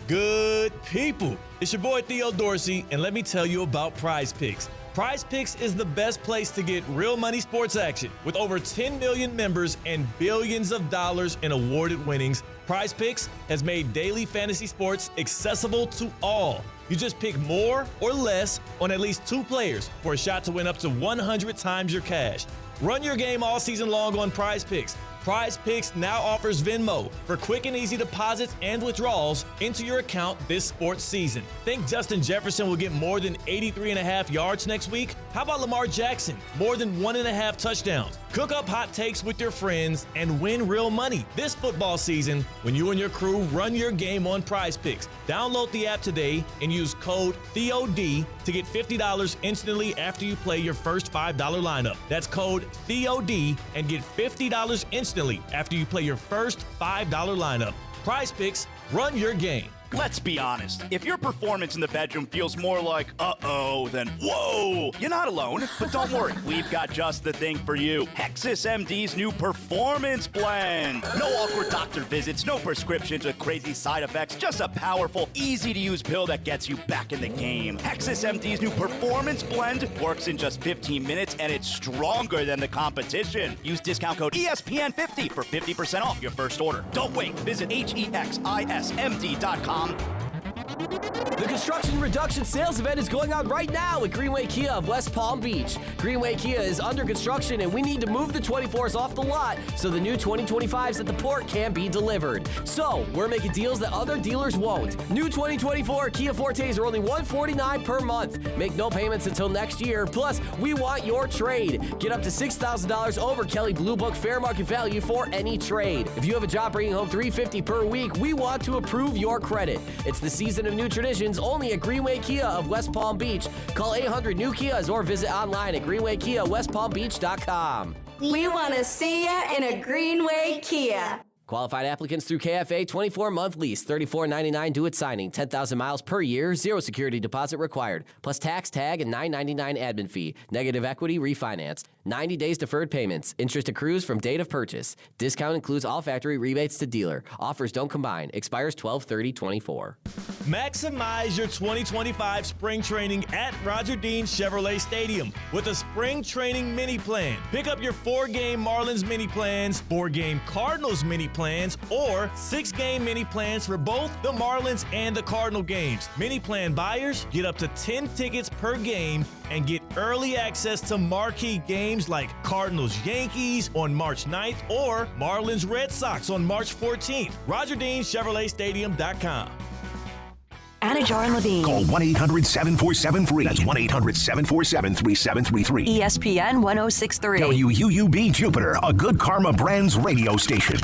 Good people. It's your boy Theo Dorsey, and let me tell you about Prize Picks. Prize Picks is the best place to get real money sports action. With over 10 million members and billions of dollars in awarded winnings, Prize Picks has made daily fantasy sports accessible to all. You just pick more or less on at least 2 players for a shot to win up to 100 times your cash. Run your game all season long on Prize Picks. Prize Picks now offers Venmo for quick and easy deposits and withdrawals into your account this sports season. Think Justin Jefferson will get more than 83.5 yards next week? How about Lamar Jackson? More than 1.5 touchdowns. Cook up hot takes with your friends and win real money this football season when you and your crew run your game on Prize Picks. Download the app today and use code THEOD to get $50 instantly after you play your first $5 lineup. That's code THEOD and get $50 instantly after you play your first $5 lineup. Prize Picks, run your game. Let's be honest. If your performance in the bedroom feels more like, uh-oh, than whoa, you're not alone. But don't worry, we've got just the thing for you. Hexus MD's new Performance Blend. No awkward doctor visits, no prescriptions or crazy side effects, just a powerful, easy-to-use pill that gets you back in the game. Hexus MD's new Performance Blend works in just 15 minutes, and it's stronger than the competition. Use discount code ESPN50 for 50% off your first order. Don't wait. Visit HEXISMD.com. The Construction Reduction Sales Event is going on right now at Greenway Kia of West Palm Beach. Greenway Kia is under construction and we need to move the 24s off the lot so the new 2025s at the port can be delivered. So, we're making deals that other dealers won't. New 2024 Kia Fortes are only $149 per month. Make no payments until next year. Plus, we want your trade. Get up to $6,000 over Kelley Blue Book fair market value for any trade. If you have a job bringing home $350 per week, we want to approve your credit. It's the season of new traditions only at Greenway Kia of West Palm Beach. Call 800-NEW-KIAs or visit online at greenwaykiawestpalmbeach.com. We want to see ya in a Greenway Kia. Qualified applicants through KFA, 24-month lease, $34.99 due at signing, 10,000 miles per year, 0 security deposit required, plus tax tag and $9.99 admin fee. Negative equity refinanced. 90 days deferred payments. Interest accrues from date of purchase. Discount includes all factory rebates to dealer. Offers don't combine. Expires 12/30/24. Maximize your 2025 spring training at Roger Dean Chevrolet Stadium with a spring training mini plan. Pick up your 4-game Marlins mini plans, 4-game Cardinals mini plans, or 6-game mini plans for both the Marlins and the Cardinal games. Mini plan buyers get up to 10 tickets per game and get early access to marquee games like Cardinals Yankees on March 9th or Marlins Red Sox on March 14th. RogerDeanChevroletStadium.com. Anajar and Levine. Call 1-800-747-FREE. That's 1-800-747-3733. ESPN 1063. WUUB Jupiter, a Good Karma Brands radio station.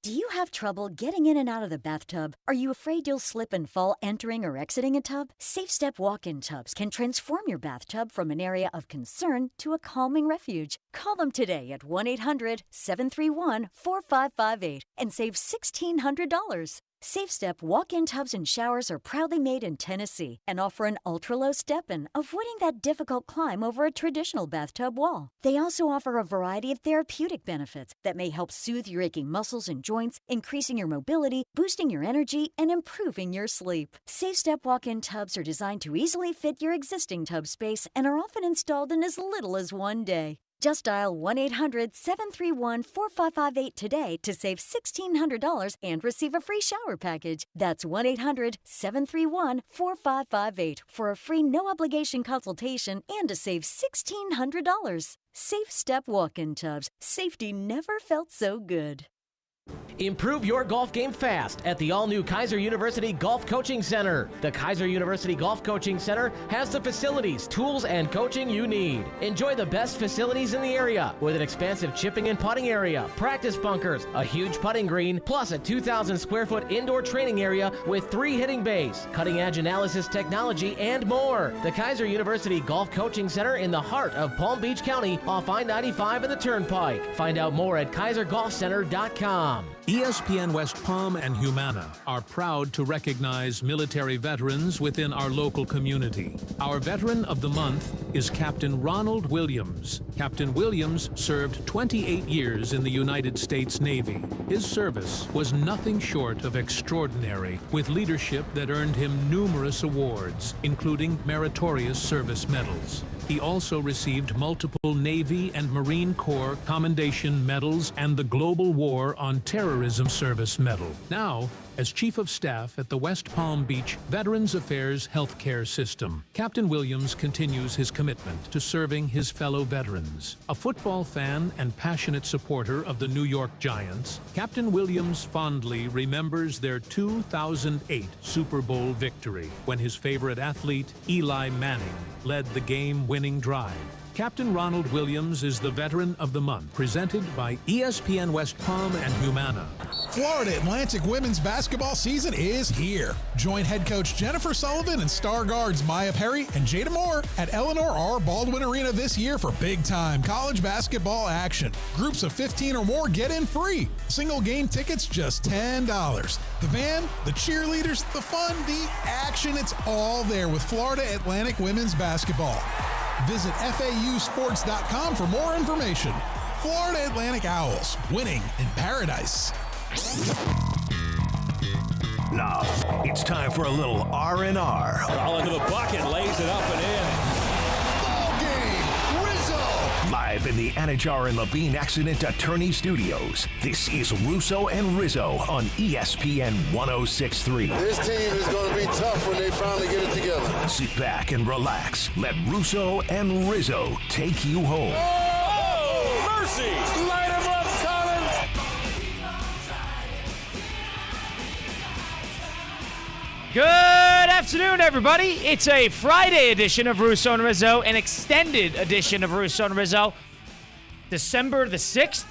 Do you have trouble getting in and out of the bathtub? Are you afraid you'll slip and fall entering or exiting a tub? Safe Step walk-in tubs can transform your bathtub from an area of concern to a calming refuge. Call them today at 1-800-731-4558 and save $1,600. Safe Step walk-in tubs and showers are proudly made in Tennessee and offer an ultra-low step-in, avoiding that difficult climb over a traditional bathtub wall. They also offer a variety of therapeutic benefits that may help soothe your aching muscles and joints, increasing your mobility, boosting your energy, and improving your sleep. Safe Step walk-in tubs are designed to easily fit your existing tub space and are often installed in as little as one day. Just dial 1-800-731-4558 today to save $1,600 and receive a free shower package. That's 1-800-731-4558 for a free no-obligation consultation and to save $1,600. Safe Step walk-in tubs. Safety never felt so good. Improve your golf game fast at the all-new Kaiser University Golf Coaching Center. The Kaiser University Golf Coaching Center has the facilities, tools, and coaching you need. Enjoy the best facilities in the area with an expansive chipping and putting area, practice bunkers, a huge putting green, plus a 2,000 square foot indoor training area with 3 hitting bays, cutting-edge analysis technology, and more. The Kaiser University Golf Coaching Center in the heart of Palm Beach County off I-95 and the Turnpike. Find out more at kaisergolfcenter.com. ESPNWestPalm. ESPN West Palm and Humana are proud to recognize military veterans within our local community. Our Veteran of the Month is Captain Ronald Williams. Captain Williams served 28 years in the United States Navy. His service was nothing short of extraordinary, with leadership that earned him numerous awards, including meritorious service medals. He also received multiple Navy and Marine Corps Commendation Medals and the Global War on Terrorism Service Medal. Now, as Chief of Staff at the West Palm Beach Veterans Affairs Healthcare System, Captain Williams continues his commitment to serving his fellow veterans. A football fan and passionate supporter of the New York Giants, Captain Williams fondly remembers their 2008 Super Bowl victory when his favorite athlete, Eli Manning, led the game-winning drive. Captain Ronald Williams is the Veteran of the Month, presented by ESPN West Palm and Humana. Florida Atlantic women's basketball season is here. Join head coach Jennifer Sullivan and star guards Maya Perry and Jada Moore at Eleanor R. Baldwin Arena this year for big-time college basketball action. Groups of 15 or more get in free. Single game tickets just $10. The van, the cheerleaders, the fun, the action, it's all there with Florida Atlantic women's basketball. Visit FAUsports.com for more information. Florida Atlantic Owls, winning in paradise. Now, it's time for a little R&R. All into the bucket, lays it up and in. Ball game, Rizzo! Live in the Anajar and Levine Accident Attorney Studios, this is Russo and Rizzo on ESPN 106.3. This team is going to be tough when they finally get it together. Sit back and relax. Let Russo and Rizzo take you home. Oh, mercy! Light him up, Colin! Good afternoon, everybody. It's a Friday edition of Russo and Rizzo, an extended edition of Russo and Rizzo. December the 6th,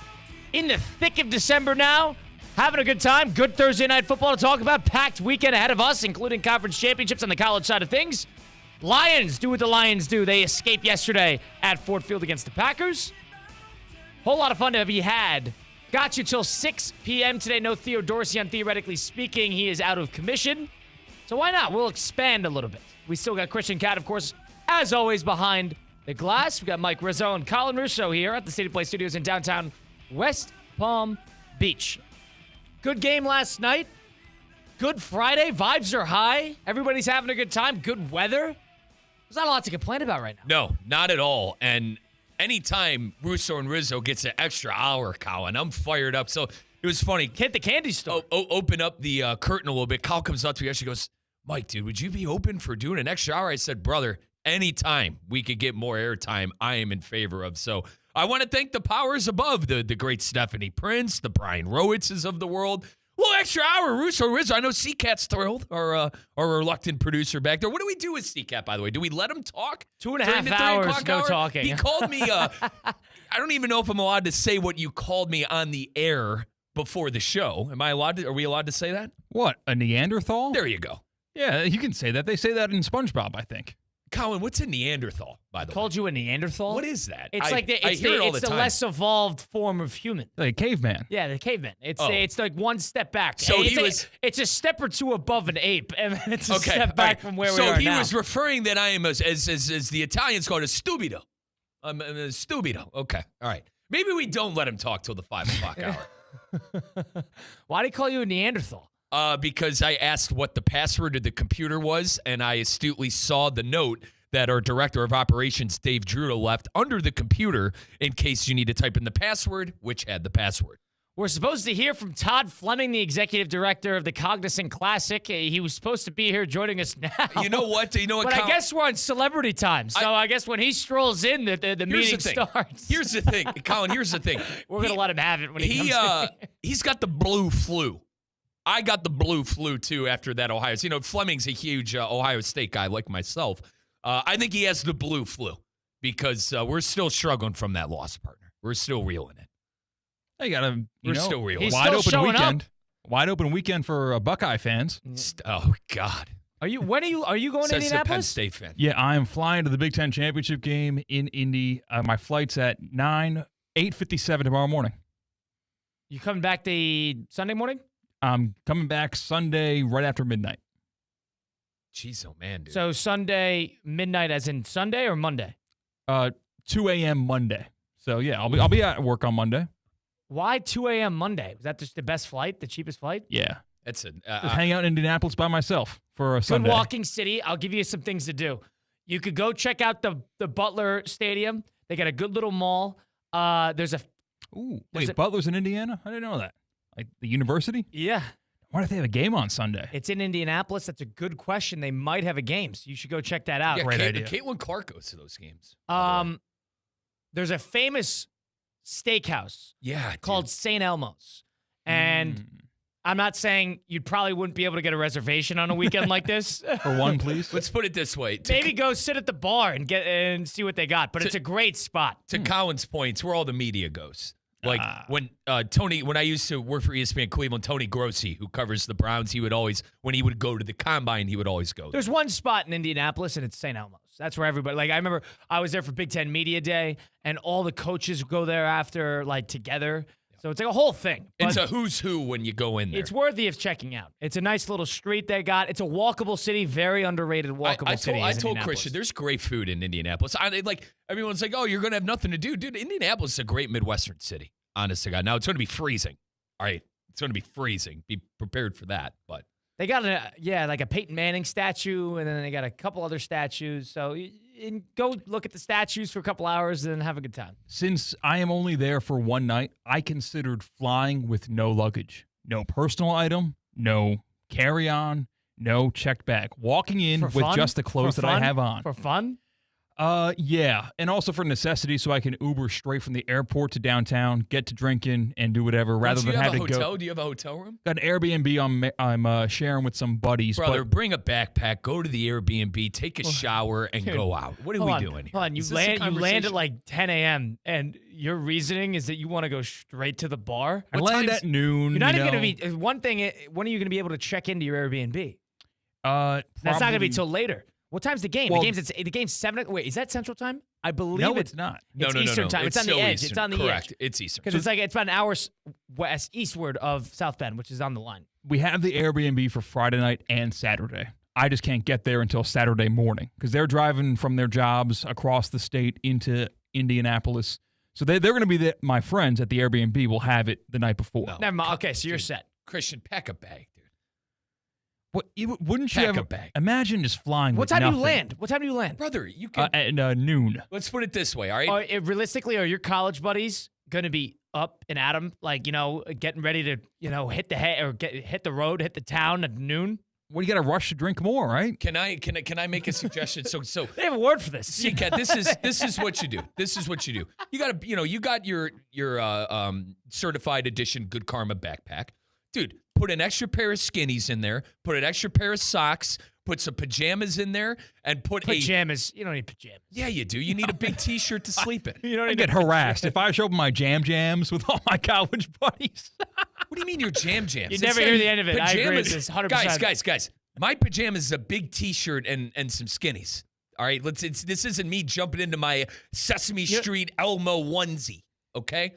in the thick of December now. Having a good time. Good Thursday night football to talk about. Packed weekend ahead of us, including conference championships on the college side of things. Lions do what the Lions do. They escaped yesterday at Ford Field against the Packers. Whole lot of fun to be had. Got you till 6 p.m. today. No Theo Dorsey on Theoretically Speaking. He is out of commission. So why not? We'll expand a little bit. We still got Christian Cat, of course, as always, behind the glass. We got Mike Rizzo and Colin Russo here at the State of Play Studios in downtown West Palm Beach. Good game last night. Good Friday. Vibes are high. Everybody's having a good time. Good weather. There's not a lot to complain about right now. No, not at all. And anytime Russo and Rizzo gets an extra hour, Colin, I'm fired up. So it was funny. Hit the candy store. Open up the curtain a little bit. Kyle comes up to me and she goes, Mike, dude, would you be open for doing an extra hour? I said, brother, anytime we could get more airtime, I am in favor of. So I want to thank the powers above, the great Stephanie Prince, the Brian Rowitzes of the world. A little extra hour, Russo Rizzo. I know C-Cat's thrilled, our reluctant producer back there. What do we do with C-Cat, by the way? Do we let him talk? 2.5 hours, no talking. He called me, I don't even know if I'm allowed to say what you called me on the air before the show. Are we allowed to say that? What, a Neanderthal? There you go. Yeah, you can say that. They say that in SpongeBob, I think. Colin, what's a Neanderthal, by the way? Called you a Neanderthal? What is that? It's it's the less evolved form of human. Like caveman. Yeah, the caveman. It's like one step back. So it's a step or two above an ape, and then it's a step back from where we are now. So he was referring that I am, as the Italians call it, a stupido. I'm a stupido. Okay, all right. Maybe we don't let him talk till the 5 o'clock hour. Why did he call you a Neanderthal? Because I asked what the password to the computer was, and I astutely saw the note that our director of operations, Dave Drudo, left under the computer in case you need to type in the password, which had the password. We're supposed to hear from Todd Fleming, the executive director of the Cognizant Classic. He was supposed to be here joining us now. You know what? But I guess we're on celebrity time, so I guess when he strolls in, the meeting starts. Here's the thing, Colin, here's the thing. We're going to let him have it when he comes in. He's got the blue flu. I got the blue flu, too, after that Ohio. So, Fleming's a huge Ohio State guy like myself. I think he has the blue flu because we're still struggling from that loss, partner. We're still reeling it. They got a still reeling. He's wide still open showing weekend. Up. Wide open weekend for Buckeye fans. Oh God. Are you going to Indianapolis? A Penn State fan. Yeah, I am flying to the Big Ten championship game in Indy. My flight's at 8:57 tomorrow morning. You coming back the Sunday morning? I'm coming back Sunday right after midnight. Jeez, oh man, dude. So Sunday midnight, as in Sunday or Monday? 2 a.m. Monday. So yeah, I'll be at work on Monday. Why 2 a.m. Monday? Was that just the best flight, the cheapest flight? Yeah. That's Just hang out in Indianapolis by myself for a Sunday. Good walking city. I'll give you some things to do. You could go check out the Butler Stadium. They got a good little mall. There's Butler's in Indiana? I didn't know that. Like the university? Yeah. Why do they have a game on Sunday? It's in Indianapolis. That's a good question. They might have a game, so you should go check that out. Yeah, Great idea. Caitlin Clark goes to those games. There's a famous steakhouse called dude. St. Elmo's. And I'm not saying you probably wouldn't be able to get a reservation on a weekend like this. For one, please. Let's put it this way. Maybe go sit at the bar and see what they got. But it's a great spot. To Colin's points, where all the media goes. Like when I used to work for ESPN Cleveland, Tony Grossi, who covers the Browns, he would always, when he would go to the combine, he would always go. There's one spot in Indianapolis, and it's St. Elmo's. That's where everybody, like, I remember I was there for Big Ten Media Day, and all the coaches go there after, like, together. So it's like a whole thing. It's a who's who when you go in there. It's worthy of checking out. It's a nice little street they got. It's a walkable city, very underrated walkable city. I told Christian, there's great food in Indianapolis. Everyone's like, oh, you're going to have nothing to do. Dude, Indianapolis is a great Midwestern city. Honest to God. Now, it's going to be freezing. All right. It's going to be freezing. Be prepared for that. But they got like a Peyton Manning statue, and then they got a couple other statues. So go look at the statues for a couple hours and then have a good time. Since I am only there for one night, I considered flying with no luggage. No personal item, no carry-on, no checked bag. Walking in with just the clothes that I have on. For fun? Yeah, and also for necessity, so I can Uber straight from the airport to downtown, get to drinking, and do whatever, rather than have to go. Do you have a hotel room? Got an Airbnb I'm sharing with some buddies. Brother, bring a backpack, go to the Airbnb, take a shower, and go out. What are we doing here? Hold on, you land at like 10 a.m., and your reasoning is that you want to go straight to the bar? I land at noon. You're not even going to be, when are you going to be able to check into your Airbnb? That's not going to be till later. What time's the game? Well, the game's 7. Wait, is that Central Time? I believe no, it's not. It's Eastern Time. It's on the edge. Eastern. It's on the Correct. edge. It's Eastern. Because it's about an hour eastward of South Bend, which is on the line. We have the Airbnb for Friday night and Saturday. I just can't get there until Saturday morning because they're driving from their jobs across the state into Indianapolis. So they're going to be my friends at the Airbnb will have it the night before. No. Never mind. Okay, so you're set. Christian, pack a bag. What wouldn't you Pack have a bag. Imagine just flying? What time do you land? What time do you land, brother? You can at noon. Let's put it this way, all right? Realistically, are your college buddies going to be up and at them, like getting ready to hit the head or hit the road, hit the town at noon? Well, you got to rush to drink more, right? Can I make a suggestion? So they have a word for this. See, Kat, this is what you do. This is what you do. You got to you got your certified edition Good Karma backpack, dude. Put an extra pair of skinnies in there. Put an extra pair of socks. Put some pajamas in there, and pajamas. You don't need pajamas. Yeah, you do. You need a big T-shirt to sleep in. You don't need to get harassed if I show up in my jams with all my college buddies. What do you mean your jams? You never hear the end of it. Pajamas, I agree with this 100%. Guys. My pajamas is a big T-shirt and some skinnies. All right, this isn't me jumping into my Sesame Street Elmo onesie. Okay.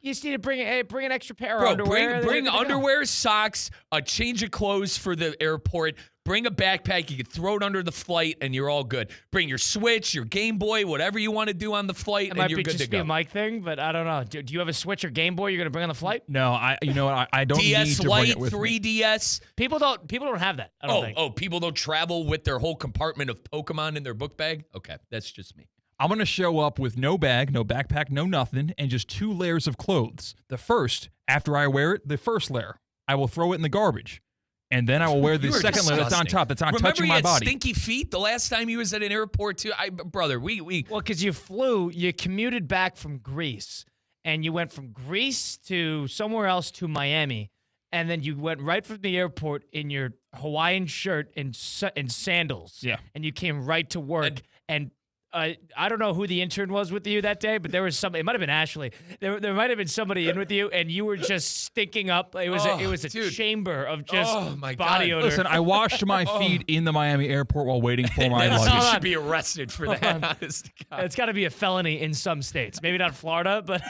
You just need to bring an extra pair of underwear. Bring underwear, socks, a change of clothes for the airport. Bring a backpack. You can throw it under the flight, and you're all good. Bring your Switch, your Game Boy, whatever you want to do on the flight, and you're good to go. It might just be a mic thing, but I don't know. Do you have a Switch or Game Boy you're going to bring on the flight? No, I don't DS need to bring it with Lite, me. 3DS. People don't have that. I don't think. People don't travel with their whole compartment of Pokemon in their book bag? Okay, that's just me. I'm going to show up with no bag, no backpack, no nothing, and just 2 layers of clothes. The first, after I wear it, the first layer, I will throw it in the garbage. And then I will wear the second layer that's on top. That's not touching my body. Remember you had stinky feet the last time you was at an airport too? Brother, we... Well, because you commuted back from Greece, and you went from Greece to somewhere else to Miami, and then you went right from the airport in your Hawaiian shirt and sandals. Yeah. And you came right to work, and I don't know who the intern was with you that day, but there was somebody. It might have been Ashley. There might have been somebody in with you, and you were just stinking up. It was a chamber of just body odor. Listen, I washed my feet in the Miami airport while waiting for my luggage. You should be arrested for that. Honest to God. It's got to be a felony in some states. Maybe not Florida, but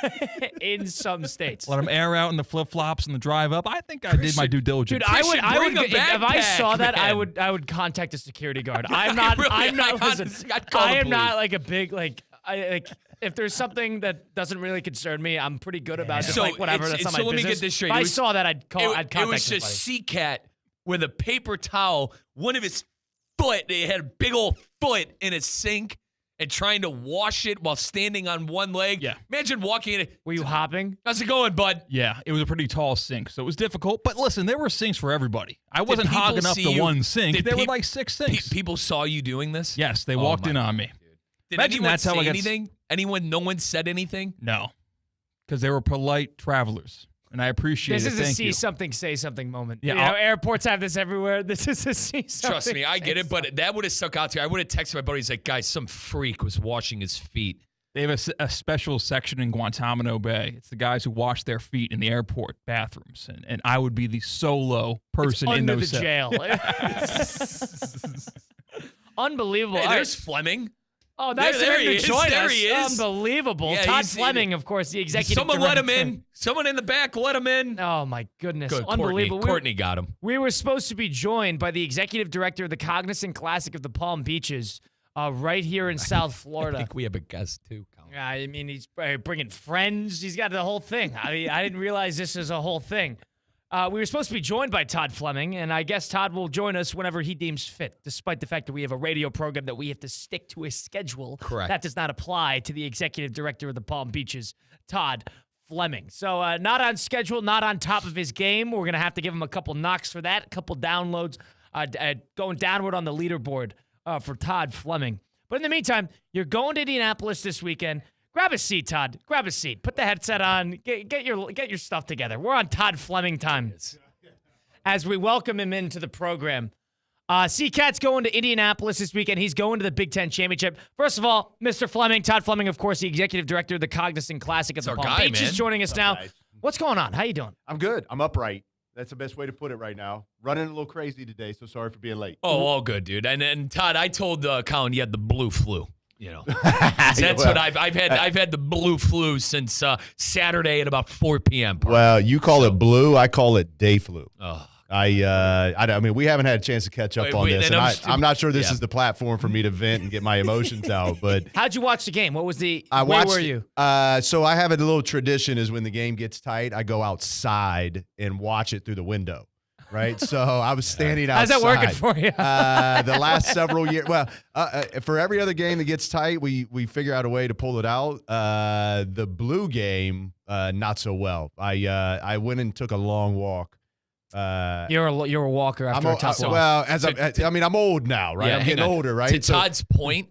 in some states. Let them air out in the flip-flops and the drive up. I think I did my due diligence. Dude, I would if I saw that, I would contact a security guard. I'm not like a big if there's something that doesn't really concern me, I'm pretty good about just whatever. That's not my business. Let me get this straight. If I saw that, I'd contact It was just C-Cat with a paper towel, one of his foot. He had a big old foot in a sink and trying to wash it while standing on one leg. Yeah. Imagine walking in. Were you hopping? How's it going, bud? Yeah, it was a pretty tall sink, so it was difficult. But listen, there were sinks for everybody. I wasn't hogging up the one sink. There were like 6 sinks. People saw you doing this? Yes, they walked in on me. Did anyone say anything? No one said anything? No, because they were polite travelers, and I appreciate it. This is a see something, say something moment. Yeah, airports have this everywhere. This is a see something. Trust me, I get it, but that would have stuck out to you. I would have texted my buddy. He's like, guys, some freak was washing his feet. They have a special section in Guantanamo Bay. It's the guys who wash their feet in the airport bathrooms, and I would be the solo person in those the jail. Unbelievable. Hey, there's Fleming. Oh, nice there to join us. He is. Unbelievable. Yeah, Todd Fleming, of course, the executive director. director. Let him in. Someone in the back let him in. Oh, my goodness. Good. Unbelievable. Courtney got him. We were supposed to be joined by the executive director of the Cognizant Classic of the Palm Beaches right here in South Florida. I think we have a guest, too, Colin. Yeah, I mean, he's bringing friends. He's got the whole thing. I mean, I didn't realize this is a whole thing. We were supposed to be joined by Todd Fleming, and I guess Todd will join us whenever he deems fit, despite the fact that we have a radio program that we have to stick to a schedule. Correct. That does not apply to the executive director of the Palm Beaches, Todd Fleming. So not on schedule, not on top of his game. We're going to have to give him a couple knocks for that, a couple downloads, going downward on the leaderboard for Todd Fleming. But in the meantime, you're going to Indianapolis this weekend. Grab a seat, Todd. Grab a seat. Put the headset on. Get your stuff together. We're on Todd Fleming time as we welcome him into the program. C-Cat's going to Indianapolis this weekend. He's going to the Big Ten Championship. First of all, Mr. Fleming, Todd Fleming, of course, the executive director of the Cognizant Classic of the Palm Beach, is joining us now. Guys? What's going on? How you doing? I'm good. I'm upright. That's the best way to put it right now. Running a little crazy today, so sorry for being late. Oh, all good, dude. And Todd, I told Colin you had the blue flu. You know, that's what I've had. I've had the blue flu since Saturday at about 4 p.m. Well, you call it blue. I call it day flu. Oh. I mean, we haven't had a chance to catch up on this, and I'm not sure this is the platform for me to vent and get my emotions out. But how'd you watch the game? What was where were you? So I have a little tradition: is when the game gets tight, I go outside and watch it through the window. Right, so I was standing outside. How's that working for you? The last several years. Well, for every other game that gets tight, we figure out a way to pull it out. The blue game, not so well. I went and took a long walk. You're a walker after a tough walk. Well, I'm old now, right? Yeah, I'm getting older, right? To Todd's point,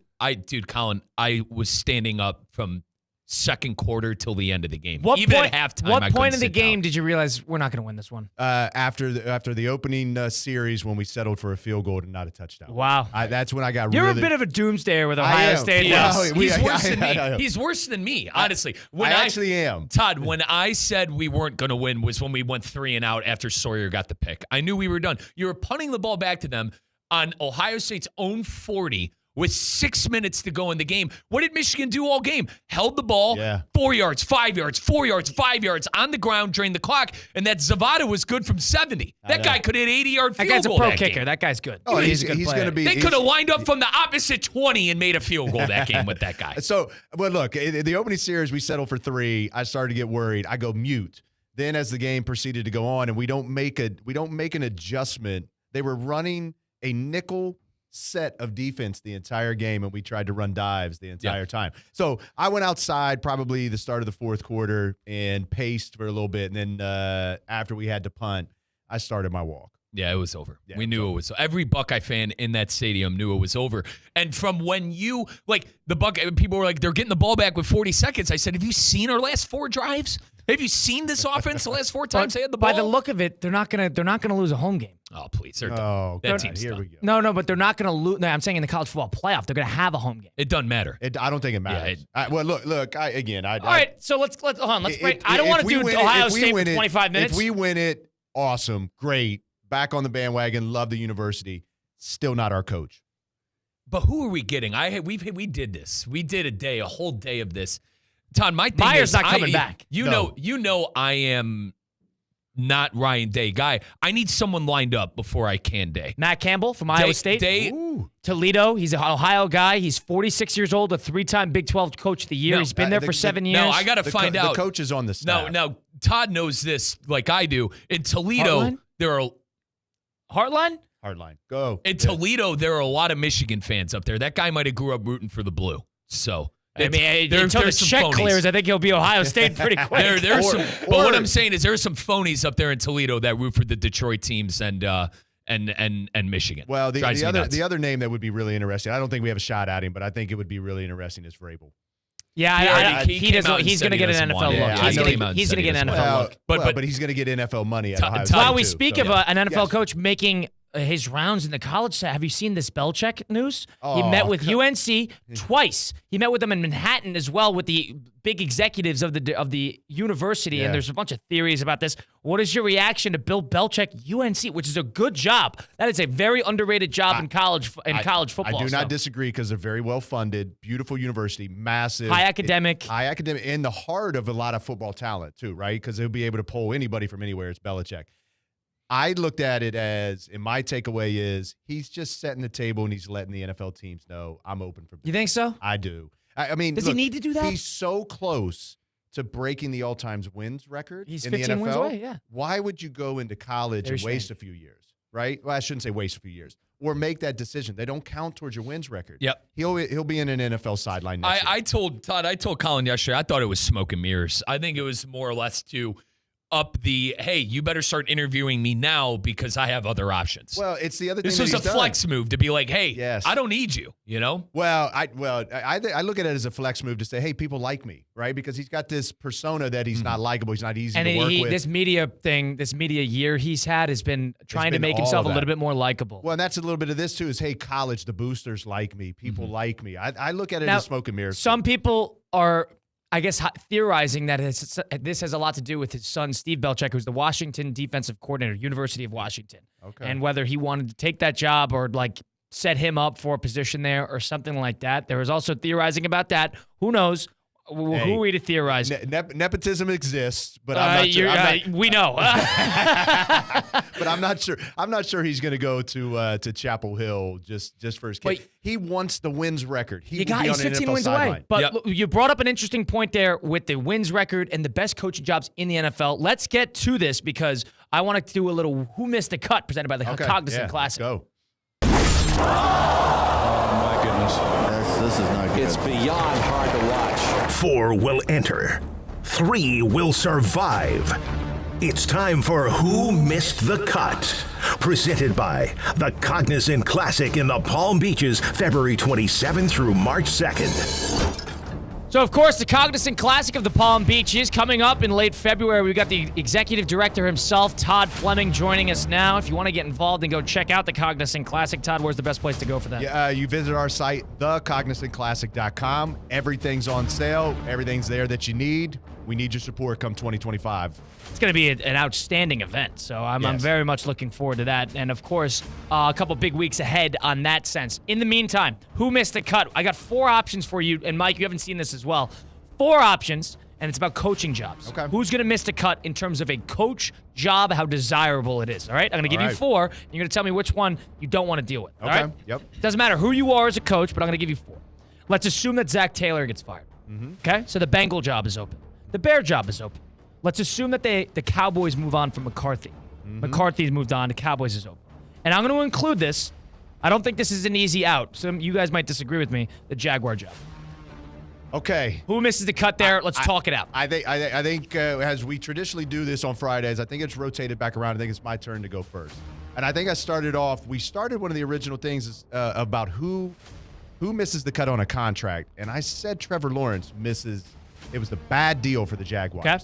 Colin, I was standing up from second quarter till the end of the game. Even at halftime, what point in the game did you realize we're not going to win this one? After the opening series when we settled for a field goal and not a touchdown. Wow. That's when I got You're really... a bit of a doomsdayer with Ohio State. He's worse than me. He's worse than me, honestly. I actually am. Todd, when I said we weren't going to win was when we went 3 and out after Sawyer got the pick. I knew we were done. You were punting the ball back to them on Ohio State's own 40 with 6 minutes to go in the game. What did Michigan do all game? Held the ball 4 yards, 5 yards, 4 yards, 5 yards on the ground, drained the clock, and that Zavada was good from 70. That guy could hit 80-yard field goal. That guy's a pro kicker. Game. That guy's good. Oh, he's going to be. They could have lined up from the opposite 20 and made a field goal that game with that guy. So, but look, the opening series, we settled for 3. I started to get worried. I go mute. Then as the game proceeded to go on, and we don't make an adjustment. They were running a nickel set of defense the entire game, and we tried to run dives the entire time. So I went outside probably the start of the fourth quarter and paced for a little bit, and then after we had to punt, I started my walk. Yeah, it was over. We knew it was. Every Buckeye fan in that stadium knew it was over. And from when the Buckeye people were like, they're getting the ball back with 40 seconds. I said, have you seen our last 4 drives? Have you seen this offense the last 4 times they had the By ball? the look of it, they're not gonna lose a home game. Oh, please. They're Oh, that God, team's here done. we go. No, but they're not gonna lose. No, I'm saying in the college football playoff, they're gonna have a home game. It doesn't matter. I don't think it matters. Well, look. All right, so let's hold on. Let's break. I don't if want to we do win Ohio if we State for win it- 25 minutes. If we win it, awesome, great. Back on the bandwagon. Love the university. Still not our coach. But who are we getting? We did this. We did a whole day of this. Todd, my thing Meyer's is, not coming back. You know, I am not Ryan Day guy. I need someone lined up before I can Day. Matt Campbell from Iowa State. Toledo. He's an Ohio guy. He's 46 years old, a 3-time Big 12 Coach of the Year. He's been there for 7 years. No, I got to find out. The coach is on the staff. No, Todd knows this like I do. In Toledo, Heartline? there are Heartline? Hardline. Go. In Toledo, there are a lot of Michigan fans up there. That guy might have grew up rooting for the blue. So I mean, there- until the there's some check phonies. clears, I think he'll be Ohio State pretty quick. There's some, but what I'm saying is there's some phonies up there in Toledo that root for the Detroit teams and Michigan. Well, Drives me nuts. the other name that would be really interesting. I don't think we have a shot at him, but I think it would be really interesting is Vrabel. Yeah, He he came doesn't. out and He's said going to he get an doesn't NFL want it. look. Yeah, He's I know going he to said he get an doesn't NFL want look. But he's going to get NFL money at Todd- Ohio Todd- State While we too. speak of an NFL coach making his rounds in the college set, have you seen this Belichick news? He met with UNC twice. He met with them in Manhattan as well with the big executives of the university, Yeah. and there's a bunch of theories about this. What is your reaction to Bill Belichick, UNC, which is a good job? That is a very underrated job in college football. I do not disagree because they're very well funded, beautiful university, massive, High academic, in the heart of a lot of football talent too, right? Because they'll be able to pull anybody from anywhere. It's Belichick. I looked at it as, and my takeaway is, he's just setting the table and he's letting the NFL teams know I'm open for business. You think so? I do. I mean, does look, he need to do that? He's so close to breaking the all-time wins record He's in the 15 NFL. wins away, yeah. Why would you go into college Very and waste a few years, right? Well, I shouldn't say waste a few years. Or make that decision. They don't count towards your wins record. Yep. He'll be in an NFL sideline next year. I told Colin yesterday, I thought it was smoke and mirrors. I think it was more or less to up the, hey, you better start interviewing me now because I have other options. Well, it's the other thing. This was a flex move to be like, hey, Yes. I don't need you, you know? Well, I look at it as a flex move to say, hey, people like me, right? Because he's got this persona that he's not likable. He's not easy And to work with. this media year he's had has been trying to been make all himself of a little that. bit more likable. Well, and that's a little bit of this too. Is hey, college, the boosters like me. People like me. I look at it Now, as smoke and mirrors. Some people are, I guess, theorizing that this has a lot to do with his son, Steve Belichick, who's the Washington defensive coordinator, University of Washington. Okay. And whether he wanted to take that job or like set him up for a position there or something like that. There was also theorizing about that. Who knows? Who are we to theorize? Nepotism exists, but I'm not sure. We know. But I'm not sure. I'm not sure he's going to go to Chapel Hill just for his kid. Wait. He wants the wins record. He He's will be on an 15 NFL wins sideline. away. But look, you brought up an interesting point there with the wins record and the best coaching jobs in the NFL. Let's get to this because I want to do a little Who Missed the Cut presented by the Cognizant Classic. Let's go. Oh, my goodness. This is not good. It's beyond hard to watch. 4 will enter. 3 will survive. It's time for Who Missed the Cut? Presented by the Cognizant Classic in the Palm Beaches, February 27th through March 2nd. So, of course, the Cognizant Classic of the Palm Beaches coming up in late February. We've got the executive director himself, Todd Fleming, joining us now. If you want to get involved and go check out the Cognizant Classic, Todd, where's the best place to go for that? Yeah, you visit our site, thecognizantclassic.com. Everything's on sale. Everything's there that you need. We need your support come 2025. It's going to be an outstanding event, so I'm very much looking forward to that. And, of course, a couple big weeks ahead on that sense. In the meantime, Who Missed the Cut? I got 4 options for you, and, Mike, you haven't seen this as well. 4 options, and it's about coaching jobs. Okay. Who's going to miss the cut in terms of a coach job, how desirable it is, all right? I'm going to give you 4, and you're going to tell me which one you don't want to deal with, all Okay. right? Yep. Doesn't matter who you are as a coach, but I'm going to give you 4. Let's assume that Zach Taylor gets fired, okay? So the Bengal job is open. The Bear job is open. Let's assume that the Cowboys move on from McCarthy. McCarthy's moved on. The Cowboys is open. And I'm going to include this. I don't think this is an easy out. Some you guys might disagree with me. The Jaguar job. Okay. Who misses the cut there? Let's talk it out. I think as we traditionally do this on Fridays, I think it's rotated back around. I think it's my turn to go first. And I think we started one of the original things about who misses the cut on a contract. And I said Trevor Lawrence misses. It was the bad deal for the Jaguars. Okay.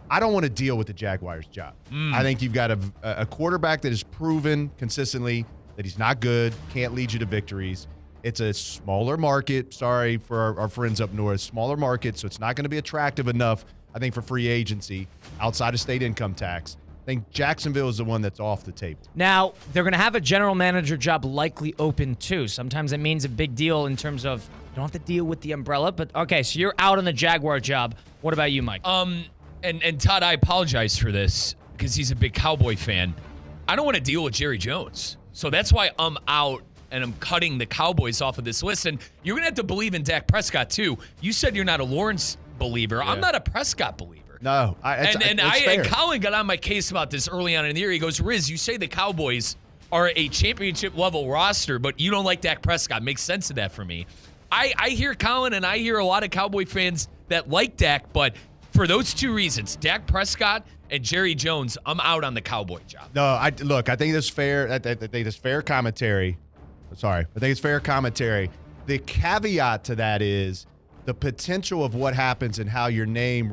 I don't want to deal with the Jaguars' job. I think you've got a quarterback that has proven consistently that he's not good, can't lead you to victories. It's a smaller market. Sorry for our friends up north. Smaller market, so it's not going to be attractive enough, I think, for free agency outside of state income tax. I think Jacksonville is the one that's off the table. Now, they're going to have a general manager job likely open, too. Sometimes it means a big deal in terms of you don't have to deal with the umbrella. But, okay, so you're out on the Jaguar job. What about you, Mike? And Todd, I apologize for this because he's a big Cowboy fan. I don't want to deal with Jerry Jones. So that's why I'm out and I'm cutting the Cowboys off of this list. And you're going to have to believe in Dak Prescott, too. You said you're not a Lawrence believer. Yeah. I'm not a Prescott believer. No. And Colin got on my case about this early on in the year. He goes, Riz, you say the Cowboys are a championship-level roster, but you don't like Dak Prescott. Makes sense of that for me. I hear Colin, and I hear a lot of Cowboy fans that like Dak, but for those two reasons, Dak Prescott and Jerry Jones, I'm out on the Cowboy job. No, I think it's fair. I think it's fair commentary. Sorry. I think it's fair commentary. The caveat to that is the potential of what happens and how your name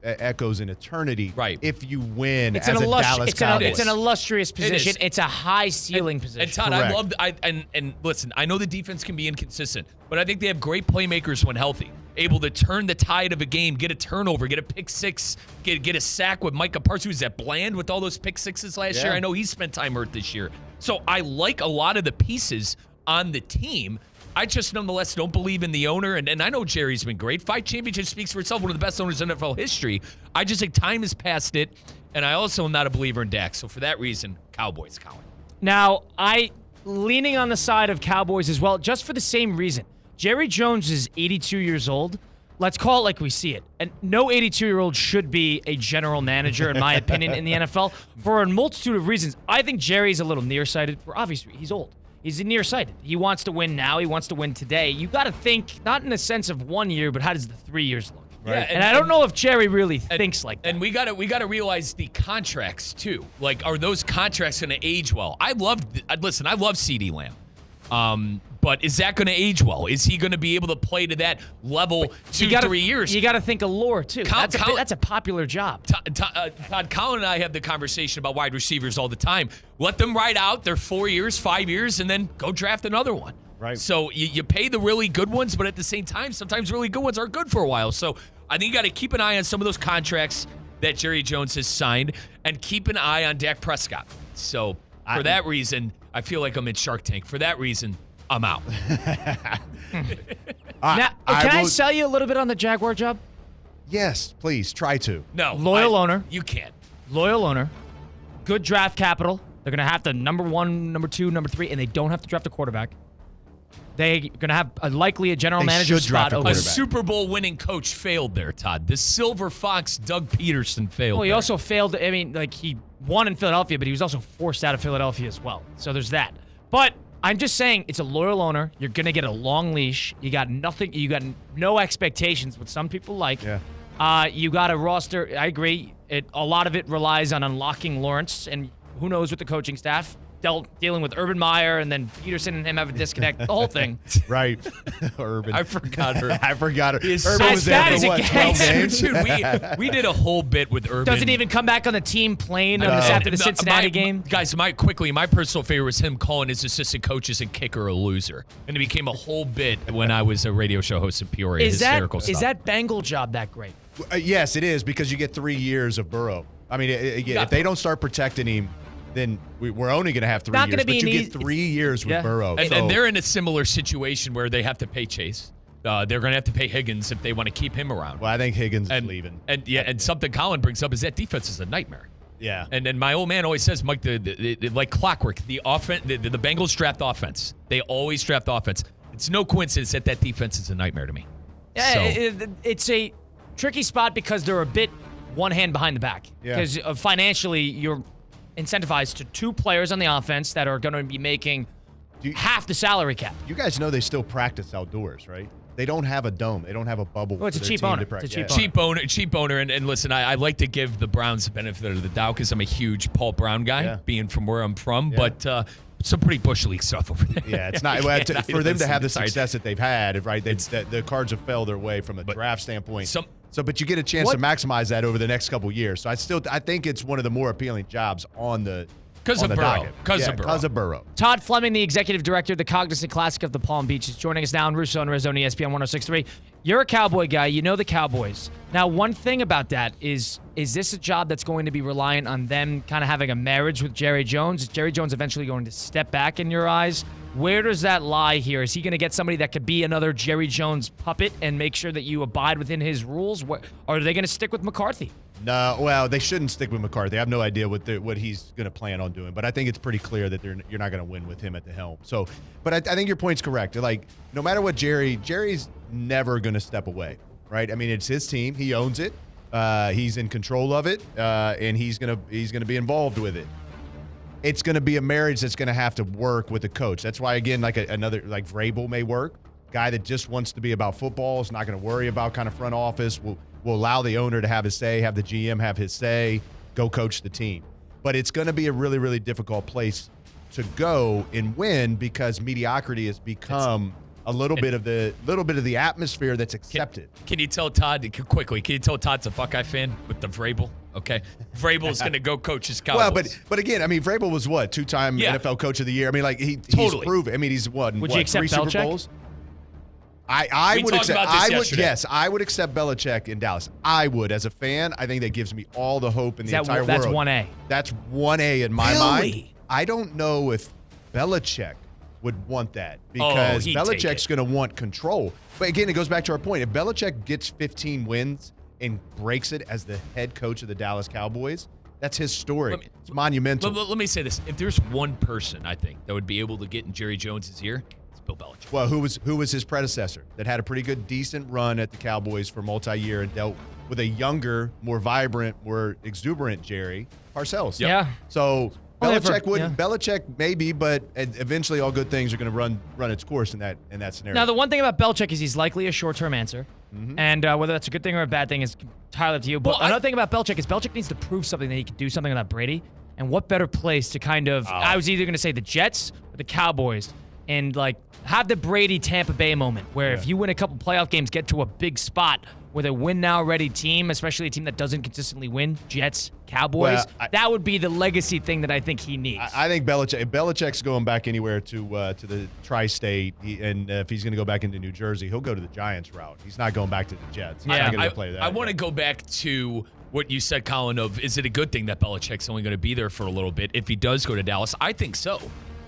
echoes in eternity. Right. If you win it's as a Dallas Cowboy. It's an illustrious position. It's a high ceiling position. And Todd, Correct. and listen, I know the defense can be inconsistent, but I think they have great playmakers when healthy. Able to turn the tide of a game, get a turnover, get a pick six, get a sack with Micah Parsons. Who's that Bland with all those pick sixes last year? I know he spent time hurt this year. So I like a lot of the pieces on the team. I just nonetheless don't believe in the owner. And I know Jerry's been great. 5 championships speaks for itself, one of the best owners in NFL history. I just think time has passed it. And I also am not a believer in Dak. So for that reason, Cowboys, Colin. Now, leaning on the side of Cowboys as well, just for the same reason. Jerry Jones is 82 years old. Let's call it like we see it. And no 82-year-old should be a general manager, in my opinion, in the NFL for a multitude of reasons. I think Jerry's a little nearsighted for obvious reasons. He's old. He's nearsighted. He wants to win now. He wants to win today. You got to think, not in the sense of 1 year, but how does the 3 years look? Right. Yeah, and I don't know if Jerry really thinks like that. And we gotta realize the contracts too. Like, are those contracts going to age well? I love CeeDee Lamb. But is that going to age well? Is he going to be able to play to that level 3 years? You got to think of lore, too. That's a popular job. Todd, Colin and I have the conversation about wide receivers all the time. Let them ride out their 4 years, 5 years, and then go draft another one. Right. So you pay the really good ones, but at the same time, sometimes really good ones are good for a while. So I think you got to keep an eye on some of those contracts that Jerry Jones has signed and keep an eye on Dak Prescott. So for that reason, I feel like I'm in Shark Tank. For that reason, I'm out. Now, can I sell you a little bit on the Jaguar job? Yes, please. Try to. No. Loyal owner. You can't. Loyal owner. Good draft capital. They're going to have the number 1, number 2, number 3, and they don't have to draft a quarterback. They're going to have likely a general manager spot open. A Super Bowl winning coach failed there, Todd. The Silver Fox, Doug Peterson, failed. Well, he there. also failed. I mean, like, he won in Philadelphia, but he was also forced out of Philadelphia as well. So there's that. But I'm just saying, it's a loyal owner. You're going to get a long leash. You got nothing. You got no expectations, what some people like. Yeah. You got a roster. I agree. A lot of it relies on unlocking Lawrence, and who knows with the coaching staff. Dealing with Urban Meyer, and then Peterson and him have a disconnect. The whole thing. Right. Urban. I forgot her. Urban was there for what, 12 games? Dude, we did a whole bit with Urban. Doesn't even come back on the team plane after the Cincinnati game. Guys, my personal favorite was him calling his assistant coaches and kicker a loser. And it became a whole bit when I was a radio show host in Peoria. Is Hysterical stuff. that Bengal job that great? Yes, it is, because you get 3 years of Burrow. I mean, if they don't start protecting him, then we're only going to have 3 years. But you get 3 years with Burrow. And they're in a similar situation where they have to pay Chase. They're going to have to pay Higgins if they want to keep him around. Well, I think Higgins is leaving. And something Colin brings up is that defense is a nightmare. Yeah. And my old man always says, Mike, like clockwork, the Bengals draft offense. They always draft offense. It's no coincidence that defense is a nightmare to me. Yeah, it's a tricky spot because they're a bit one hand behind the back. Because financially, you're incentivized to 2 players on the offense that are going to be making half the salary cap. You guys know they still practice outdoors, right? They don't have a dome. They don't have a bubble. Well, it's a cheap owner. Cheap owner. And listen, I like to give the Browns the benefit of the doubt because I'm a huge Paul Brown guy, being from where I'm from. Yeah. But some pretty Bush League stuff over there. Yeah, it's not for them to have the success that they've had. Right, the Cards have fell their way from a draft standpoint. So, but you get a chance to maximize that over the next couple years. So I think it's one of the more appealing jobs on the Because of Burrow. Because of Burrow. Todd Fleming, the executive director of the Cognizant Classic of the Palm Beach, is joining us now on Russo and Rizzo on ESPN 106.3. You're a Cowboy guy. You know the Cowboys. Now, one thing about that is this a job that's going to be reliant on them kind of having a marriage with Jerry Jones? Is Jerry Jones eventually going to step back in your eyes? Where does that lie here? Is he going to get somebody that could be another Jerry Jones puppet and make sure that you abide within his rules? Or are they going to stick with McCarthy? No, well, they shouldn't stick with McCarthy. I have no idea what he's going to plan on doing, but I think it's pretty clear that you're not going to win with him at the helm. So, but I think your point's correct. Like, no matter what Jerry's never going to step away, right? I mean, it's his team. He owns it. He's in control of it, and he's gonna be involved with it. It's going to be a marriage that's going to have to work with the coach. That's why, again, like another like Vrabel may work. Guy that just wants to be about football, is not going to worry about kind of front office. Will allow the owner to have his say, have the GM have his say, go coach the team. But it's going to be a really, really difficult place to go and win because mediocrity has become a little bit of the atmosphere that's accepted. Can you tell Todd quickly? Can you tell Todd's a Buckeye fan with the Vrabel? Okay, Vrabel's going to go coach his Cowboys. Well, but again, I mean, Vrabel was what, 2-time NFL Coach of the Year. I mean, like he's proven. I mean, he's won Would you accept 3 Belichick? Super Bowls. I would accept. Yes, I would accept Belichick in Dallas. I would, as a fan. I think that gives me all the hope in the entire world. That's 1A. That's 1A in my mind. I don't know if Belichick would want that because Belichick's going to want control. But again, it goes back to our point. If Belichick gets 15 wins and breaks it as the head coach of the Dallas Cowboys, that's historic. It's monumental. Let me say this: if there's one person I think that would be able to get in Jerry Jones's ear, Bill Belichick. Well, who was his predecessor that had a pretty good, decent run at the Cowboys for multi-year and dealt with a younger, more vibrant, more exuberant Jerry Parcells. Yeah. So Belichick wouldn't. Yeah. Belichick maybe, but eventually all good things are going to run its course in that scenario. Now, the one thing about Belichick is he's likely a short-term answer, and whether that's a good thing or a bad thing is entirely up to you. But another thing about Belichick is Belichick needs to prove something that he can do something without Brady. And what better place to kind of? I was either going to say the Jets or the Cowboys. And, like, have the Brady Tampa Bay moment where if you win a couple playoff games, get to a big spot with a win-now-ready team, especially a team that doesn't consistently win, Jets, Cowboys, that would be the legacy thing that I think he needs. I think Belichick's going back anywhere to the tri-state, and if he's going to go back into New Jersey, he'll go to the Giants route. He's not going back to the Jets. He's not going to play that. I want to go back to what you said, Colin, of is it a good thing that Belichick's only going to be there for a little bit if he does go to Dallas? I think so.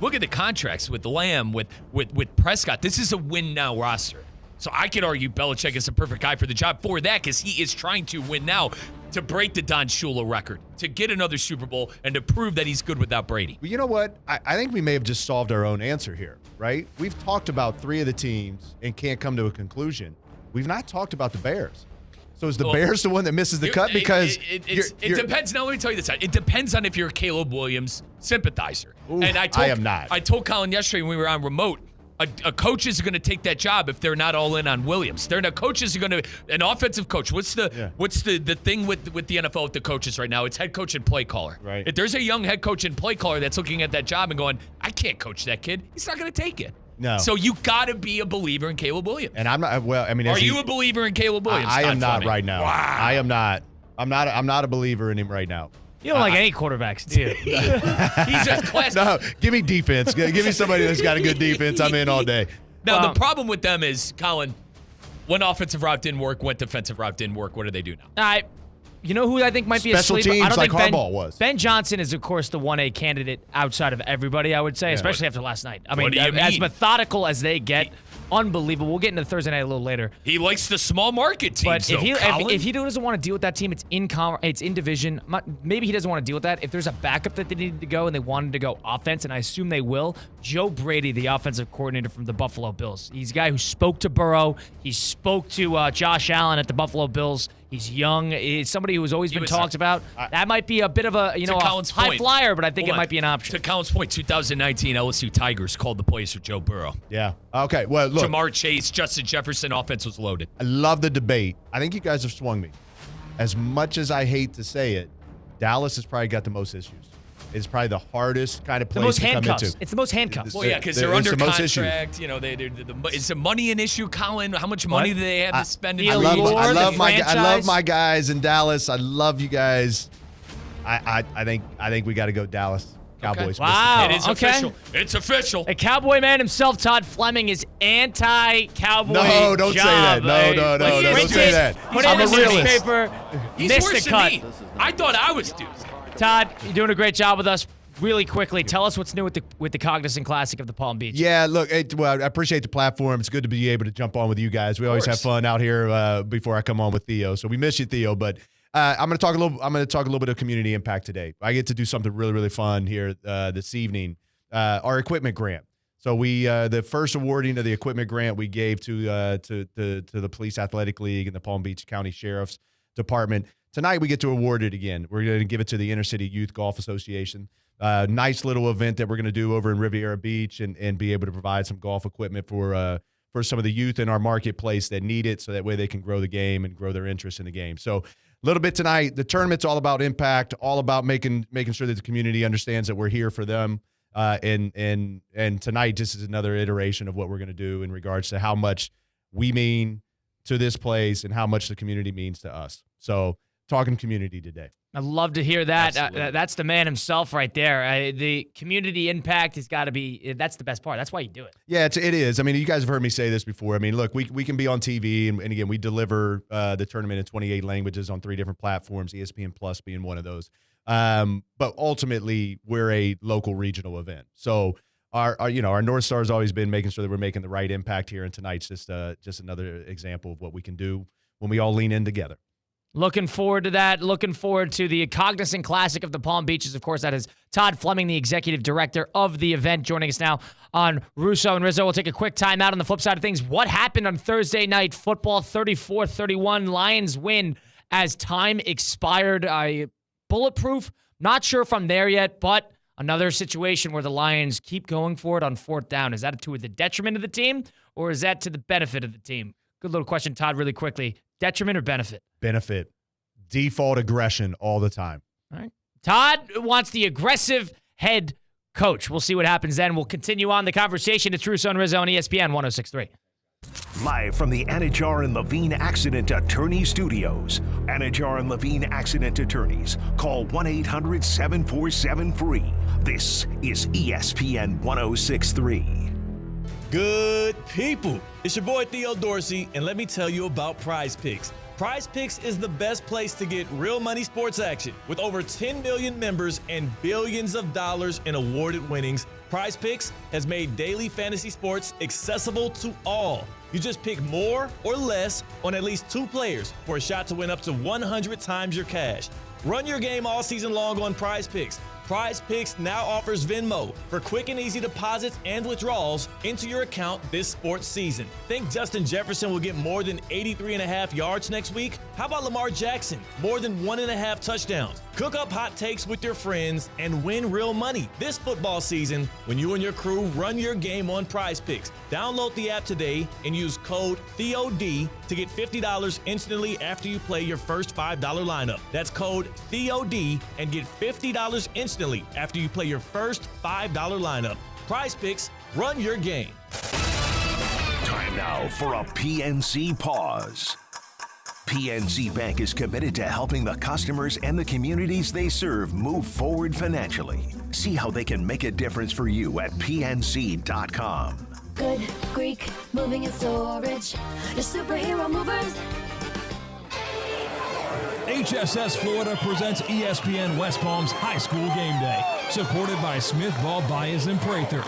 Look at the contracts with Lamb, with Prescott. This is a win-now roster. So I could argue Belichick is the perfect guy for the job for that because he is trying to win now to break the Don Shula record, to get another Super Bowl, and to prove that he's good without Brady. Well, you know what? I think we may have just solved our own answer here, right? We've talked about 3 of the teams and can't come to a conclusion. We've not talked about the Bears. So is the Bears the one that misses the cut? Because it depends. Now let me tell you this. It depends on if you're a Caleb Williams sympathizer. Oof, and I am not. I told Colin yesterday when we were on remote, a coach is going to take that job if they're not all in on Williams. Coaches are going to an offensive coach. What's the thing with the NFL with the coaches right now? It's head coach and play caller. Right. If there's a young head coach and play caller that's looking at that job and going, I can't coach that kid. He's not going to take it. No. So you got to be a believer in Caleb Williams. And I'm not. Well, I mean, are you a believer in Caleb Williams? I am not right now. Wow. I am not. I'm not a believer in him right now. You don't like any quarterbacks, do you? He's just classic. No, give me defense. Give me somebody that's got a good defense. I'm in all day. Now, the problem with them is, Colin, one offensive route didn't work, one defensive route didn't work. What do they do now? You know who I think might be Special a sleeper? teams I don't like think Harbaugh was. Ben Johnson is, of course, the 1A candidate outside of everybody, I would say, especially after last night. I mean, as methodical as they get, unbelievable. We'll get into Thursday night a little later. He likes the small market teams, but if he doesn't want to deal with that team, it's in division. Maybe he doesn't want to deal with that. If there's a backup that they needed to go and they wanted to go offense, and I assume they will, Joe Brady, the offensive coordinator from the Buffalo Bills. He's a guy who spoke to Burrow. He spoke to Josh Allen at the Buffalo Bills. He's young. He's somebody who has always been talked about. That might be a bit of a high flyer, but I think it might be an option. To Colin's point, 2019 LSU Tigers called the plays for Joe Burrow. Yeah. Okay. Well, look. Jamar Chase, Justin Jefferson, offense was loaded. I love the debate. I think you guys have swung me. As much as I hate to say it, Dallas has probably got the most issues. is probably the hardest kind of The place most to come handcuffs. into. It's the most handcuffs. Well, yeah, because they're It's under the most issues. contract. You know, is the money an issue, Colin? How much money do they have to spend? I love franchise. my guys in Dallas. I love you guys. I think we got to go Dallas Cowboys. Wow. It is official. It's official. A Cowboy man himself, Todd Fleming, is anti-Cowboy. No, don't say that. No, don't say that. Put it I'm in a the realist. newspaper. He's Missed worse the than cut. me. I thought I was due. Todd, you're doing a great job with us. Really quickly, tell us what's new with the Cognizant Classic of the Palm Beach. Yeah, look, I appreciate the platform. It's good to be able to jump on with you guys. We always have fun out here before I come on with Theo. So we miss you, Theo. But I'm going to talk a little bit of community impact today. I get to do something really, really fun here this evening. Our equipment grant. So we the first awarding of the equipment grant we gave to the Police Athletic League and the Palm Beach County Sheriff's Department. Tonight we get to award it again. We're going to give it to the Inner City Youth Golf Association. Nice little event that we're going to do over in Riviera Beach and be able to provide some golf equipment for some of the youth in our marketplace that need it, so that way they can grow the game and grow their interest in the game. So a little bit tonight. The tournament's all about impact, all about making sure that the community understands that we're here for them. And tonight just is another iteration of what we're going to do in regards to how much we mean to this place and how much the community means to us. So talking community today. I love to hear that. Absolutely. That's the man himself right there. The community impact has got to be, that's the best part. That's why you do it. Yeah, it is. I mean, you guys have heard me say this before. I mean, look, we can be on TV, and again, we deliver the tournament in 28 languages on 3 different platforms, ESPN Plus being one of those. But ultimately, we're a local regional event. So our North Star has always been making sure that we're making the right impact here, and tonight's just another example of what we can do when we all lean in together. Looking forward to that. Looking forward to the Cognizant Classic of the Palm Beaches. Of course, that is Todd Fleming, the executive director of the event, joining us now on Russo and Rizzo. We'll take a quick time out on the flip side of things. What happened on Thursday night football? 34-31. Lions win as time expired. Bulletproof. Not sure if I'm there yet, but another situation where the Lions keep going for it on 4th down. Is that to the detriment of the team, or is that to the benefit of the team? Good little question, Todd, really quickly. Detriment or benefit? Benefit. Default aggression all the time. All right. Todd wants the aggressive head coach. We'll see what happens then. We'll continue on the conversation. It's Russo and Rizzo on ESPN 106.3. Live from the Anajar and Levine Accident Attorney Studios. Anajar and Levine Accident Attorneys. Call 1-800-747-FREE. This is ESPN 106.3. Good people. It's your boy Theo Dorsey, and let me tell you about Prize Picks. Prize Picks is the best place to get real money sports action. With over 10 million members and billions of dollars in awarded winnings, Prize Picks has made daily fantasy sports accessible to all. You just pick more or less on at least 2 players for a shot to win up to 100 times your cash. Run your game all season long on Prize Picks. Prize Picks now offers Venmo for quick and easy deposits and withdrawals into your account this sports season. Think Justin Jefferson will get more than 83.5 yards next week? How about Lamar Jackson? More than 1.5 touchdowns. Cook up hot takes with your friends and win real money this football season when you and your crew run your game on Prize Picks. Download the app today and use code THEOD to get $50 instantly after you play your first $5 lineup. That's code THEOD and get $50 instantly after you play your first $5 lineup. Prize Picks, run your game. Time now for a PNC pause. PNC Bank is committed to helping the customers and the communities they serve move forward financially. See how they can make a difference for you at PNC.com. Good Greek moving and storage. Your superhero movers. HSS Florida presents ESPN West Palm's High School Game Day, supported by Smith Ball Baez and Prather.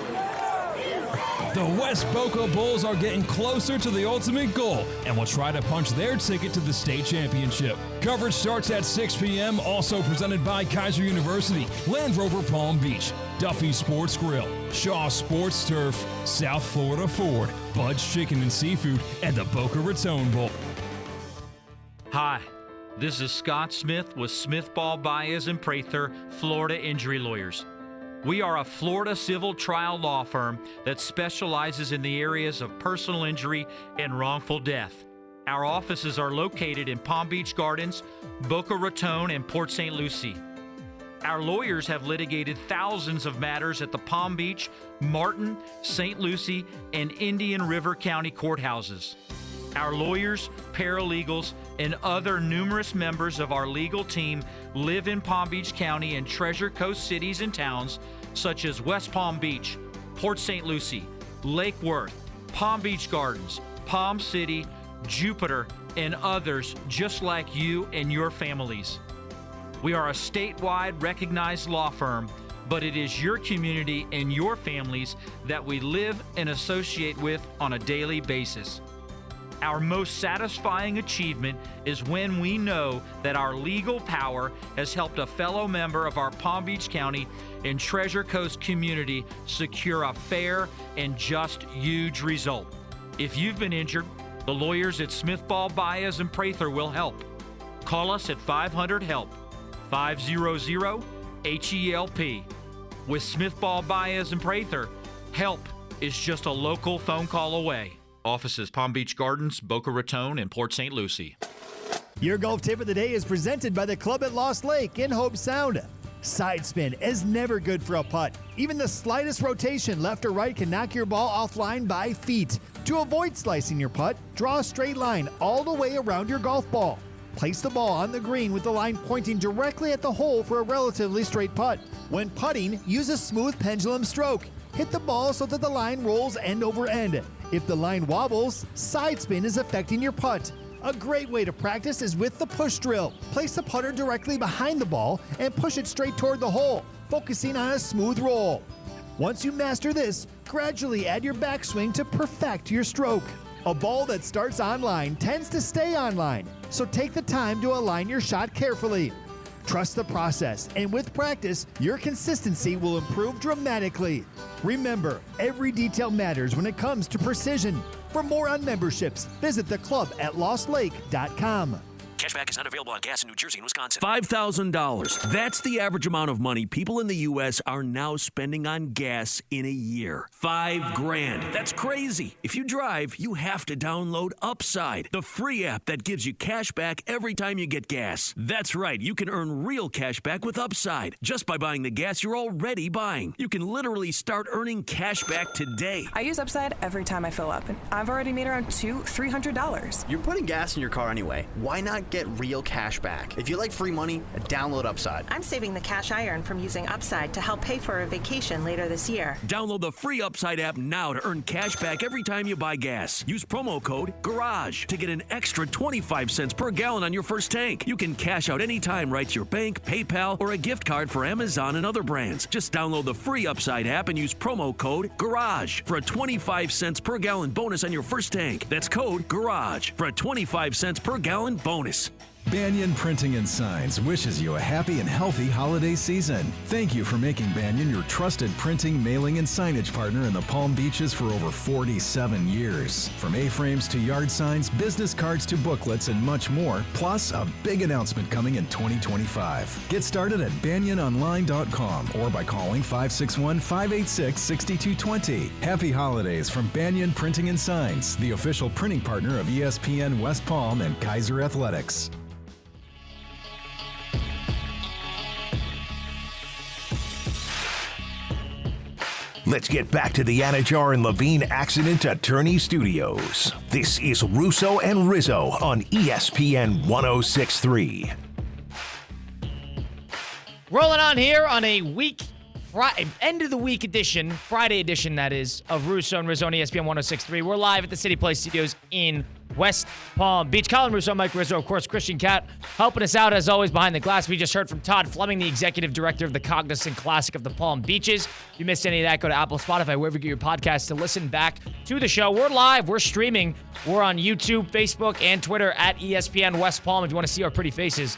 The West Boca Bulls are getting closer to the ultimate goal and will try to punch their ticket to the state championship. Coverage starts at 6 p.m., also presented by Kaiser University, Land Rover Palm Beach, Duffy Sports Grill, Shaw Sports Turf, South Florida Ford, Bud's Chicken and Seafood, and the Boca Raton Bowl. Hi, this is Scott Smith with Smith Ball Baez and Prather, Florida Injury Lawyers. We are a Florida civil trial law firm that specializes in the areas of personal injury and wrongful death. Our offices are located in Palm Beach Gardens, Boca Raton, and Port St. Lucie. Our lawyers have litigated thousands of matters at the Palm Beach, Martin, St. Lucie, and Indian River County courthouses. Our lawyers, paralegals, and other numerous members of our legal team live in Palm Beach County and Treasure Coast cities and towns such as West Palm Beach, Port St. Lucie, Lake Worth, Palm Beach Gardens, Palm City, Jupiter, and others just like you and your families. We are a statewide recognized law firm, but it is your community and your families that we live and associate with on a daily basis. Our most satisfying achievement is when we know that our legal power has helped a fellow member of our Palm Beach County and Treasure Coast community secure a fair and just huge result. If you've been injured, the lawyers at Smith, Ball, Baez, and Prather will help. Call us at 500-HELP, 500-HELP. With Smith, Ball, Baez, and Prather, help is just a local phone call away. Offices Palm Beach Gardens, Boca Raton, and Port St. Lucie. Your golf tip of the day is presented by the Club at Lost Lake in Hope Sound. Side spin is never good for a putt. Even the slightest rotation left or right can knock your ball offline by feet. To avoid slicing your putt, draw a straight line all the way around your golf ball. Place the ball on the green with the line pointing directly at the hole for a relatively straight putt. When putting, use a smooth pendulum stroke. Hit the ball so that the line rolls end over end. If the line wobbles, side spin is affecting your putt. A great way to practice is with the push drill. Place the putter directly behind the ball and push it straight toward the hole, focusing on a smooth roll. Once you master this, gradually add your backswing to perfect your stroke. A ball that starts online tends to stay online, so take the time to align your shot carefully. Trust the process, and with practice, your consistency will improve dramatically. Remember, every detail matters when it comes to precision. For more on memberships, visit theclubatlostlake.com. Cashback is not available on gas in New Jersey and Wisconsin. $5,000. That's the average amount of money people in the U.S. are now spending on gas in a year. $5,000. That's crazy. If you drive, you have to download Upside, the free app that gives you cash back every time you get gas. That's right. You can earn real cash back with Upside just by buying the gas you're already buying. You can literally start earning cash back today. I use Upside every time I fill up, and I've already made around $200-$300. You're putting gas in your car anyway. Why not get real cash back? If you like free money, download Upside. I'm saving the cash I earn from using Upside to help pay for a vacation later this year. Download the free Upside app now to earn cash back every time you buy gas. Use promo code GARAGE to get an extra 25 cents per gallon on your first tank. You can cash out anytime right to your bank, PayPal, or a gift card for Amazon and other brands. Just download the free Upside app and use promo code GARAGE for a 25 cents per gallon bonus on your first tank. That's code GARAGE for a 25 cents per gallon bonus. Banyan Printing and Signs wishes you a happy and healthy holiday season. Thank you for making Banyan your trusted printing, mailing, and signage partner in the Palm Beaches for over 47 years. From A-frames to yard signs, business cards to booklets, and much more, plus a big announcement coming in 2025. Get started at banyanonline.com or by calling 561-586-6220. Happy holidays from Banyan Printing and Signs, the official printing partner of ESPN West Palm and Kaiser Athletics. Let's get back to the Anajar and Levine Accident Attorney Studios. This is Russo and Rizzo on ESPN 106.3. Rolling on here on a end of the week edition, Friday edition that is, of Russo and Rizzo on ESPN 106.3. We're live at the City Place Studios in West Palm Beach. Colin Russo, Mike Rizzo, of course, Christian Cat helping us out as always behind the glass. We just heard from Todd Fleming, the executive director of the Cognizant Classic of the Palm Beaches. If you missed any of that, go to Apple, Spotify, wherever you get your podcast to listen back to the show. We're live. We're streaming. We're on YouTube, Facebook, and Twitter at ESPN West Palm if you want to see our pretty faces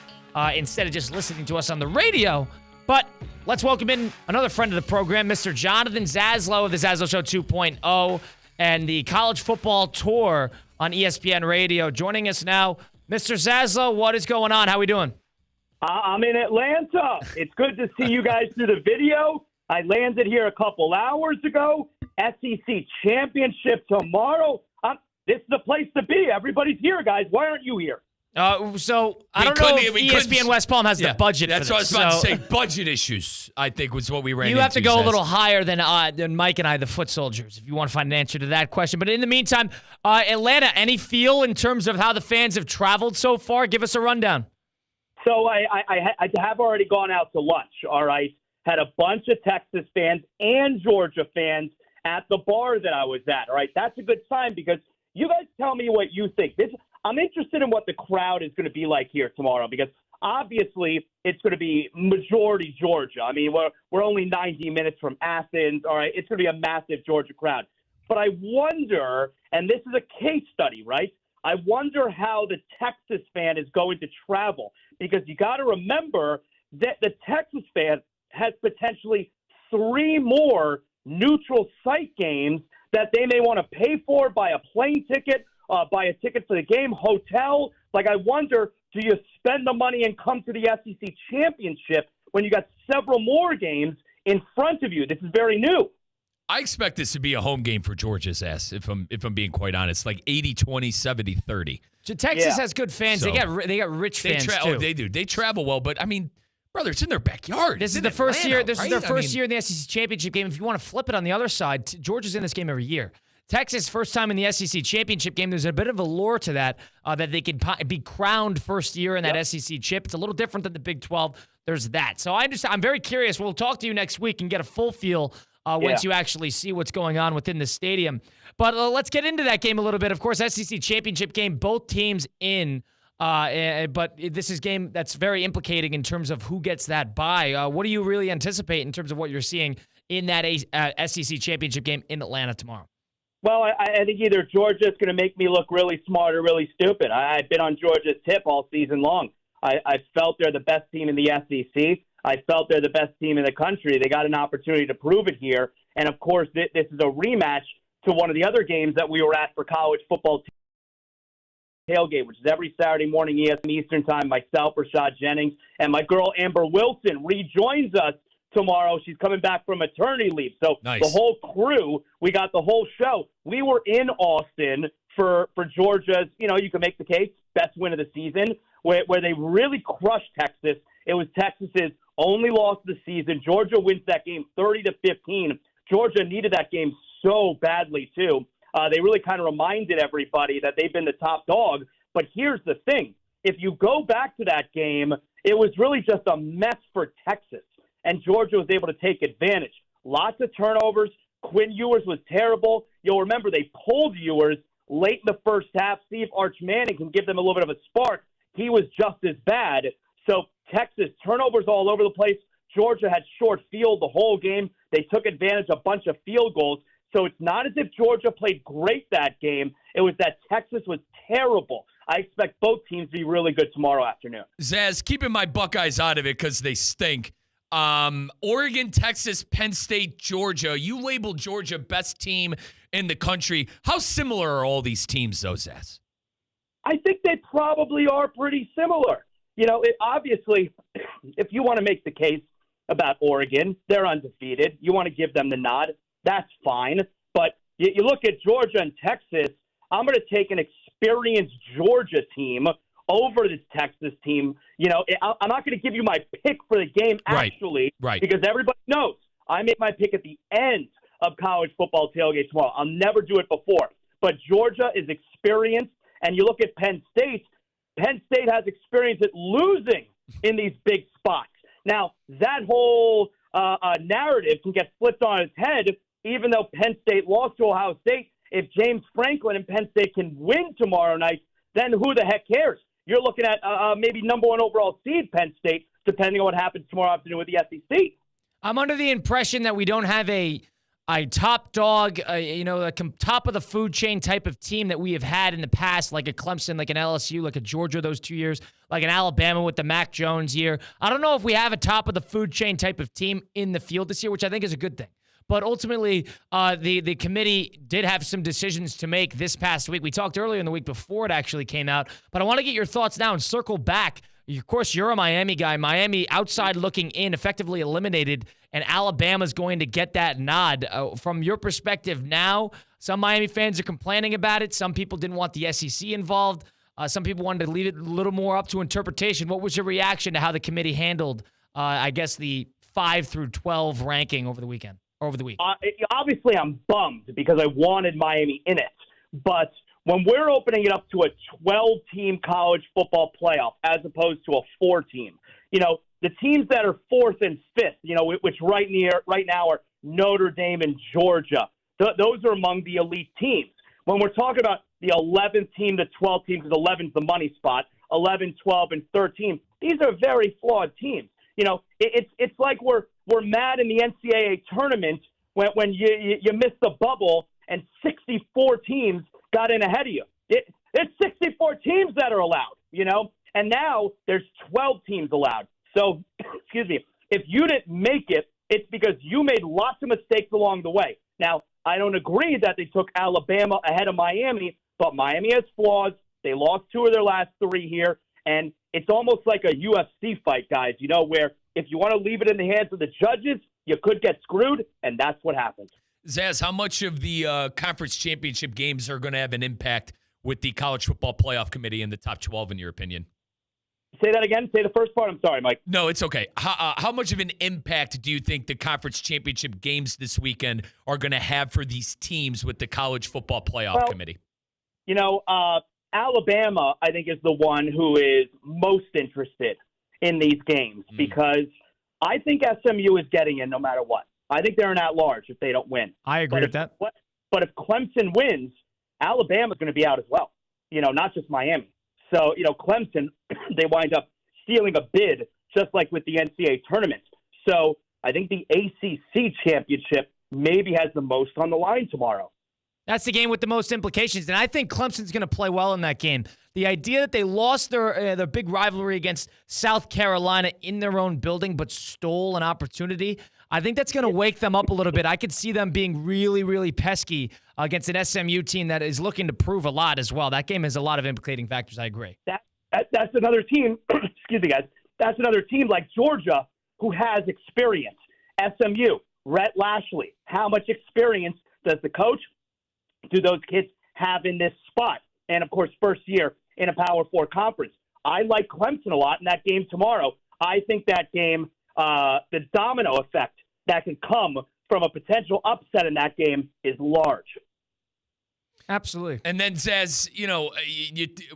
instead of just listening to us on the radio. But let's welcome in another friend of the program, Mr. Jonathan Zaslow of the Zaslow Show 2.0 and the College Football Tour on ESPN Radio. Joining us now, Mr. Zaslow, what is going on? How we doing? I'm in Atlanta. It's good to see you guys through the video. I landed here a couple hours ago. SEC Championship tomorrow. This is the place to be. Everybody's here, guys. Why aren't you here? So I don't know if ESPN West Palm has the budget That's for what this. I was about to say. Budget issues, I think, was what we ran into. You have to go Zaz. a little higher than Mike and I, the foot soldiers, if you want to find an answer to that question. But in the meantime, Atlanta, any feel in terms of how the fans have traveled so far? Give us a rundown. So I have already gone out to lunch, all right? Had a bunch of Texas fans and Georgia fans at the bar that I was at, all right? That's a good sign because you guys tell me what you think. I'm interested in what the crowd is going to be like here tomorrow because obviously it's going to be majority Georgia. I mean, we're only 90 minutes from Athens, all right? It's going to be a massive Georgia crowd. But I wonder, and this is a case study, right? I wonder how the Texas fan is going to travel because you got to remember that the Texas fan has potentially 3 more neutral site games that they may want to pay for, buy a plane ticket, buy a ticket for the game, hotel. Like, I wonder, do you spend the money and come to the SEC championship when you got several more games in front of you? This is very new. I expect this to be a home game for Georgia's ass, if I'm being quite honest, like 80-20, 70-30. So Texas has good fans. So, they got rich fans too. Oh, they do. They travel well, but I mean, brother, it's in their backyard. This is the first year. This is their first year in the SEC championship game. If you want to flip it on the other side, Georgia's in this game every year. Texas, first time in the SEC championship game. There's a bit of a lure to that, that they can be crowned first year in that SEC chip. It's a little different than the Big 12. There's that. So I'm very curious. We'll talk to you next week and get a full feel once you actually see what's going on within the stadium. But let's get into that game a little bit. Of course, SEC championship game, both teams in. But this is a game that's very implicating in terms of who gets that bye. What do you really anticipate in terms of what you're seeing in that SEC championship game in Atlanta tomorrow? Well, I think either Georgia's going to make me look really smart or really stupid. I've been on Georgia's tip all season long. I felt they're the best team in the SEC. I felt they're the best team in the country. They got an opportunity to prove it here. And, of course, this is a rematch to one of the other games that we were at for college football tailgate, which is every Saturday morning, ESPN Eastern Time. Myself, Rashad Jennings, and my girl Amber Wilson rejoins us tomorrow. She's coming back from maternity leave. So The whole crew, we got the whole show. We were in Austin for Georgia's, you can make the case, best win of the season, where they really crushed Texas. It was Texas's only loss of the season. Georgia wins that game 30-15. Georgia needed that game so badly, too. They really kind of reminded everybody that they've been the top dog. But here's the thing. If you go back to that game, it was really just a mess for Texas. And Georgia was able to take advantage. Lots of turnovers. Quinn Ewers was terrible. You'll remember they pulled Ewers late in the first half. See if Arch Manning can give them a little bit of a spark. He was just as bad. So Texas, turnovers all over the place. Georgia had short field the whole game. They took advantage of a bunch of field goals. So it's not as if Georgia played great that game. It was that Texas was terrible. I expect both teams to be really good tomorrow afternoon. Zaz, keeping my Buckeyes out of it because they stink. Oregon, Texas, Penn State, Georgia. You labeled Georgia best team in the country. How similar are all these teams, though, Zaz? I think they probably are pretty similar. Obviously, if you want to make the case about Oregon, they're undefeated. You want to give them the nod. That's fine. But you look at Georgia and Texas, I'm going to take an experienced Georgia team over this Texas team. I'm not going to give you my pick for the game, actually, because everybody knows I make my pick at the end of college football tailgate tomorrow. I'll never do it before. But Georgia is experienced, and you look at Penn State has experience at losing in these big spots. Now, that whole narrative can get flipped on its head, even though Penn State lost to Ohio State. If James Franklin and Penn State can win tomorrow night, then who the heck cares? You're looking at maybe number 1 overall seed Penn State, depending on what happens tomorrow afternoon with the SEC. I'm under the impression that we don't have a top dog, top of the food chain type of team that we have had in the past, like a Clemson, like an LSU, like a Georgia those 2 years, like an Alabama with the Mac Jones year. I don't know if we have a top of the food chain type of team in the field this year, which I think is a good thing. But ultimately, the committee did have some decisions to make this past week. We talked earlier in the week before it actually came out. But I want to get your thoughts now and circle back. Of course, you're a Miami guy. Miami, outside looking in, effectively eliminated, and Alabama's going to get that nod. From your perspective now, some Miami fans are complaining about it. Some people didn't want the SEC involved. Some people wanted to leave it a little more up to interpretation. What was your reaction to how the committee handled, I guess, the 5 through 12 ranking over the weekend? Over the week? Obviously, I'm bummed because I wanted Miami in it. But when we're opening it up to a 12-team college football playoff as opposed to a 4-team, the teams that are 4th and 5th, which right now are Notre Dame and Georgia, those are among the elite teams. When we're talking about the 11th team, the 12th team, because 11 is the money spot, 11, 12, and 13, these are very flawed teams. It's like we're mad in the NCAA tournament when you missed the bubble and 64 teams got in ahead of you. There's 64 teams that are allowed, and now there's 12 teams allowed. So, excuse me, if you didn't make it, it's because you made lots of mistakes along the way. Now, I don't agree that they took Alabama ahead of Miami, but Miami has flaws. They lost 2 of their last 3 here, and it's almost like a UFC fight, guys, where if you want to leave it in the hands of the judges, you could get screwed, and that's what happens. Zaz, how much of the conference championship games are going to have an impact with the college football playoff committee in the top 12, in your opinion? Say that again. Say the first part. I'm sorry, Mike. No, it's okay. How much of an impact do you think the conference championship games this weekend are going to have for these teams with the college football playoff committee? Alabama, I think, is the one who is most interested in these games because I think SMU is getting in no matter what. I think they're an at-large if they don't win. I agree with that. But if Clemson wins, Alabama's going to be out as well, not just Miami. So, Clemson, they wind up stealing a bid, just like with the NCAA tournament. So I think the ACC championship maybe has the most on the line tomorrow. That's the game with the most implications, and I think Clemson's going to play well in that game. The idea that they lost their big rivalry against South Carolina in their own building but stole an opportunity, I think that's going to wake them up a little bit. I could see them being really, really pesky against an SMU team that is looking to prove a lot as well. That game has a lot of implicating factors, I agree. That's another team, excuse me, guys, that's another team like Georgia who has experience. SMU, Rhett Lashley, how much experience does the coach, do those kids have in this spot? And, of course, first year in a Power 4 conference. I like Clemson a lot in that game tomorrow. I think that game, the domino effect that can come from a potential upset in that game is large. Absolutely. And then, Zaz,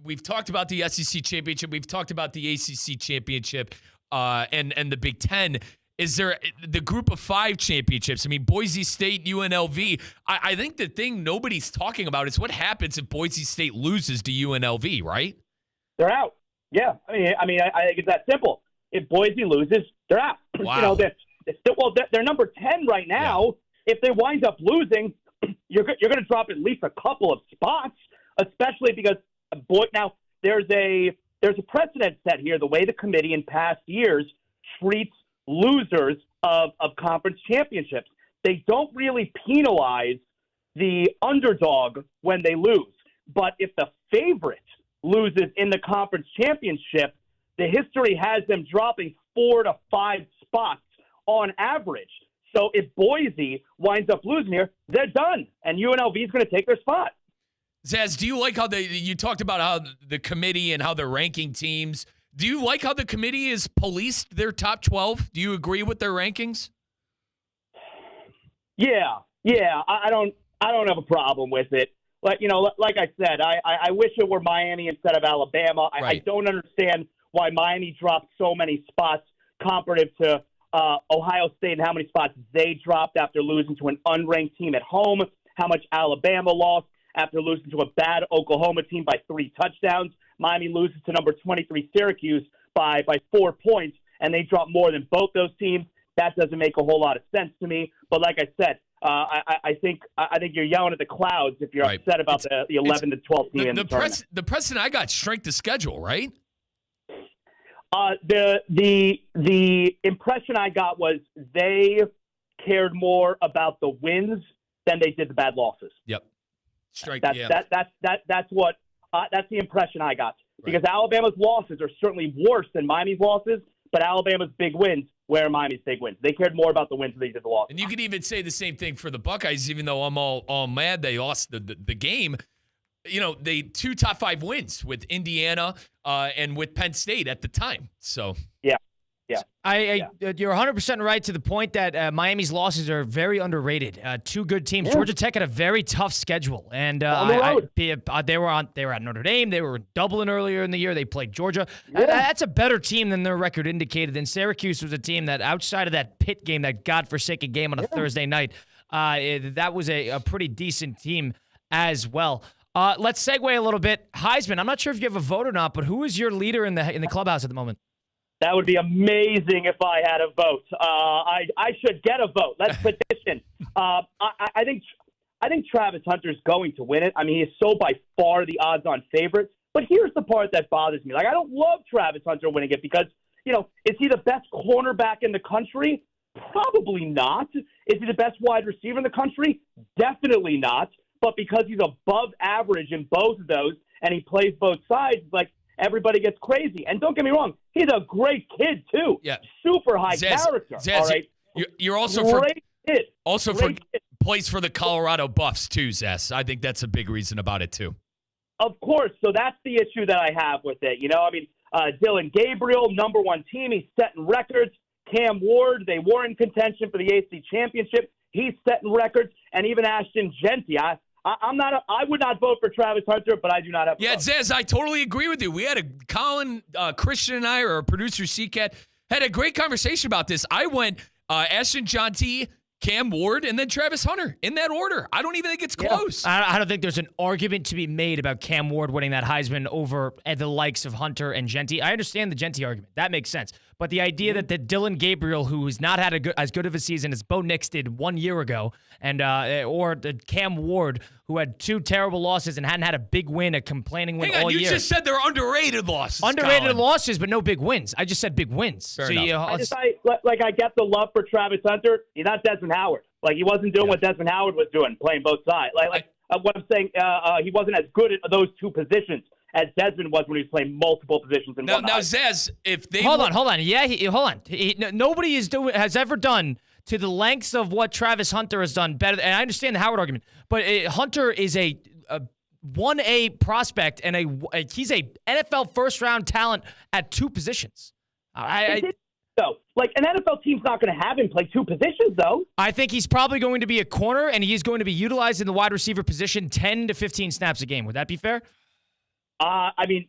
we've talked about the SEC championship. We've talked about the ACC championship and the Big Ten. Is there the group of 5 championships? I mean, Boise State, UNLV. I think the thing nobody's talking about is what happens if Boise State loses to UNLV, right? They're out. Yeah. I think it's that simple. If Boise loses, they're out. Wow. They're number 10 right now. Yeah. If they wind up losing, you're going to drop at least a couple of spots, especially because now there's a precedent set here. The way the committee in past years treats losers of conference championships. They don't really penalize the underdog when they lose. But if the favorite loses in the conference championship, the history has them dropping 4 to 5 spots on average. So if Boise winds up losing here, they're done, and UNLV is going to take their spot. Zaz, do you like how you talked about how the committee and how they're ranking teams? Do you like how the committee has policed their top 12? Do you agree with their rankings? Yeah. I don't have a problem with it. Like I said, I wish it were Miami instead of Alabama. Right. I don't understand why Miami dropped so many spots comparative to Ohio State and how many spots they dropped after losing to an unranked team at home, how much Alabama lost after losing to a bad Oklahoma team by 3 touchdowns. Miami loses to number 23 Syracuse by 4 points, and they drop more than both those teams. That doesn't make a whole lot of sense to me. But like I said, I think you're yelling at the clouds if you're upset about the 11 to 12 team in the tournament. The precedent I got, strength of schedule, right? The impression I got was they cared more about the wins than they did the bad losses. Yep. That's the impression I got. Because Alabama's losses are certainly worse than Miami's losses, but Alabama's big wins were Miami's big wins. They cared more about the wins than they did the losses. And you could even say the same thing for the Buckeyes, even though I'm all mad they lost the game. the 2 top 5 wins with Indiana and with Penn State at the time. So yeah. You're 100% right to the point that Miami's losses are very underrated. 2 good teams. Yeah. Georgia Tech had a very tough schedule, and they were at Notre Dame. They were in Dublin earlier in the year. They played Georgia. Yeah. That's a better team than their record indicated. And Syracuse was a team that, outside of that Pitt game, that godforsaken game on a Thursday night, that was a pretty decent team as well. Let's segue a little bit. Heisman. I'm not sure if you have a vote or not, but who is your leader in the clubhouse at the moment? That would be amazing if I had a vote. I should get a vote. Let's petition. I think Travis Hunter's going to win it. I mean, he is so by far the odds-on favorite. But here's the part that bothers me. Like, I don't love Travis Hunter winning it because, is he the best cornerback in the country? Probably not. Is he the best wide receiver in the country? Definitely not. But because he's above average in both of those and he plays both sides, like, everybody gets crazy. And don't get me wrong, he's a great kid, too. Yeah. Super high character. Zaz, all right? You're also great kid. Also great kid. Plays for the Colorado Buffs, too, Zaz. I think that's a big reason about it, too. Of course. So that's the issue that I have with it. Dylan Gabriel, number 1 team. He's setting records. Cam Ward, they were in contention for the AC championship. He's setting records. And even Ashton Genty. I would not vote for Travis Hunter, but I do not have. Yeah, Zaz, I totally agree with you. We had Colin, Christian, and I, or our producer CCAT, had a great conversation about this. I went Ashton Genty, Cam Ward, and then Travis Hunter in that order. I don't even think it's close. I don't think there's an argument to be made about Cam Ward winning that Heisman over the likes of Hunter and Genty. I understand the Genty argument. That makes sense. But the idea that Dylan Gabriel, who's not had as good of a season as Bo Nix did 1 year ago, and or Cam Ward, who had 2 terrible losses and hadn't had a big win, a complaining win all year. You just said they're underrated losses. Underrated losses, but no big wins. I just said big wins. Fair enough. I get the love for Travis Hunter. He's not Desmond Howard. Like, he wasn't doing what Desmond Howard was doing, playing both sides. What I'm saying, he wasn't as good at those 2 positions as Desmond was when he was playing multiple positions in one. Now, Zaz, if they hold on, yeah, hold on. Nobody has ever done to the lengths of what Travis Hunter has done better. And I understand the Howard argument, but Hunter is a 1A prospect and he's a NFL first round talent at 2 positions. Like, an NFL team's not going to have him play 2 positions, though. I think he's probably going to be a corner, and he's going to be utilized in the wide receiver position 10 to 15 snaps a game. Would that be fair?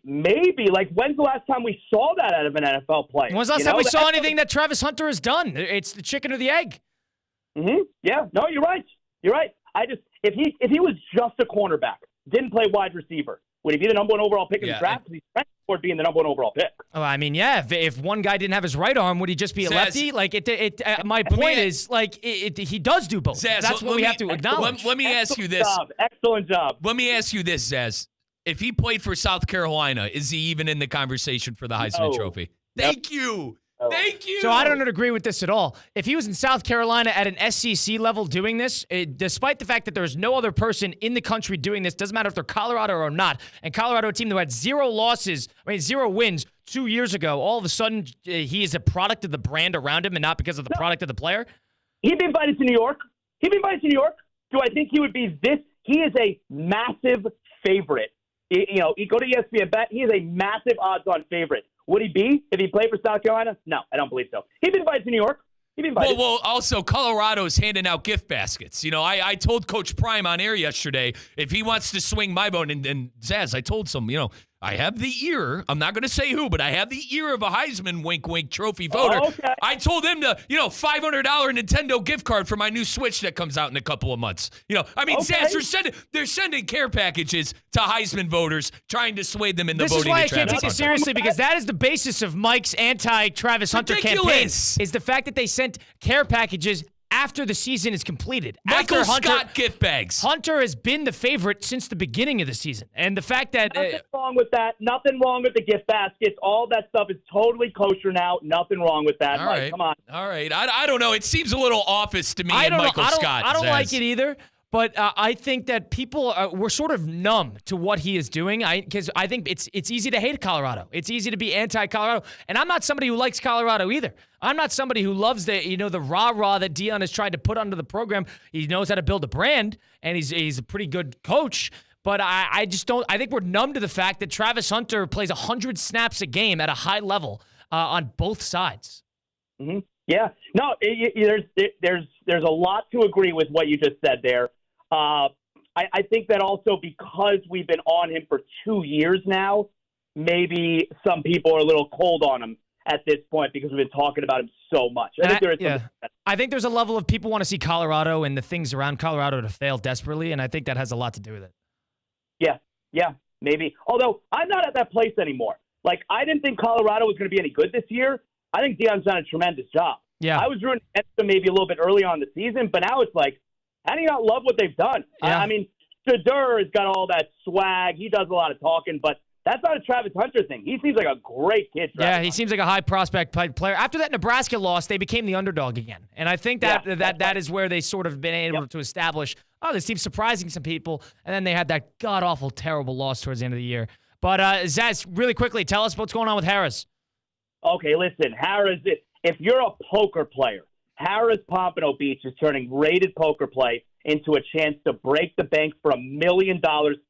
Maybe. Like, when's the last time we saw that out of an NFL player? When's the last time we saw anything that Travis Hunter has done? It's the chicken or the egg. Mm-hmm. Yeah. No, you're right. You're right. If he was just a cornerback, didn't play wide receiver, would he be the number 1 overall pick in the draft? He's toward being the number 1 overall pick. Oh, I mean, yeah. If one guy didn't have his right arm, would he just be a lefty? Like, my point is, like, he does do both. Zaz, that's what we have to acknowledge. Let me ask you this. Excellent job. Let me ask you this, Zaz. If he played for South Carolina, is he even in the conversation for the Heisman Trophy? Thank you. Thank you. So I don't agree with this at all. If he was in South Carolina at an SEC level doing this, despite the fact that there's no other person in the country doing this, doesn't matter if they're Colorado or not, and Colorado, a team that had 0 wins 2 years ago, all of a sudden he is a product of the brand around him and not because of the product of the player? He'd be invited to New York. Do I think he would be this? He is a massive favorite. You go to ESPN Bet, he is a massive odds-on favorite. Would he be if he played for South Carolina? No, I don't believe so. He'd be invited to New York. He'd be invited. Well, also, Colorado's handing out gift baskets. I told Coach Prime on air yesterday, if he wants to swing my bone, and Zaz, I told some, I have the ear. I'm not going to say who, but I have the ear of a Heisman wink, wink trophy voter. Okay. I told him to, $500 Nintendo gift card for my new Switch that comes out in a couple of months. Zaz, they're sending care packages to Heisman voters, trying to sway them into voting. This is why I can't take this seriously, because that is the basis of Mike's anti-Travis Hunter campaign. Is the fact that they sent care packages after the season is completed. Michael Scott gift bags. Hunter has been the favorite since the beginning of the season. And the fact that... Nothing wrong with that. Nothing wrong with the gift baskets. All that stuff is totally kosher now. Nothing wrong with that. All Mike, right. come on. All right. I don't know. It seems a little office to me and Michael Scott. I don't like it either. But I think that people we're sort of numb to what he is doing. Because I think it's easy to hate Colorado. It's easy to be anti-Colorado. And I'm not somebody who likes Colorado either. I'm not somebody who loves the rah-rah that Deion has tried to put under the program. He knows how to build a brand, and he's a pretty good coach. But I just don't. I think we're numb to the fact that Travis Hunter plays 100 snaps a game at a high level on both sides. Mm-hmm. Yeah. No, there's a lot to agree with what you just said there. I think that also because we've been on him for 2 years now, maybe some people are a little cold on him at this point because we've been talking about him so much. I think there's a level of people want to see Colorado and the things around Colorado to fail desperately, and I think that has a lot to do with it. Yeah, maybe. Although I'm not at that place anymore. Like, I didn't think Colorado was going to be any good this year. I think Deion's done a tremendous job. Yeah. I was rooting against them maybe a little bit early on in the season, but now it's like, how do you not love what they've done? Yeah. I mean, Shedeur has got all that swag. He does a lot of talking, but that's not a Travis Hunter thing. He seems like a great kid. Yeah, he seems like a high prospect player. After that Nebraska loss, they became the underdog again. And I think that is where they sort of been able to establish, this team's surprising some people. And then they had that god-awful, terrible loss towards the end of the year. But, Zaz, really quickly, tell us what's going on with Harris. Okay, listen, Harris, if you're a poker player, Harris Pompano Beach is turning rated poker play into a chance to break the bank for $1 million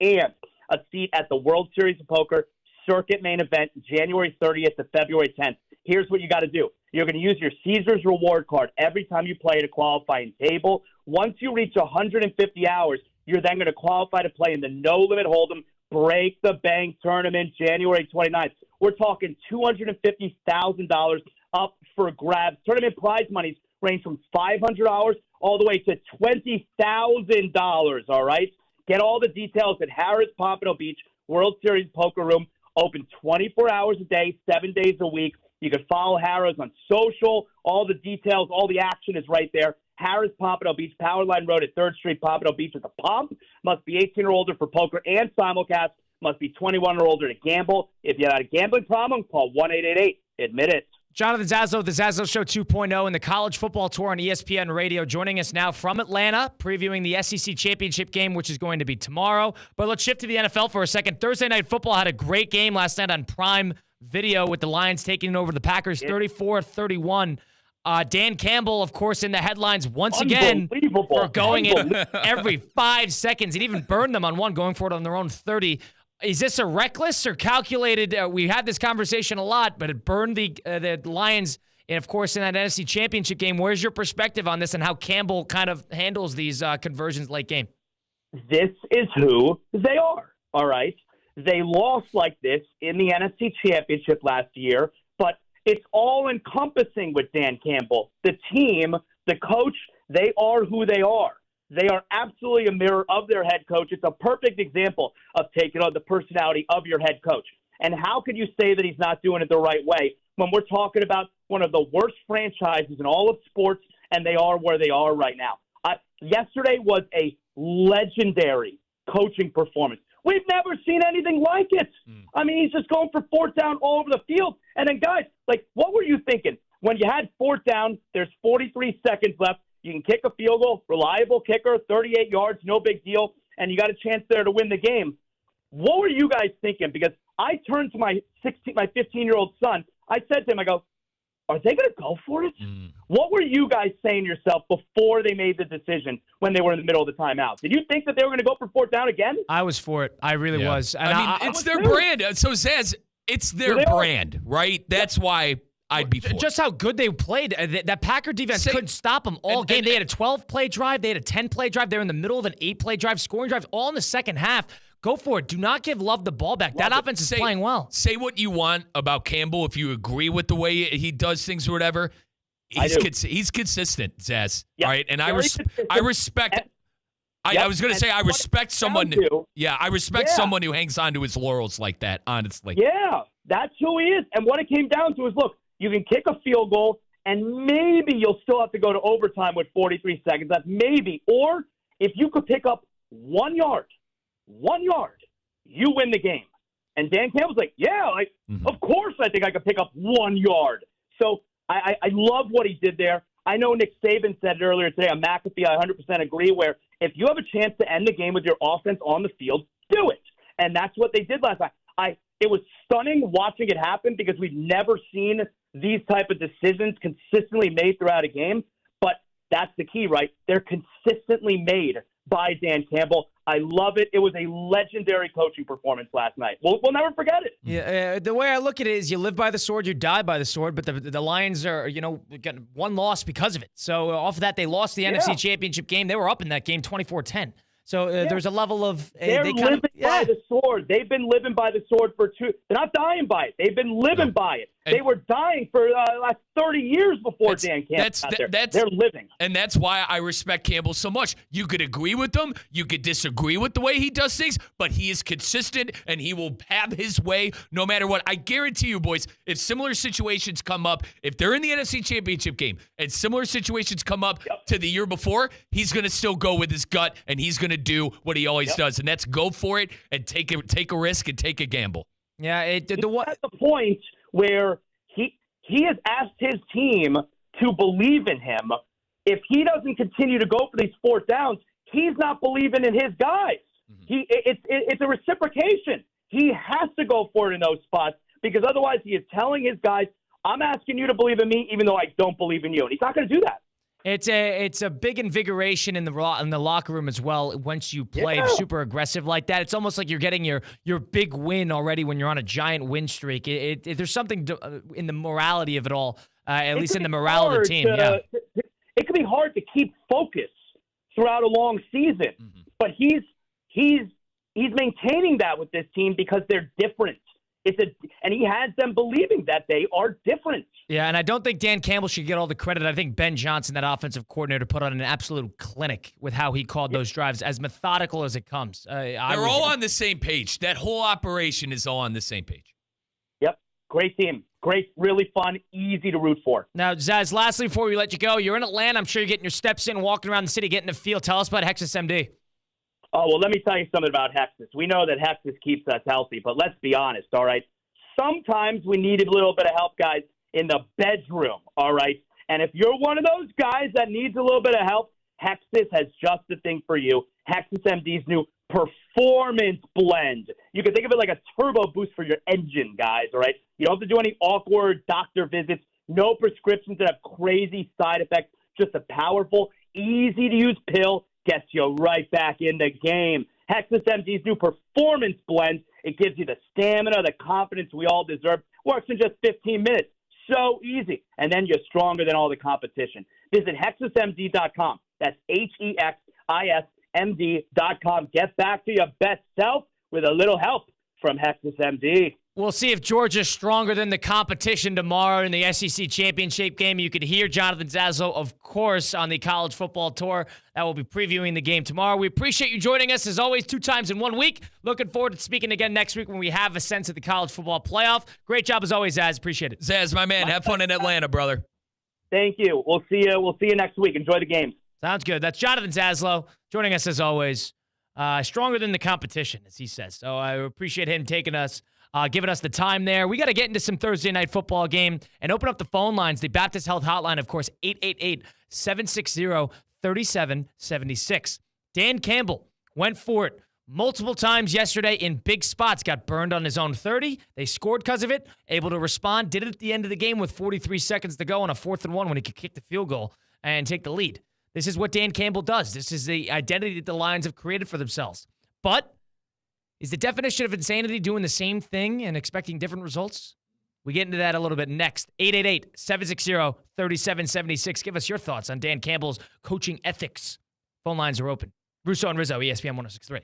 and a seat at the World Series of Poker Circuit Main Event, January 30th to February 10th. Here's what you got to do. You're going to use your Caesars reward card every time you play at a qualifying table. Once you reach 150 hours, you're then going to qualify to play in the No Limit Hold'em Break the Bank Tournament, January 29th. We're talking $250,000 up for grabs. Tournament prize monies range from $500 all the way to $20,000, all right? Get all the details at Harris Pompano Beach World Series Poker Room, open 24 hours a day, 7 days a week. You can follow Harris on social. All the details, all the action is right there. Harris Pompano Beach, Powerline Road at 3rd Street, Pompano Beach with a pump. Must be 18 or older for poker and simulcast. Must be 21 or older to gamble. If you have a gambling problem, call 1-888-ADMIT IT. Jonathan Zaslow, the Zaslow Show 2.0 and the College Football Tour on ESPN Radio, joining us now from Atlanta, previewing the SEC Championship game, which is going to be tomorrow. But let's shift to the NFL for a second. Thursday Night Football had a great game last night on Prime Video with the Lions taking over the Packers 34-31. Dan Campbell, of course, in the headlines once again for going in every 5 seconds. He'd even burned them on one, going for it on their own 30. Is this a reckless or calculated? We had this conversation a lot, but it burned the Lions, and of course, in that NFC Championship game. Where's your perspective on this and how Campbell kind of handles these conversions late game? This is who they are, all right? They lost like this in the NFC Championship last year, but it's all-encompassing with Dan Campbell. The team, the coach, they are who they are. They are absolutely a mirror of their head coach. It's a perfect example of taking on the personality of your head coach. And how can you say that he's not doing it the right way when we're talking about one of the worst franchises in all of sports, and they are where they are right now? Yesterday was a legendary coaching performance. We've never seen anything like it. I mean, he's just going for 4th down all over the field. And then, guys, like, what were you thinking? When you had 4th down, there's 43 seconds left. You can kick a field goal, reliable kicker, 38 yards, no big deal, and you got a chance there to win the game. What were you guys thinking? Because I turned to my 15-year-old son. I said to him, I go, are they going to go for it? What were you guys saying to yourself before they made the decision when they were in the middle of the timeout? Did you think that they were going to go for 4th down again? I was for it. I really was. And I mean, it's their brand. So, Zaz, it's their brand, right? That's why I'd be for it. Just how good they played. That Packer defense couldn't stop them all game. They had a 12-play drive. They had a 10-play drive. They were in the middle of an 8-play drive, scoring drives, all in the second half. Go for it. Do not give Love the ball back. That offense is playing well. Say what you want about Campbell. If you agree with the way he does things or whatever, he's consistent, Zaz. Yeah, all right, and I respect. I was going to say I respect someone. I respect someone who hangs on to his laurels like that. Honestly. Yeah, that's who he is. And what it came down to is, look, you can kick a field goal, and maybe you'll still have to go to overtime with 43 seconds left. Maybe. Or if you could pick up 1 yard, you win the game. And Dan Campbell's like, of course I think I could pick up 1 yard. So I love what he did there. I know Nick Saban said it earlier today on McAfee. I 100% agree where if you have a chance to end the game with your offense on the field, do it. And that's what they did last night. It was stunning watching it happen because we've never seen these type of decisions consistently made throughout a game. But that's the key, right? They're consistently made by Dan Campbell. I love it. It was a legendary coaching performance last night. We'll never forget it. Yeah, the way I look at it is you live by the sword, you die by the sword, but the Lions are, got one loss because of it. So off of that, they lost the NFC Championship game. They were up in that game 24-10. So there's a level of... They're living by the sword. They've been living by the sword for They're not dying by it. They've been living by it. They were dying for the last 30 years before Dan Campbell got there. They're living. And that's why I respect Campbell so much. You could agree with him. You could disagree with the way he does things, but he is consistent, and he will have his way no matter what. I guarantee you, boys, if similar situations come up, if they're in the NFC Championship game and similar situations come up to the year before, he's going to still go with his gut, and he's going to do what he always does, and that's go for it and take a risk and take a gamble. Yeah, at the point where he has asked his team to believe in him. If he doesn't continue to go for these fourth downs, he's not believing in his guys. It's a reciprocation. He has to go for it in those spots because otherwise he is telling his guys, I'm asking you to believe in me even though I don't believe in you. And he's not going to do that. It's a big invigoration in the locker room as well once you play super aggressive like that. It's almost like you're getting your big win already when you're on a giant win streak. There's something in the morality of it all, at least in the morale of the team. It can be hard to keep focus throughout a long season, but he's maintaining that with this team because they're different. And he has them believing that they are different. Yeah, and I don't think Dan Campbell should get all the credit. I think Ben Johnson, that offensive coordinator, put on an absolute clinic with how he called those drives, as methodical as it comes. They're all on the same page. That whole operation is all on the same page. Yep, great team. Great, really fun, easy to root for. Now, Zaz, lastly, before we let you go, you're in Atlanta. I'm sure you're getting your steps in, walking around the city, getting a feel. Tell us about Hexus MD. Oh, well, let me tell you something about Hexus. We know that Hexus keeps us healthy, but let's be honest, all right? Sometimes we need a little bit of help, guys, in the bedroom, all right? And if you're one of those guys that needs a little bit of help, Hexus has just the thing for you. Hexus MD's new Performance Blend. You can think of it like a turbo boost for your engine, guys, all right? You don't have to do any awkward doctor visits, no prescriptions that have crazy side effects, just a powerful, easy-to-use pill gets you right back in the game. Hexus MD's new Performance Blend. It gives you the stamina, the confidence we all deserve. Works in just 15 minutes. So easy. And then you're stronger than all the competition. Visit HexusMD.com. That's HEXISMD.com. Get back to your best self with a little help from Hexus MD. We'll see if Georgia's stronger than the competition tomorrow in the SEC Championship game. You could hear Jonathan Zaslow, of course, on the College Football Tour. That will be previewing the game tomorrow. We appreciate you joining us, as always, 2 times in 1 week. Looking forward to speaking again next week when we have a sense of the college football playoff. Great job, as always, Zaz. Appreciate it. Zaz, my man, have fun in Atlanta, brother. Thank you. We'll see you next week. Enjoy the games. Sounds good. That's Jonathan Zaslow joining us, as always. Stronger than the competition, as he says. So I appreciate him taking us. Giving us the time there. We got to get into some Thursday night football game and open up the phone lines. The Baptist Health Hotline, of course, 888-760-3776. Dan Campbell went for it multiple times yesterday in big spots. Got burned on his own 30. They scored because of it. Able to respond. Did it at the end of the game with 43 seconds to go on a 4th and 1 when he could kick the field goal and take the lead. This is what Dan Campbell does. This is the identity that the Lions have created for themselves. But is the definition of insanity doing the same thing and expecting different results? We get into that a little bit next. 888-760-3776. Give us your thoughts on Dan Campbell's coaching ethics. Phone lines are open. Russo and Rizzo, ESPN 106.3.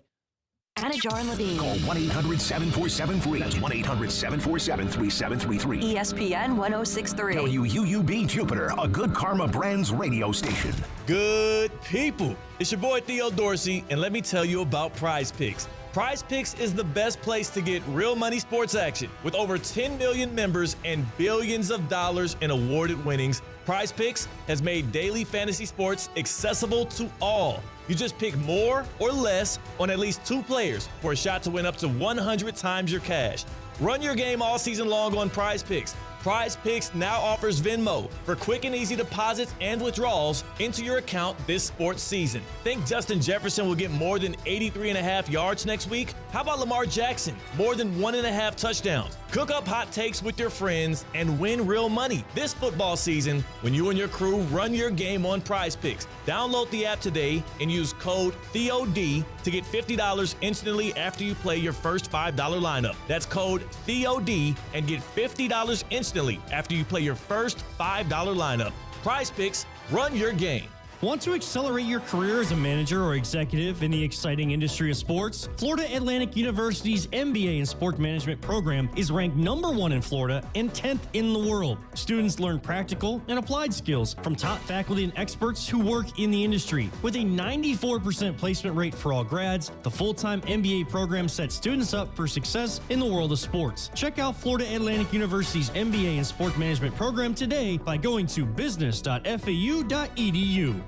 Anajar and Levine. Call 1-800-747-FREE. That's 1-800-747-3733. ESPN 106.3. WUUB Jupiter, a Good Karma Brands radio station. Good people. It's your boy Theo Dorsey, and let me tell you about Prize Picks. Prize Picks is the best place to get real money sports action. With over 10 million members and billions of dollars in awarded winnings, Prize Picks has made daily fantasy sports accessible to all. You just pick more or less on at least 2 players for a shot to win up to 100 times your cash. Run your game all season long on Prize Picks. Prize Picks now offers Venmo for quick and easy deposits and withdrawals into your account this sports season. Think Justin Jefferson will get more than 83.5 yards next week? How about Lamar Jackson? More than 1.5 touchdowns. Cook up hot takes with your friends and win real money this football season when you and your crew run your game on Prize Picks. Download the app today and use code THEOD to get $50 instantly after you play your first $5 lineup. That's code THEOD and get $50 instantly after you play your first $5 lineup. Prize Picks, run your game. Want to accelerate your career as a manager or executive in the exciting industry of sports? Florida Atlantic University's MBA in Sport Management program is ranked #1 in Florida and 10th in the world. Students learn practical and applied skills from top faculty and experts who work in the industry. With a 94% placement rate for all grads, the full-time MBA program sets students up for success in the world of sports. Check out Florida Atlantic University's MBA in Sport Management program today by going to business.fau.edu.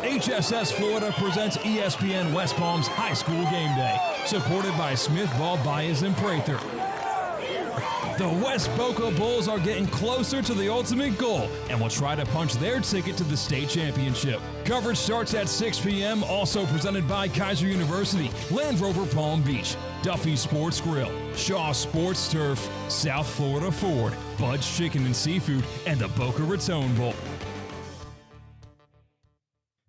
HSS Florida presents ESPN West Palm's High School Game Day, supported by Smith Ball Baez and Prather. The West Boca Bulls are getting closer to the ultimate goal and will try to punch their ticket to the state championship. Coverage starts at 6 p.m., also presented by Kaiser University, Land Rover Palm Beach, Duffy Sports Grill, Shaw Sports Turf, South Florida Ford, Bud's Chicken and Seafood, and the Boca Raton Bowl.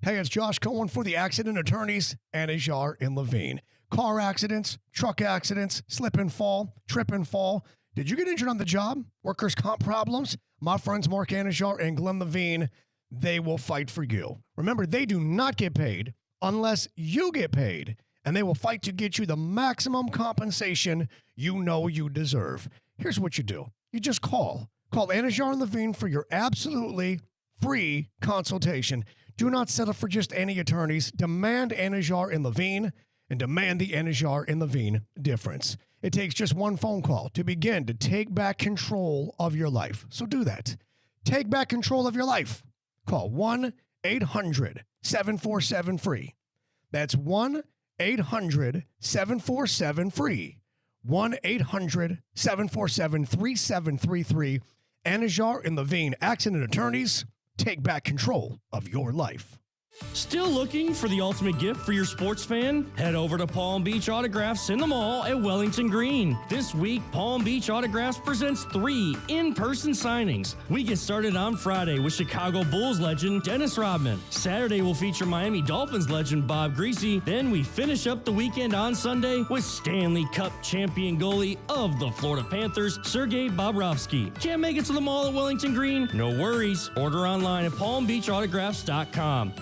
Hey, it's Josh Cohen for the Accident Attorneys, Anajar and Levine. Car accidents, truck accidents, slip and fall, trip and fall. Did you get injured on the job? Workers' comp problems? My friends Mark Anajar and Glenn Levine, they will fight for you. Remember, they do not get paid unless you get paid, and they will fight to get you the maximum compensation you know you deserve. Here's what you do. You just call. Call Anajar and Levine for your absolutely free consultation. Do not settle for just any attorneys. Demand Anajar and Levine, and demand the Anajar and Levine difference. It takes just one phone call to begin to take back control of your life. So do that. Take back control of your life. Call 1-800-747-FREE. That's 1-800-747-FREE. 1-800-747-3733. Anajar and Levine, Accident Attorneys. Take back control of your life. Still looking for the ultimate gift for your sports fan? Head over to Palm Beach Autographs in the mall at Wellington Green. This week, Palm Beach Autographs presents 3 in-person signings. We get started on Friday with Chicago Bulls legend Dennis Rodman. Saturday will feature Miami Dolphins legend Bob Greasy. Then we finish up the weekend on Sunday with Stanley Cup champion goalie of the Florida Panthers, Sergei Bobrovsky. Can't make it to the mall at Wellington Green? No worries. Order online at palmbeachautographs.com.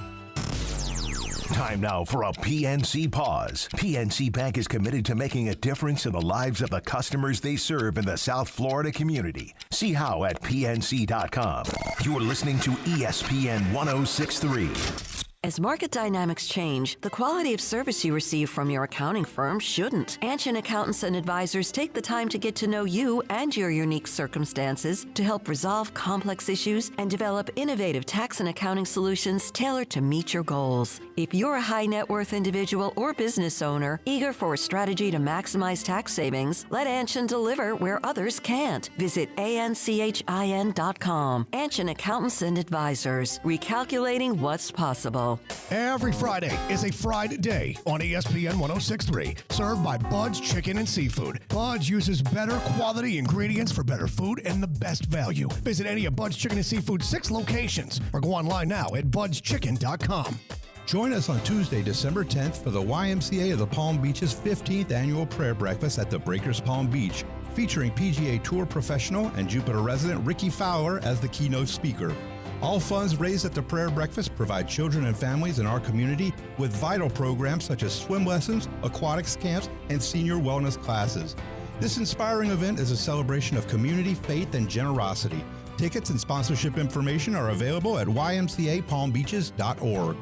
Time now for a PNC pause. PNC Bank is committed to making a difference in the lives of the customers they serve in the South Florida community. See how at pnc.com. You're listening to ESPN 106.3. As market dynamics change, the quality of service you receive from your accounting firm shouldn't. Anshin Accountants and Advisors take the time to get to know you and your unique circumstances to help resolve complex issues and develop innovative tax and accounting solutions tailored to meet your goals. If you're a high net worth individual or business owner eager for a strategy to maximize tax savings, let Anshin deliver where others can't. Visit anchin.com. Anshin Accountants and Advisors, recalculating what's possible. Every Friday is a Friday day on ESPN 106.3, served by Bud's Chicken and Seafood. Bud's uses better quality ingredients for better food and the best value. Visit any of Bud's Chicken and Seafood's 6 locations or go online now at budschicken.com. Join us on Tuesday, December 10th for the YMCA of the Palm Beach's 15th annual prayer breakfast at the Breakers Palm Beach, featuring PGA Tour professional and Jupiter resident Ricky Fowler as the keynote speaker. All funds raised at the prayer breakfast provide children and families in our community with vital programs such as swim lessons, aquatics camps, and senior wellness classes. This inspiring event is a celebration of community, faith, and generosity. Tickets and sponsorship information are available at ymcapalmbeaches.org.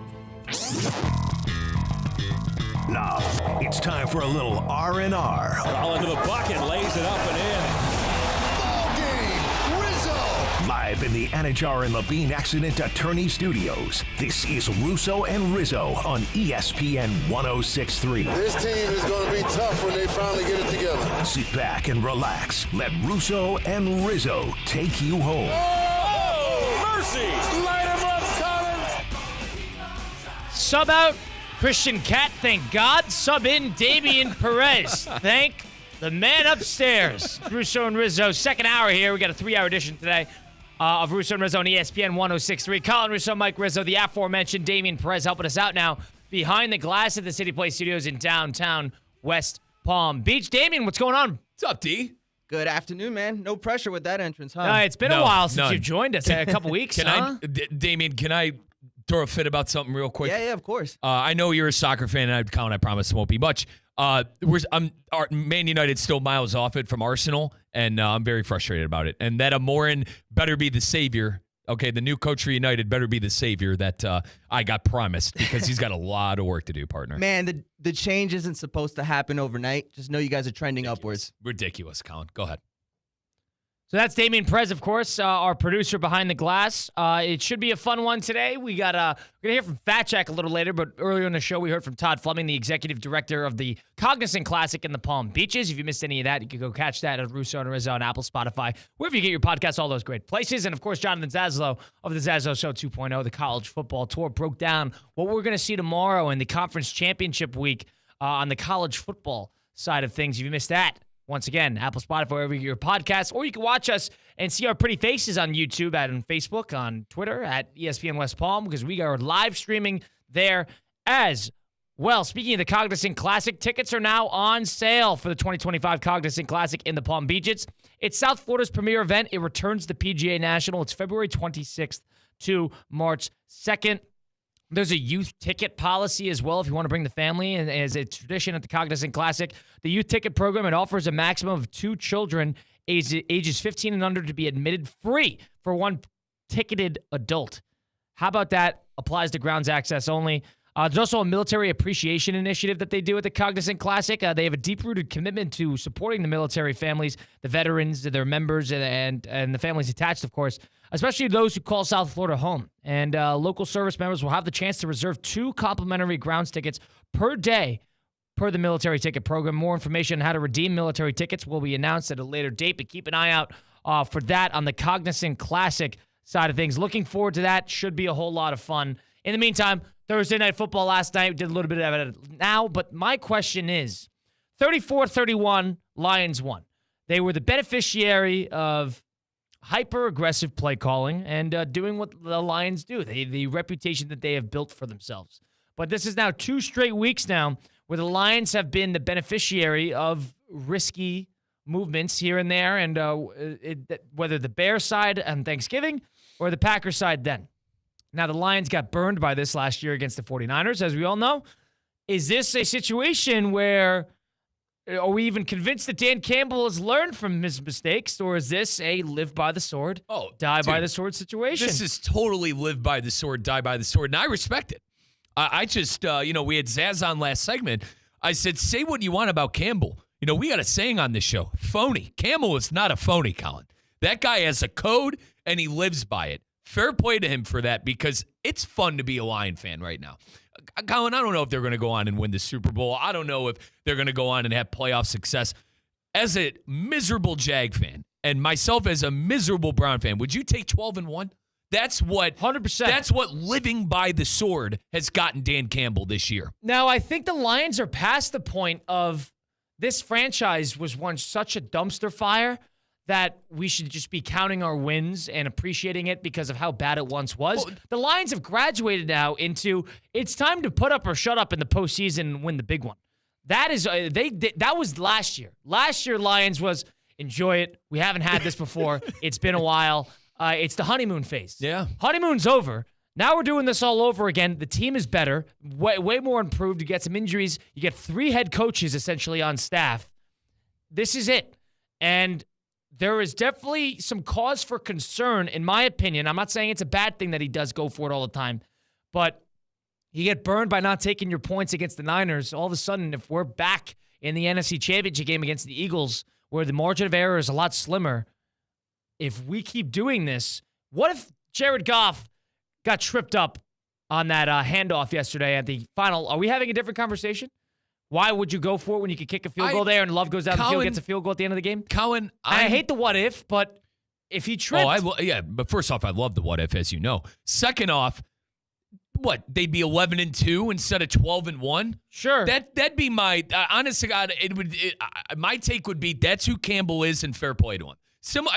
Now, it's time for a little R&R. All into the bucket, lays it up and in. Live in the Anajar and Levine Accident Attorney Studios, this is Russo and Rizzo on ESPN 106.3. This team is going to be tough when they finally get it together. Sit back and relax. Let Russo and Rizzo take you home. Oh, mercy! Light him up, Colin! Sub out Christian Cat, thank God. Sub in Damian Perez. Thank The man upstairs. Russo and Rizzo. Second hour here. We got a 3-hour edition today of Russo and Rizzo on ESPN 106.3. Colin Russo, Mike Rizzo, the aforementioned Damian Perez helping us out now behind the glass at the City Place Studios in downtown West Palm Beach. Damian, what's going on? What's up, D? Good afternoon, man. No pressure with that entrance, huh? It's been a while since you've joined us. A couple weeks, Damian, can I throw a fit about something real quick? Yeah, of course. I know you're a soccer fan, and Colin, I promise it won't be much. Man United still miles off it from Arsenal, and I'm very frustrated about it. And that Amorin better be the savior. Okay, the new coach for United better be the savior that I got promised, because he's got a lot of work to do, partner. Man, the change isn't supposed to happen overnight. Just know you guys are trending upwards. Ridiculous, Colin. Go ahead. So that's Damian Perez, of course, our producer behind the glass. It should be a fun one today. We're gonna hear from Fat Jack a little later, but earlier in the show we heard from Todd Fleming, the executive director of the Cognizant Classic in the Palm Beaches. If you missed any of that, you can go catch that at Russo and Rizzo on Apple, Spotify, wherever you get your podcasts, all those great places. And of course, Jonathan Zaslow of the Zaslow Show 2.0, the college football tour, broke down what we're gonna see tomorrow in the conference championship week on the college football side of things. If you missed that, once again, Apple, Spotify, wherever you get your podcasts, or you can watch us and see our pretty faces on YouTube, on Facebook, on Twitter, at ESPN West Palm, because we are live streaming there as well. Speaking of the Cognizant Classic, tickets are now on sale for the 2025 Cognizant Classic in the Palm Beaches. It's South Florida's premier event. It returns to the PGA National. It's February 26th to March 2nd. There's a youth ticket policy as well if you want to bring the family. And as a tradition at the Cognizant Classic, the youth ticket program, it offers a maximum of 2 children ages 15 and under to be admitted free for one ticketed adult. How about that? Applies to grounds access only. There's also a military appreciation initiative that they do at the Cognizant Classic. They have a deep-rooted commitment to supporting the military families, the veterans, their members, and the families attached, of course, especially those who call South Florida home. And local service members will have the chance to reserve 2 complimentary grounds tickets per day per the military ticket program. More information on how to redeem military tickets will be announced at a later date, but keep an eye out for that on the Cognizant Classic side of things. Looking forward to that. Should be a whole lot of fun. In the meantime, Thursday Night Football last night, did a little bit of it now, but my question is, 34-31, Lions won. They were the beneficiary of hyper-aggressive play calling and doing what the Lions do, the reputation that they have built for themselves. But this is now 2 straight weeks now where the Lions have been the beneficiary of risky movements here and there, and whether the Bears side on Thanksgiving or the Packers side then. Now, the Lions got burned by this last year against the 49ers, as we all know. Is this a situation where are we even convinced that Dan Campbell has learned from his mistakes, or is this a live by the sword, die by the sword situation? This is totally live by the sword, die by the sword, and I respect it. I just, we had Zaz on last segment. I said, say what you want about Campbell. We got a saying on this show, phony. Campbell is not a phony, Colin. That guy has a code, and he lives by it. Fair play to him for that, because it's fun to be a Lion fan right now. Colin, I don't know if they're going to go on and win the Super Bowl. I don't know if they're going to go on and have playoff success. As a miserable Jag fan and myself as a miserable Brown fan, would you take 12-1? That's what 100%. That's what living by the sword has gotten Dan Campbell this year. Now, I think the Lions are past the point of this franchise was once such a dumpster fire that we should just be counting our wins and appreciating it because of how bad it once was. Well, the Lions have graduated now into it's time to put up or shut up in the postseason and win the big one. That is that was last year. Last year, Lions was enjoy it. We haven't had this before. It's been a while. It's the honeymoon phase. Yeah, honeymoon's over. Now we're doing this all over again. The team is better, way more improved. You get some injuries. You get 3 head coaches essentially on staff. This is it, and there is definitely some cause for concern, in my opinion. I'm not saying it's a bad thing that he does go for it all the time, but you get burned by not taking your points against the Niners. All of a sudden, if we're back in the NFC Championship game against the Eagles, where the margin of error is a lot slimmer, if we keep doing this, what if Jared Goff got tripped up on that handoff yesterday at the final? Are we having a different conversation? Why would you go for it when you could kick a field goal there and Love goes down the field, gets a field goal at the end of the game? Colin, I hate the what if, but if he tripped. But first off, I love the what if, as you know. Second off, what, they'd be 11-2 instead of 12-1? Sure. That'd be my honest to God. My take would be that's who Campbell is, and fair play to him.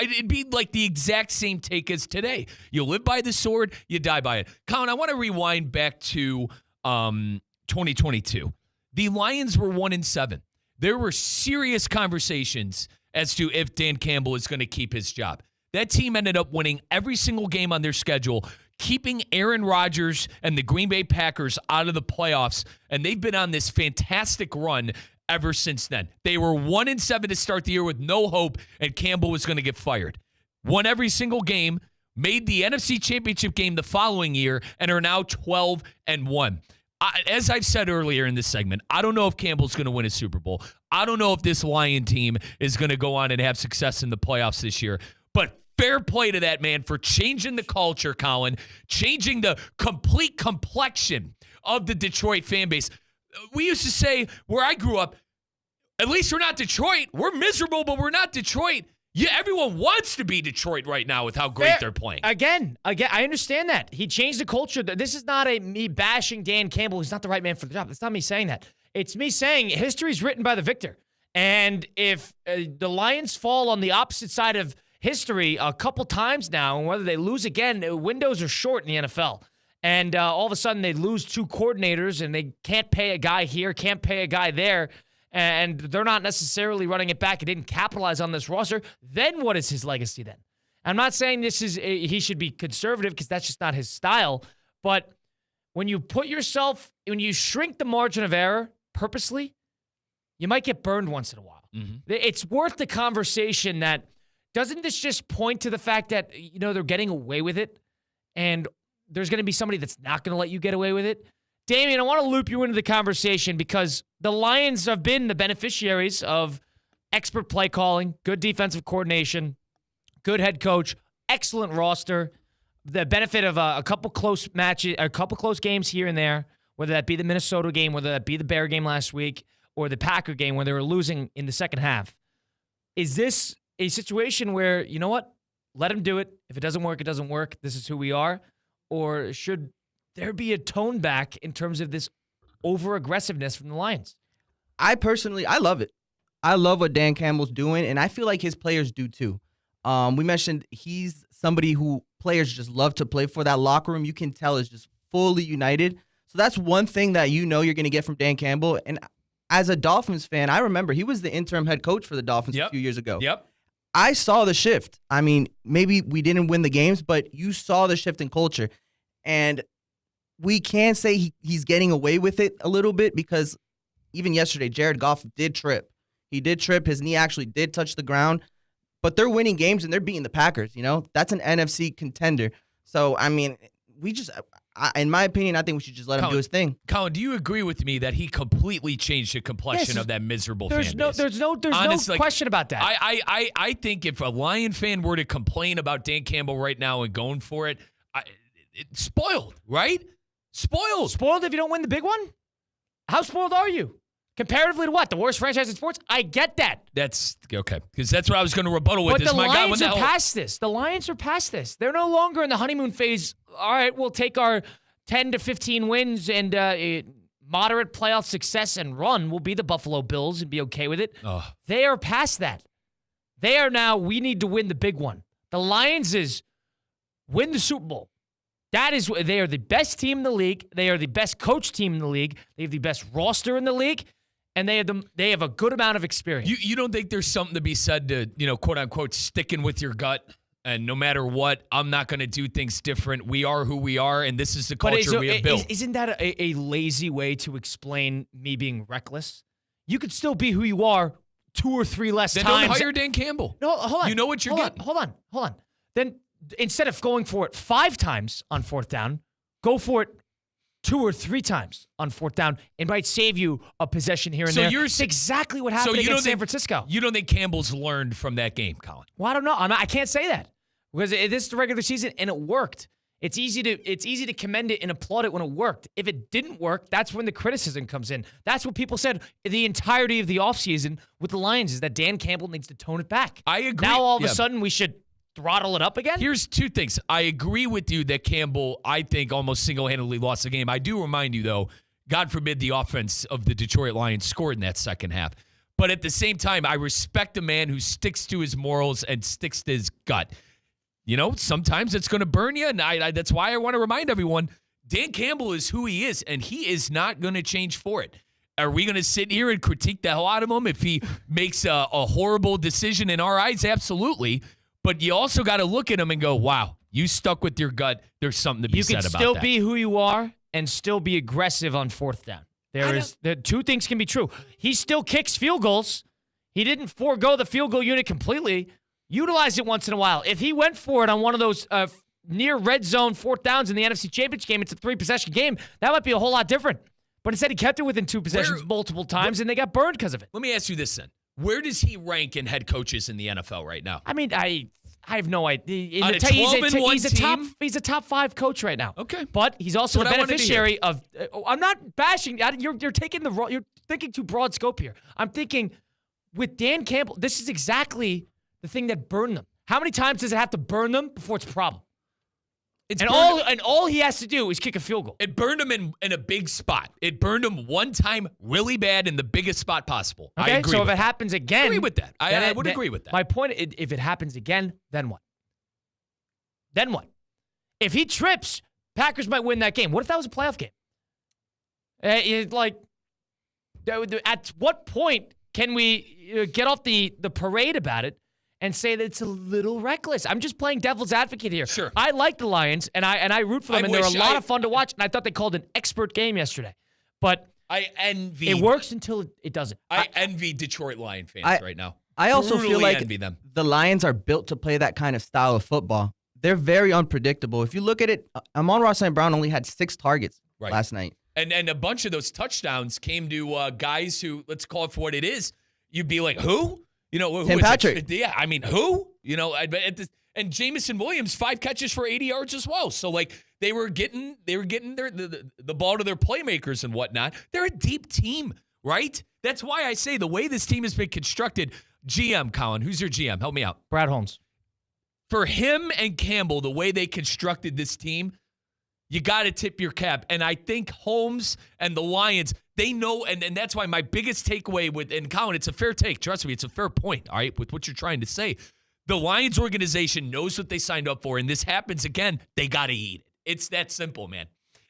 It'd be like the exact same take as today. You live by the sword, you die by it. Colin, I want to rewind back to 2022. The Lions were 1-7. There were serious conversations as to if Dan Campbell is going to keep his job. That team ended up winning every single game on their schedule, keeping Aaron Rodgers and the Green Bay Packers out of the playoffs, and they've been on this fantastic run ever since then. They were 1-7 to start the year with no hope, and Campbell was going to get fired. Won every single game, made the NFC Championship game the following year, and are now 12-1. As I've said earlier in this segment, I don't know if Campbell's going to win a Super Bowl. I don't know if this Lion team is going to go on and have success in the playoffs this year. But fair play to that man for changing the culture, Colin, changing the complete complexion of the Detroit fan base. We used to say, where I grew up, at least we're not Detroit. We're miserable, but we're not Detroit. Yeah, everyone wants to be Detroit right now with how great they're playing. Again, I understand that. He changed the culture. This is not me bashing Dan Campbell. He's not the right man for the job. It's not me saying that. It's me saying history is written by the victor. And if the Lions fall on the opposite side of history a couple times now, and whether they lose again, windows are short in the NFL. And all of a sudden they lose two coordinators and they can't pay a guy here, can't pay a guy there, and they're not necessarily running it back and didn't capitalize on this roster, then what is his legacy then? I'm not saying he should be conservative because that's just not his style, but when you shrink the margin of error purposely, you might get burned once in a while. Mm-hmm. It's worth the conversation that, doesn't this just point to the fact that, they're getting away with it and there's going to be somebody that's not going to let you get away with it? Damian, I want to loop you into the conversation because the Lions have been the beneficiaries of expert play calling, good defensive coordination, good head coach, excellent roster, the benefit of a couple close matches, a couple close games here and there, whether that be the Minnesota game, whether that be the Bear game last week, or the Packer game where they were losing in the second half. Is this a situation where, you know what, let them do it. If it doesn't work, it doesn't work. This is who we are. Or should there be a tone back in terms of this over-aggressiveness from the Lions? I love it. I love what Dan Campbell's doing, and I feel like his players do too. We mentioned he's somebody who players just love to play for. That locker room, you can tell, is just fully united. So that's one thing that you're going to get from Dan Campbell. And as a Dolphins fan, I remember he was the interim head coach for the Dolphins a few years ago. Yep. I saw the shift. I mean, maybe we didn't win the games, but you saw the shift in culture. And we can say he's getting away with it a little bit because even yesterday, Jared Goff did trip. He did trip. His knee actually did touch the ground. But they're winning games and they're beating the Packers, That's an NFC contender. So, I mean, in my opinion, I think we should just let him do his thing. Colin, do you agree with me that he completely changed the complexion of that miserable fan base? There's no question about that. I think if a Lion fan were to complain about Dan Campbell right now and going for it, it's spoiled, right? Spoiled. Spoiled if you don't win the big one? How spoiled are you? Comparatively to what? The worst franchise in sports? I get that. That's okay. Because that's what I was going to rebuttal with. But the Lions are past this. The Lions are past this. They're no longer in the honeymoon phase. All right, we'll take our 10 to 15 wins and moderate playoff success and run. We'll be the Buffalo Bills and be okay with it. Oh. They are past that. They are now, we need to win the big one. The Lions is win the Super Bowl. They are the best team in the league. They are the best coach team in the league. They have the best roster in the league. And they have a good amount of experience. You don't think there's something to be said to, quote unquote, sticking with your gut? And no matter what, I'm not going to do things different. We are who we are, and this is the culture we have built. Isn't that a lazy way to explain me being reckless? You could still be who you are 2 or 3 less then times. Don't hire Dan Campbell. No, hold on. You know what you're getting. Hold on. Then instead of going for it 5 times on 4th down, go for it 2 or 3 times on 4th down. It might save you a possession here and there. It's exactly what happened against San Francisco. You don't think Campbell's learned from that game, Colin? Well, I don't know. I can't say that because this is the regular season and it worked. It's easy to commend it and applaud it when it worked. If it didn't work, that's when the criticism comes in. That's what people said the entirety of the offseason with the Lions is that Dan Campbell needs to tone it back. I agree. Now all of a sudden we should throttle it up again? Here's two things. I agree with you that Campbell, I think, almost single-handedly lost the game. I do remind you, though, God forbid the offense of the Detroit Lions scored in that second half. But at the same time, I respect a man who sticks to his morals and sticks to his gut. You know, sometimes it's going to burn you, and that's why I want to remind everyone, Dan Campbell is who he is, and he is not going to change for it. Are we going to sit here and critique the hell out of him if he makes a horrible decision in our eyes? Absolutely. But you also got to look at him and go, wow, you stuck with your gut. There's something to be said about that. You can still be who you are and still be aggressive on fourth down. The two things can be true. He still kicks field goals. He didn't forego the field goal unit completely. Utilize it once in a while. If he went for it on one of those near red zone fourth downs in the NFC Championship game, it's a 3-possession game, that might be a whole lot different. But instead, he kept it within 2 possessions multiple times, and they got burned because of it. Let me ask you this then. Where does he rank in head coaches in the NFL right now? I mean, I have no idea. On a 12-1 He's a top 5 coach right now. Okay, but he's also the beneficiary of. I'm not bashing. You're taking the wrong. You're thinking too broad scope here. I'm thinking with Dan Campbell, this is exactly the thing that burned them. How many times does it have to burn them before it's a problem? All he has to do is kick a field goal. It burned him in a big spot. It burned him one time really bad in the biggest spot possible. Okay, I agree. So if it happens again, I agree with that. I would agree with that. My point: if it happens again, then what? Then what? If he trips, Packers might win that game. What if that was a playoff game? At what point can we get off the parade about it and say that it's a little reckless? I'm just playing devil's advocate here. Sure. I like the Lions, and I root for them, and they're a lot of fun to watch, and I thought they called an expert game yesterday. But I envy... It works until it doesn't. I envy Detroit Lion fans right now. I also feel like envy them. The Lions are built to play that kind of style of football. They're very unpredictable. If you look at it, Amon-Ra St. Brown only had 6 targets last night. And a bunch of those touchdowns came to guys who, let's call it for what it is, you'd be like, who? You know, Tim Patrick. Yeah, I mean, who? You know, and Jamison Williams, 5 catches for 80 yards as well. So like they were getting the ball to their playmakers and whatnot. They're a deep team, right? That's why I say the way this team has been constructed. GM, Colin, who's your GM? Help me out. Brad Holmes. For him and Campbell, the way they constructed this team, you got to tip your cap. And I think Holmes and the Lions, they know, and that's why my biggest takeaway and Colin, it's a fair take. Trust me, it's a fair point, all right, with what you're trying to say. The Lions organization knows what they signed up for, and this happens again, they got to eat it. It's that simple, man.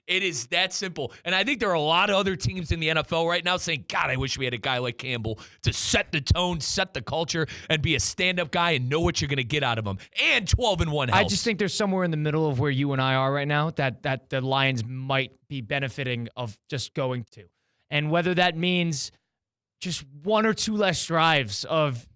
It is that simple. And I think there are a lot of other teams in the NFL right now saying, God, I wish we had a guy like Campbell to set the tone, set the culture, and be a stand-up guy and know what you're going to get out of him. And 12-1 helps. I just think there's somewhere in the middle of where you and I are right now that the Lions might be benefiting of just going to. And whether that means just 1 or 2 less drives of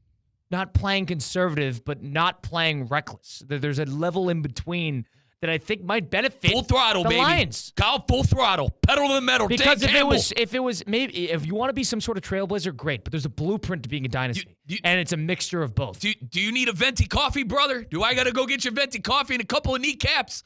not playing conservative but not playing reckless. There's a level in between that I think might benefit full throttle, the baby. Lions. Kyle, full throttle, pedal to the metal. Because if it was maybe if you want to be some sort of trailblazer, great. But there's a blueprint to being a dynasty, and it's a mixture of both. Do you need a venti coffee, brother? Do I got to go get your venti coffee and a couple of kneecaps?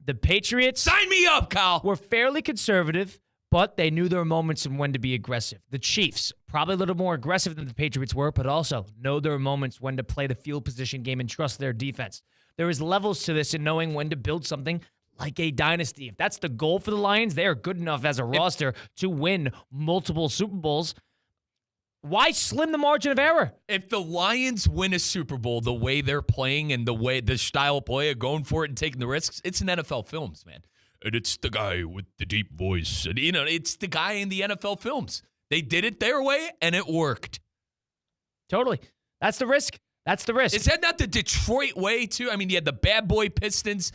The Patriots sign me up, Kyle. Were fairly conservative, but they knew there were moments in when to be aggressive. The Chiefs probably a little more aggressive than the Patriots were, but also know there were moments when to play the field position game and trust their defense. There is levels to this in knowing when to build something like a dynasty. If that's the goal for the Lions, they are good enough as a roster to win multiple Super Bowls. Why slim the margin of error? If the Lions win a Super Bowl the way they're playing and the style of play of going for it and taking the risks, it's an NFL Films, man. And it's the guy with the deep voice. And, it's the guy in the NFL Films. They did it their way, and it worked. Totally. That's the risk. That's the risk. Is that not the Detroit way, too? I mean, you had the bad boy Pistons,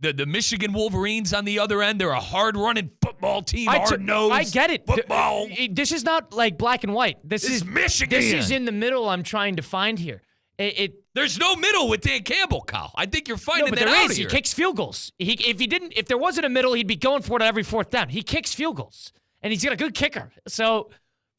the Michigan Wolverines on the other end. They're a hard-running football team, hard-nosed I get it. football. This is not like black and white. This is Michigan. This is in the middle I'm trying to find here. There's no middle with Dan Campbell, Kyle. I think you're finding that out there is. here. He kicks field goals. If there wasn't a middle, he'd be going for it at every fourth down. He kicks field goals, and he's got a good kicker. So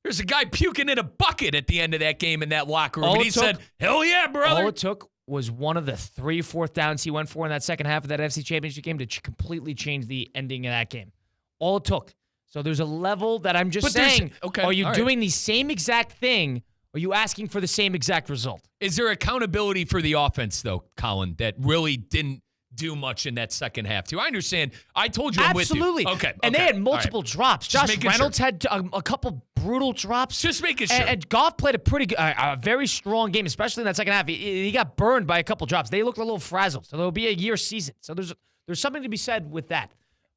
there's a guy puking in a bucket at the end of that game in that locker room, and he said, hell yeah, brother. All it took was one of the 3 fourth downs he went for in that second half of that NFC Championship game to completely change the ending of that game. All it took. So there's a level that I'm just saying, are you doing the same exact thing Are you asking for the same exact result? Is there accountability for the offense, though, Colin, that really didn't do much in that second half, too? I understand. I told you I'm Absolutely. with you. Okay. And they had multiple drops. Josh Reynolds had a couple brutal drops. Just making sure. And Goff played a very strong game, especially in that second half. He got burned by a couple drops. They looked a little frazzled. So there'll be a year season. So there's something to be said with that.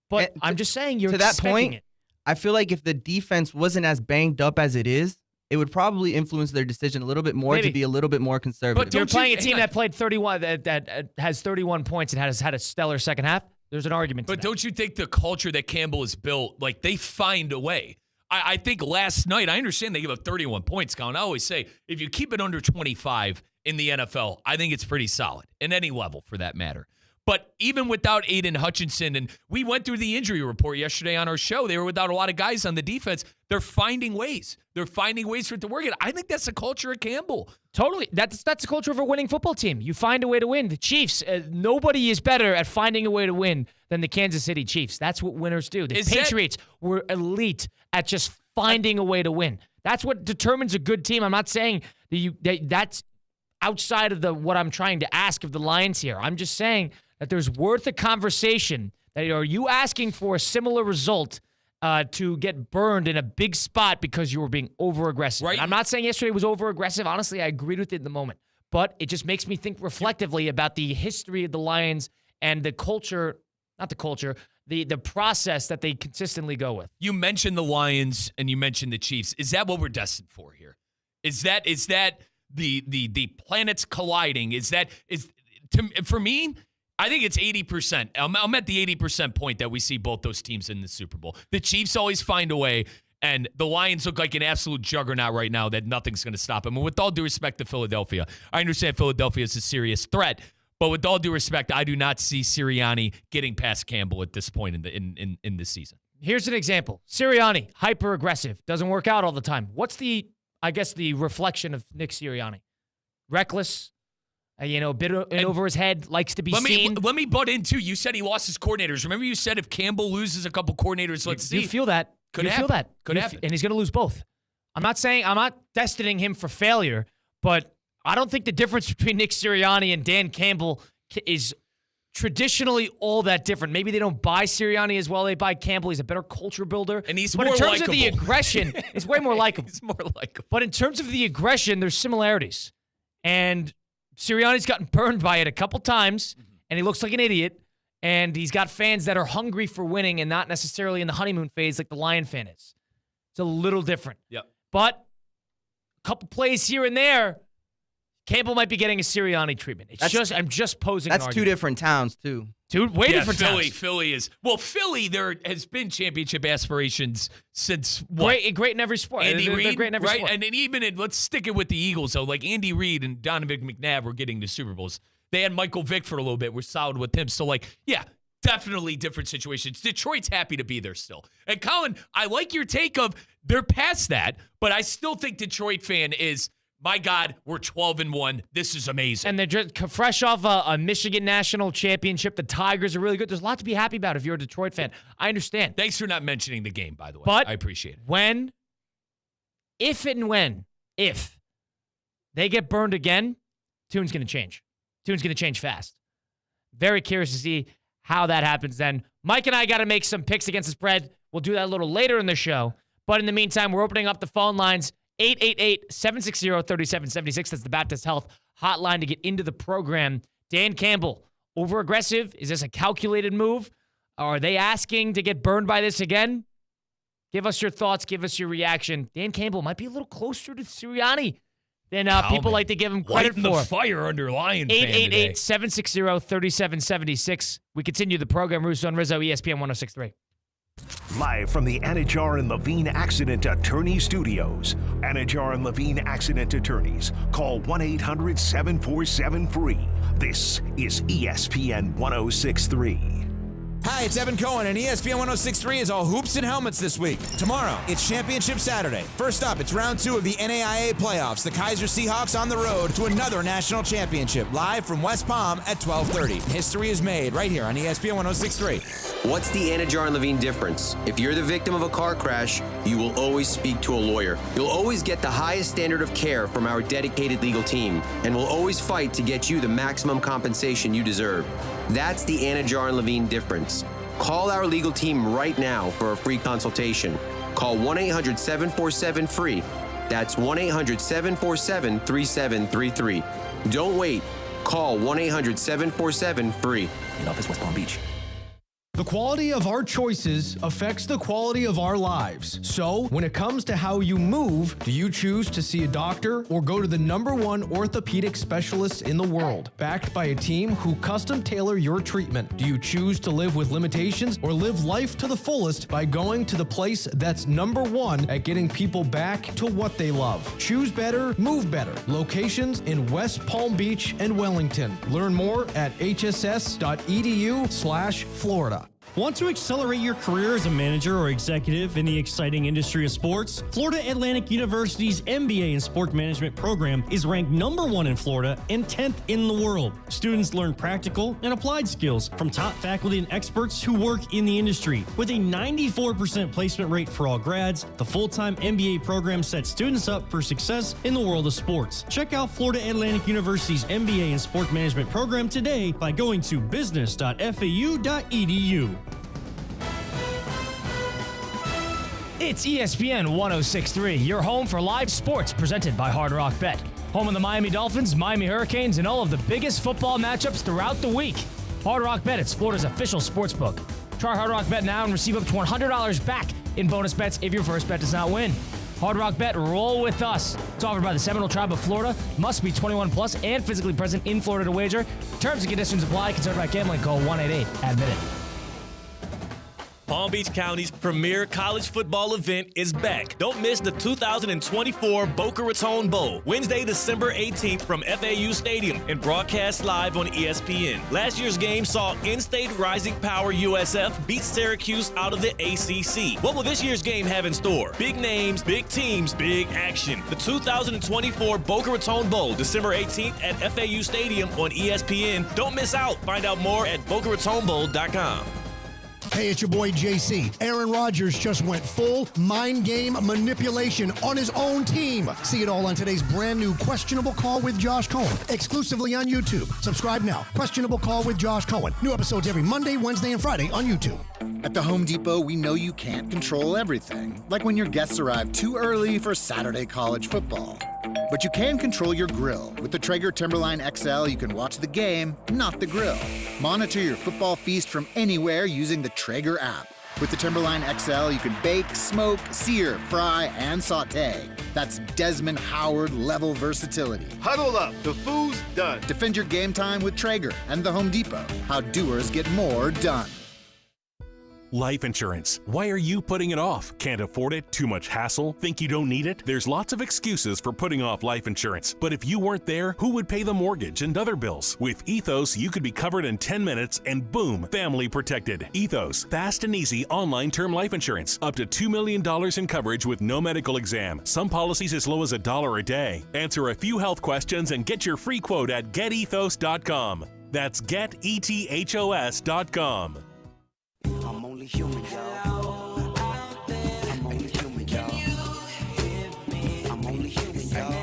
But I'm just saying you're to that expecting point, it. I feel like if the defense wasn't as banged up as it is, it would probably influence their decision a little bit more to be a little bit more conservative. But you're playing a team that played 31, that has 31 points and has had a stellar second half. There's an argument. But don't you think the culture that Campbell has built, like they find a way? I think last night, I understand they give up 31 points, Colin. I always say if you keep it under 25 in the NFL, I think it's pretty solid in any level for that matter. But even without Aiden Hutchinson, and we went through the injury report yesterday on our show, they were without a lot of guys on the defense. They're finding ways. They're finding ways for it to work. And I think that's the culture of Campbell. Totally. That's the culture of a winning football team. You find a way to win. The Chiefs, nobody is better at finding a way to win than the Kansas City Chiefs. That's what winners do. The Patriots were elite at just finding a way to win. That's what determines a good team. I'm not saying that's outside of what I'm trying to ask of the Lions here. I'm just saying that there's worth a conversation. That are you asking for a similar result to get burned in a big spot because you were being over-aggressive? Right. I'm not saying yesterday was over-aggressive. Honestly, I agreed with it in the moment. But it just makes me think reflectively about the history of the Lions and the culture, not the culture, the process that they consistently go with. You mentioned the Lions and you mentioned the Chiefs. Is that what we're destined for here? Is that the planets colliding? For me, I think it's 80%. I'm at the 80% point that we see both those teams in the Super Bowl. The Chiefs always find a way, and the Lions look like an absolute juggernaut right now that nothing's going to stop them. And with all due respect to Philadelphia, I understand Philadelphia is a serious threat, but with all due respect, I do not see Sirianni getting past Campbell at this point in this season. Here's an example. Sirianni, hyper-aggressive, doesn't work out all the time. What's the reflection of Nick Sirianni? Reckless. A bit over his head, likes to be seen. Let me butt in, too. You said he lost his coordinators. Remember you said if Campbell loses a couple coordinators, let's see. You feel that. Could happen. And he's going to lose both. I'm not destining him for failure, but I don't think the difference between Nick Sirianni and Dan Campbell is traditionally all that different. Maybe they don't buy Sirianni as well. They buy Campbell. He's a better culture builder. And he's more likable. But in terms of the aggression, he's way more likable. He's more likable. But in terms of the aggression, there's similarities. And Sirianni's gotten burned by it a couple times, and he looks like an idiot, and he's got fans that are hungry for winning and not necessarily in the honeymoon phase like the Lion fan is. It's a little different. Yep. But a couple plays here and there, Campbell might be getting a Sirianni treatment. I'm just posing an argument. That's two different towns, too. Different towns. Philly is. Well, Philly, there has been championship aspirations since what? Great in every sport. Andy Reid, they're great in every sport. And then let's stick it with the Eagles, though. Like Andy Reid and Donovan McNabb were getting the Super Bowls. They had Michael Vick for a little bit. We're solid with him. So, definitely different situations. Detroit's happy to be there still. And Colin, I like your take of they're past that, but I still think Detroit fan is, my God, we're 12-1. This is amazing. And they're just fresh off a Michigan national championship. The Tigers are really good. There's a lot to be happy about if you're a Detroit fan. I understand. Thanks for not mentioning the game, by the way. But I appreciate it. If they get burned again, tune's going to change. Tune's going to change fast. Very curious to see how that happens then. Mike and I got to make some picks against the spread. We'll do that a little later in the show. But in the meantime, we're opening up the phone lines. 888-760-3776. That's the Baptist Health hotline to get into the program. Dan Campbell, over-aggressive? Is this a calculated move? Are they asking to get burned by this again? Give us your thoughts. Give us your reaction. Dan Campbell might be a little closer to Sirianni than people like to give him credit for. Lighting the fire under Lion fan today. 888-760-3776. We continue the program. Russo and Rizzo, ESPN 106.3. Live from the Anajar and Levine Accident Attorney Studios. Anajar and Levine Accident Attorneys. Call 1-800-747-FREE. This is ESPN 106.3. Hi, it's Evan Cohen, and ESPN 106.3 is all hoops and helmets this week. Tomorrow, it's Championship Saturday. First up, it's round 2 of the NAIA playoffs. The Kaiser Seahawks on the road to another national championship, live from West Palm at 12:30. History is made right here on ESPN 106.3. What's the Anajar and Levine difference? If you're the victim of a car crash, you will always speak to a lawyer. You'll always get the highest standard of care from our dedicated legal team, and we'll always fight to get you the maximum compensation you deserve. That's the Anajar and Levine difference. Call our legal team right now for a free consultation. Call 1-800-747-FREE. That's 1-800-747-3733. Don't wait. Call 1-800-747-FREE. In office, West Palm Beach. The quality of our choices affects the quality of our lives. So, when it comes to how you move, do you choose to see a doctor or go to the #1 orthopedic specialist in the world, backed by a team who custom tailor your treatment? Do you choose to live with limitations or live life to the fullest by going to the place that's #1 at getting people back to what they love? Choose better, move better. Locations in West Palm Beach and Wellington. Learn more at hss.edu/Florida. Want to accelerate your career as a manager or executive in the exciting industry of sports? Florida Atlantic University's MBA in Sport Management program is ranked #1 in Florida and 10th in the world. Students learn practical and applied skills from top faculty and experts who work in the industry. With a 94% placement rate for all grads, the full-time MBA program sets students up for success in the world of sports. Check out Florida Atlantic University's MBA in Sport Management program today by going to business.fau.edu. It's ESPN 106.3, your home for live sports presented by Hard Rock Bet. Home of the Miami Dolphins, Miami Hurricanes, and all of the biggest football matchups throughout the week. Hard Rock Bet, it's Florida's official sports book. Try Hard Rock Bet now and receive up to $100 back in bonus bets if your first bet does not win. Hard Rock Bet, roll with us. It's offered by the Seminole Tribe of Florida. Must be 21 plus and physically present in Florida to wager. Terms and conditions apply. Concerned by gambling, call 1-888-ADMIT-IT. Palm Beach County's premier college football event is back. Don't miss the 2024 Boca Raton Bowl, Wednesday, December 18th from FAU Stadium and broadcast live on ESPN. Last year's game saw in-state Rising Power USF beat Syracuse out of the ACC. What will this year's game have in store? Big names, big teams, big action. The 2024 Boca Raton Bowl, December 18th at FAU Stadium on ESPN. Don't miss out. Find out more at BocaRatonBowl.com. Hey, it's your boy JC. Aaron Rodgers just went full mind game manipulation on his own team. See it all on today's brand new Questionable Call with Josh Cohen, exclusively on YouTube. Subscribe now. Questionable Call with Josh Cohen. New episodes every Monday, Wednesday, and Friday on YouTube. At the Home Depot, we know you can't control everything, like when your guests arrive too early for Saturday college football. But you can control your grill. With the Traeger Timberline XL, you can watch the game, not the grill. Monitor your football feast from anywhere using the Traeger app. With the Timberline XL, you can bake, smoke, sear, fry, and saute. That's Desmond Howard level versatility. Huddle up, the food's done. Defend your game time with Traeger and the Home Depot. How doers get more done. Life insurance. Why are you putting it off? Can't afford it? Too much hassle? Think you don't need it? There's lots of excuses for putting off life insurance. But if you weren't there, who would pay the mortgage and other bills? With Ethos, you could be covered in 10 minutes and boom, family protected. Ethos, fast and easy online term life insurance. Up to $2 million in coverage with no medical exam. Some policies as low as $1 a day. Answer a few health questions and get your free quote at getethos.com. That's getethos.com. I'm only human, y'all. I'm only human, y'all. I'm only human, y'all.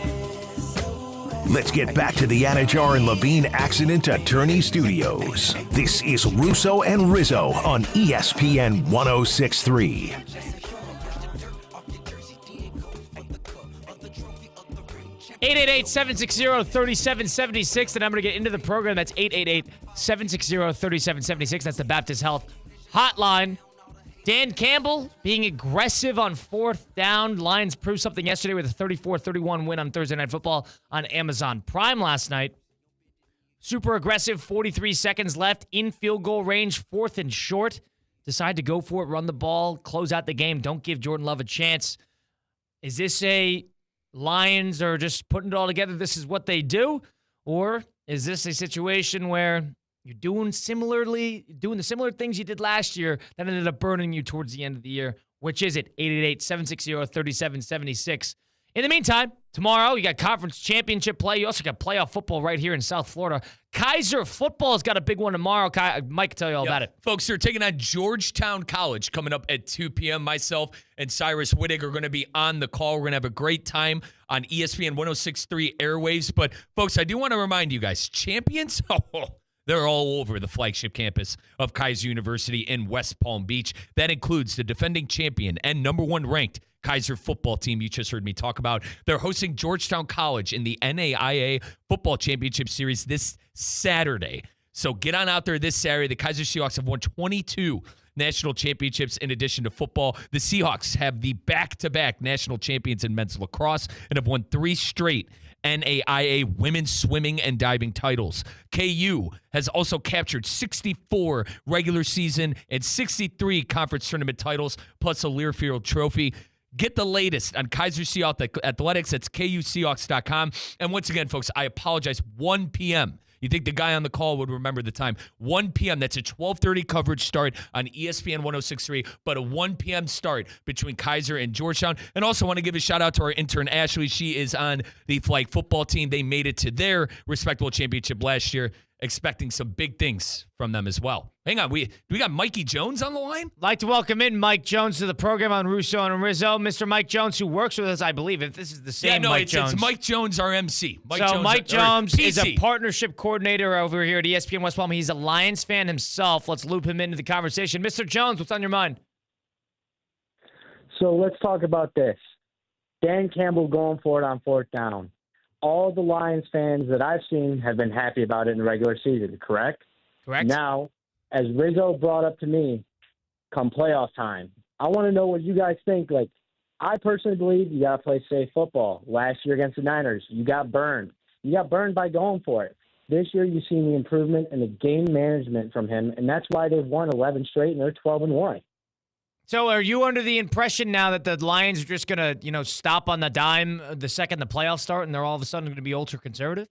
Let's get back to the Anajar and Levine Accident Attorney Studios. This is Russo and Rizzo on ESPN 106.3. 888-760-3776. The number to get into the program, that's 888-760-3776. That's the Baptist Health Hotline. Dan Campbell being aggressive on fourth down. Lions proved something yesterday with a 34-31 win on Thursday Night Football on Amazon Prime last night. Super aggressive, 43 seconds left, in field goal range, 4th and short. Decide to go for it, run the ball, close out the game. Don't give Jordan Love a chance. Is this a Lions are just putting it all together, this is what they do? Or is this a situation where You're doing the similar things you did last year that ended up burning you towards the end of the year. Which is it? 888-760-3776. In the meantime, tomorrow you got conference championship play. You also got playoff football right here in South Florida. Kaiser football's got a big one tomorrow. Mike can tell you all about it. Folks, they're taking on Georgetown College coming up at 2 p.m. Myself and Cyrus Wittig are going to be on the call. We're going to have a great time on ESPN 106.3 airwaves. But, folks, I do want to remind you guys, champions, they're all over the flagship campus of Kaiser University in West Palm Beach. That includes the defending champion and number 1 ranked Kaiser football team you just heard me talk about. They're hosting Georgetown College in the NAIA Football Championship Series this Saturday. So get on out there this Saturday. The Kaiser Seahawks have won 22 national championships in addition to football. The Seahawks have the back-to-back national champions in men's lacrosse and have won 3 straight NAIA women's swimming and diving titles. KU has also captured 64 regular season and 63 conference tournament titles, plus a Learfield trophy. Get the latest on Kaiser Seahawks Athletics. That's KUSeahawks.com. And once again, folks, I apologize. 1 p.m. You think the guy on the call would remember the time. 1 p.m. That's a 12:30 coverage start on ESPN 106.3, but a 1 p.m. start between Kaiser and Georgetown. And also want to give a shout-out to our intern, Ashley. She is on the flag football team. They made it to their respectable championship last year. Expecting some big things from them as well. Hang on, we got Mikey Jones on the line? Like to welcome in Mike Jones to the program on Russo and Rizzo. Mr. Mike Jones, who works with us, I believe, if this is the same Mike Jones. It's Mike Jones, our MC. Mike Jones is a partnership coordinator over here at ESPN West Palm. He's a Lions fan himself. Let's loop him into the conversation. Mr. Jones, what's on your mind? So let's talk about this. Dan Campbell going for it on 4th down. All the Lions fans that I've seen have been happy about it in the regular season, correct? Correct. Now, as Rizzo brought up to me, come playoff time, I want to know what you guys think. Like, I personally believe you got to play safe football. Last year against the Niners, you got burned. You got burned by going for it. This year, you've seen the improvement in the game management from him, and that's why they've won 11 straight, and they're 12-1. So are you under the impression now that the Lions are just going to, stop on the dime the second the playoffs start and they're all of a sudden going to be ultra-conservative?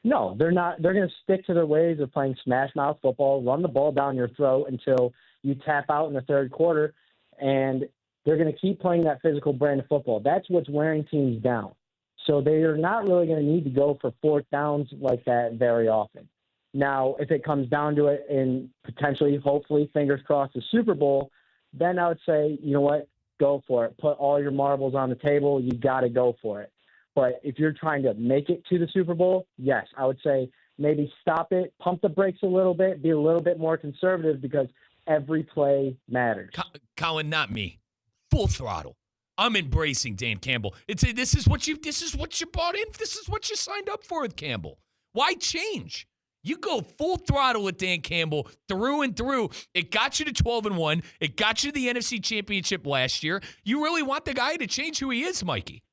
No, they're not. They're going to stick to their ways of playing smash-mouth football, run the ball down your throat until you tap out in the third quarter, and they're going to keep playing that physical brand of football. That's what's wearing teams down. So they are not really going to need to go for 4th downs like that very often. Now, if it comes down to it and potentially, hopefully, fingers crossed, the Super Bowl, then I would say, you know what, go for it. Put all your marbles on the table. You got to go for it. But if you're trying to make it to the Super Bowl, yes, I would say maybe stop it, pump the brakes a little bit, be a little bit more conservative because every play matters. Colin, not me. Full throttle. I'm embracing Dan Campbell. This is what you bought in. This is what you signed up for with Campbell. Why change? You go full throttle with Dan Campbell through and through. It got you to 12-1. It got you to the NFC Championship last year. You really want the guy to change who he is, Mikey.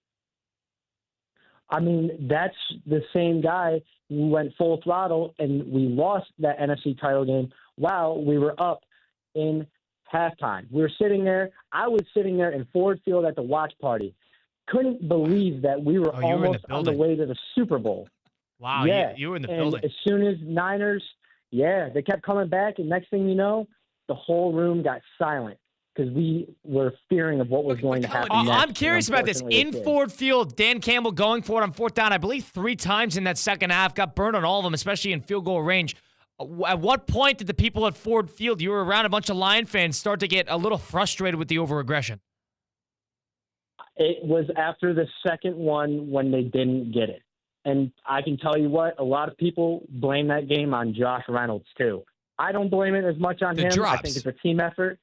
I mean, that's the same guy who went full throttle, and we lost that NFC title game while we were up in halftime. We were sitting there. I was sitting there in Ford Field at the watch party. Couldn't believe that we were almost on the way to the Super Bowl. Wow, yeah. you were in the and building. As soon as Niners, they kept coming back, and next thing you know, the whole room got silent because we were fearing of what was going to happen next. I'm curious about this. In Ford Field, Dan Campbell going for it on 4th down, I believe 3 times in that second half, got burned on all of them, especially in field goal range. At what point did the people at Ford Field, you were around a bunch of Lion fans, start to get a little frustrated with the over-aggression? It was after the second one when they didn't get it. And I can tell you what, a lot of people blame that game on Josh Reynolds, too. I don't blame it as much on him. Drops. I think it's a team effort.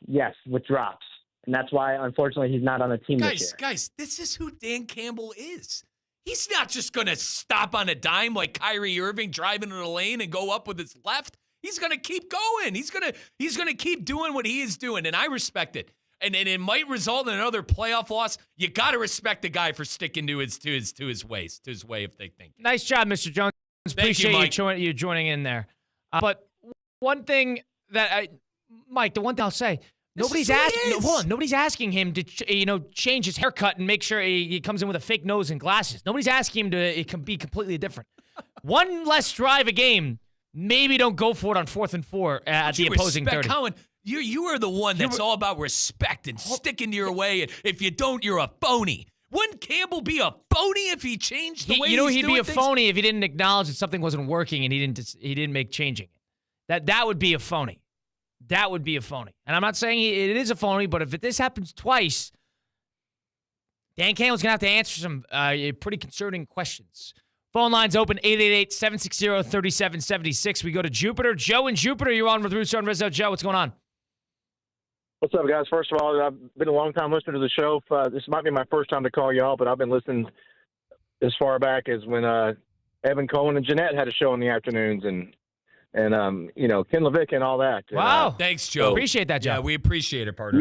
Yes, with drops. And that's why, unfortunately, he's not on the team this year. Guys, this is who Dan Campbell is. He's not just going to stop on a dime like Kyrie Irving driving in the lane and go up with his left. He's going to keep going. He's going to keep doing what he is doing, and I respect it. And it might result in another playoff loss. You got to respect the guy for sticking to his ways, to his way of thinking. Nice job, Mr. Jones. Appreciate you joining in there. But one thing Mike, the one thing I'll say, nobody's asking him to change his haircut and make sure he comes in with a fake nose and glasses. Nobody's asking him to be completely different. one less drive a game. Maybe don't go for it on 4th and 4 at the opposing 30. Colin, you are the one that's all about respect and sticking to your way. And if you don't, you're a phony. Wouldn't Campbell be a phony if he changed the way he's doing things? He'd be a phony if he didn't acknowledge that something wasn't working and he didn't make changing it. That would be a phony. That would be a phony. And I'm not saying it is a phony, but if this happens twice, Dan Campbell's going to have to answer some pretty concerning questions. Phone lines open, 888-760-3776. We go to Jupiter. Joe in Jupiter, you're on with Russo and Rizzo. Joe, what's going on? What's up, guys? First of all, I've been a long time listener to the show. This might be my first time to call y'all, but I've been listening as far back as when Evan Cohen and Jeanette had a show in the afternoons and Ken Levick and all that. Wow. Thanks, Joe. Appreciate that, Joe. Yeah, we appreciate it, partner.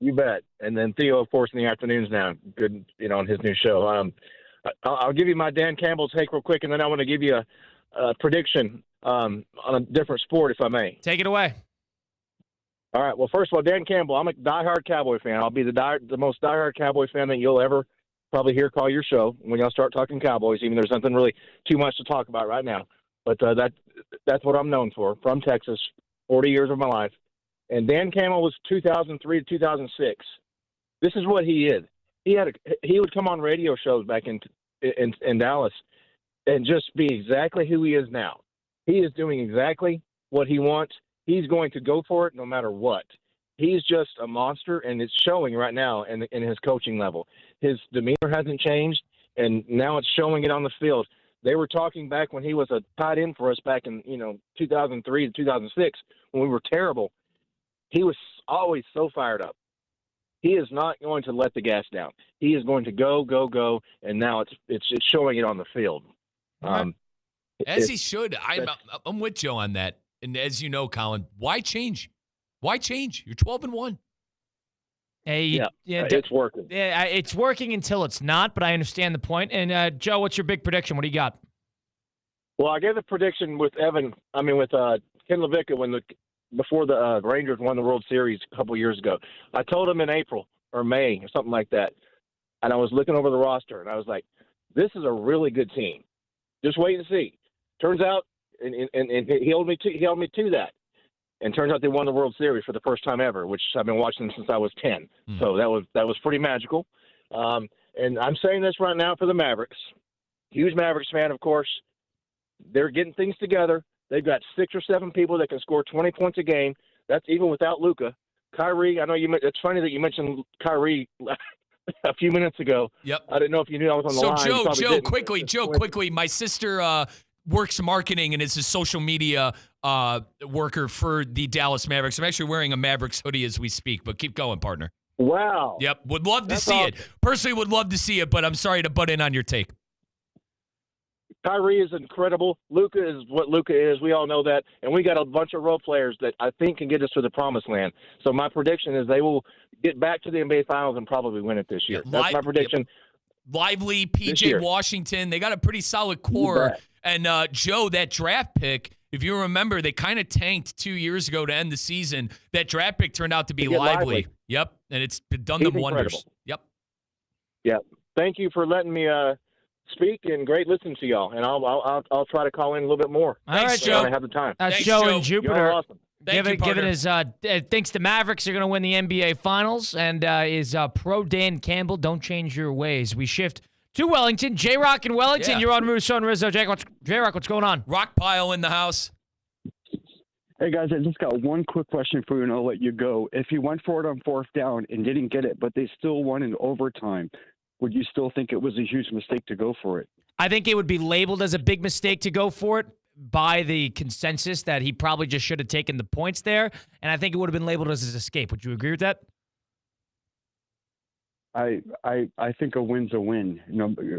You bet. And then Theo, of course, in the afternoons now. Good, on his new show. I'll give you my Dan Campbell take real quick, and then I want to give you a prediction on a different sport, if I may. Take it away. All right. Well, first of all, Dan Campbell, I'm a diehard Cowboy fan. I'll be the most diehard Cowboy fan that you'll ever probably hear call your show when y'all start talking Cowboys, even though there's nothing really too much to talk about right now. But that's what I'm known for, from Texas, 40 years of my life. And Dan Campbell was 2003 to 2006. This is what he is. He would come on radio shows back in Dallas and just be exactly who he is now. He is doing exactly what he wants. He's going to go for it no matter what. He's just a monster, and it's showing right now in his coaching level. His demeanor hasn't changed, and now it's showing it on the field. They were talking back when he was a tight end for us back in 2003 to 2006 when we were terrible. He was always so fired up. He is not going to let the gas down. He is going to go, go, go, and now it's showing it on the field. As he should. I'm with Joe on that. And as you know, Colin, why change? Why change? You're 12-1. It's working. Yeah, it's working until it's not, but I understand the point. And Joe, what's your big prediction? What do you got? Well, I gave a prediction with Ken Levick before the Rangers won the World Series a couple years ago. I told him in April or May or something like that, and I was looking over the roster, and I was like, this is a really good team. Just wait and see. Turns out, and he held me to that. And turns out they won the World Series for the first time ever, which I've been watching since I was 10. So that was pretty magical. And I'm saying this right now for the Mavericks. Huge Mavericks fan, of course. They're getting things together. They've got 6 or 7 people that can score 20 points a game. That's even without Luka. Kyrie, I know it's funny that you mentioned Kyrie a few minutes ago. Yep. I didn't know if you knew I was on the line. So Joe, quickly, my sister works marketing and is a social media worker for the Dallas Mavericks. I'm actually wearing a Mavericks hoodie as we speak, but keep going, partner. Wow. Yep, would love to see it. Personally would love to see it, but I'm sorry to butt in on your take. Kyrie is incredible. Luka is what Luka is. We all know that. And we got a bunch of role players that I think can get us to the promised land. So my prediction is they will get back to the NBA Finals and probably win it this year. That's my prediction. Lively, P.J. Washington. They got a pretty solid core. And, Joe, that draft pick, if you remember, they kind of tanked 2 years ago to end the season. That draft pick turned out to be lively. Yep, and it's done them wonders. Yep. Thank you for letting me speak, and great listening to y'all. And I'll try to call in a little bit more. All right, Joe. I have the time. That's Joe in Jupiter. You're awesome. Given his thinks the Mavericks are going to win the NBA Finals, and is pro Dan Campbell. Don't change your ways. We shift to Wellington. J-Rock in Wellington. You're on Russo and Rizzo. J-Rock, what's going on? Rock pile in the house. Hey, guys, I just got one quick question for you, and I'll let you go. If you went for it on 4th down and didn't get it, but they still won in overtime, would you still think it was a huge mistake to go for it? I think it would be labeled as a big mistake to go for it by the consensus that he probably just should have taken the points there, and I think it would have been labeled as his escape. Would you agree with that? I think a win's a win.